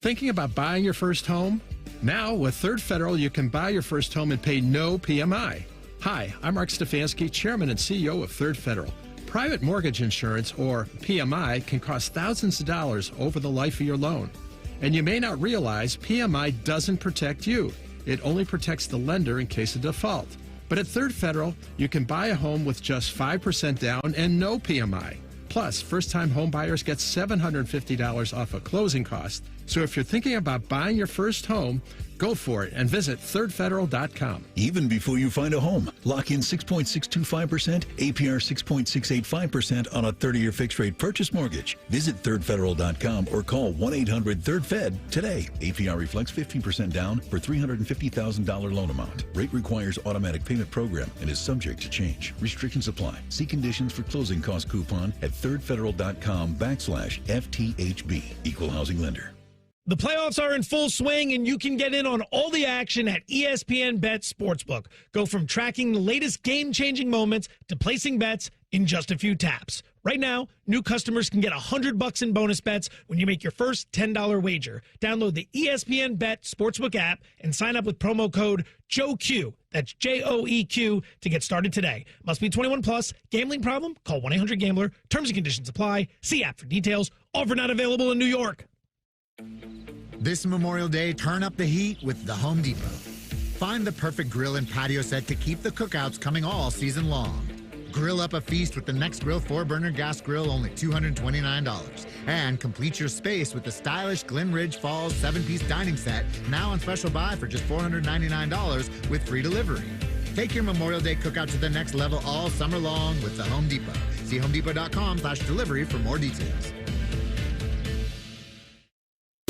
Thinking about buying your first home? Now, with Third Federal, you can buy your first home and pay no PMI. Hi, I'm Mark Stefanski, Chairman and CEO of Third Federal. Private mortgage insurance, or PMI, can cost thousands of dollars over the life of your loan. And you may not realize PMI doesn't protect you. It only protects the lender in case of default. But at Third Federal, you can buy a home with just 5% down and no PMI. Plus, first-time home buyers get $750 off a closing cost. So if you're thinking about buying your first home, go for it and visit thirdfederal.com. Even before you find a home, lock in 6.625%, APR 6.685% on a 30-year fixed-rate purchase mortgage. Visit thirdfederal.com or call 1-800-3rd-FED today. APR reflects 15% down for $350,000 loan amount. Rate requires automatic payment program and is subject to change. Restrictions apply. See conditions for closing cost coupon at thirdfederal.com/FTHB. Equal housing lender. The playoffs are in full swing, and you can get in on all the action at ESPN Bet Sportsbook. Go from tracking the latest game-changing moments to placing bets in just a few taps. Right now, new customers can get $100 in bonus bets when you make your first $10 wager. Download the ESPN Bet Sportsbook app and sign up with promo code JOEQ. That's JOEQ to get started today. Must be 21 plus. Gambling problem? Call 1-800-GAMBLER. Terms and conditions apply. See app for details. Offer not available in New York. This Memorial Day, turn up the heat with the Home Depot. Find the perfect grill and patio set to keep the cookouts coming all season long. Grill up a feast with the Next Grill 4-burner gas grill, only $229. And complete your space with the stylish Glen Ridge Falls 7-piece dining set, now on special buy for just $499 with free delivery. Take your Memorial Day cookout to the next level all summer long with the Home Depot. See homedepot.com/delivery for more details.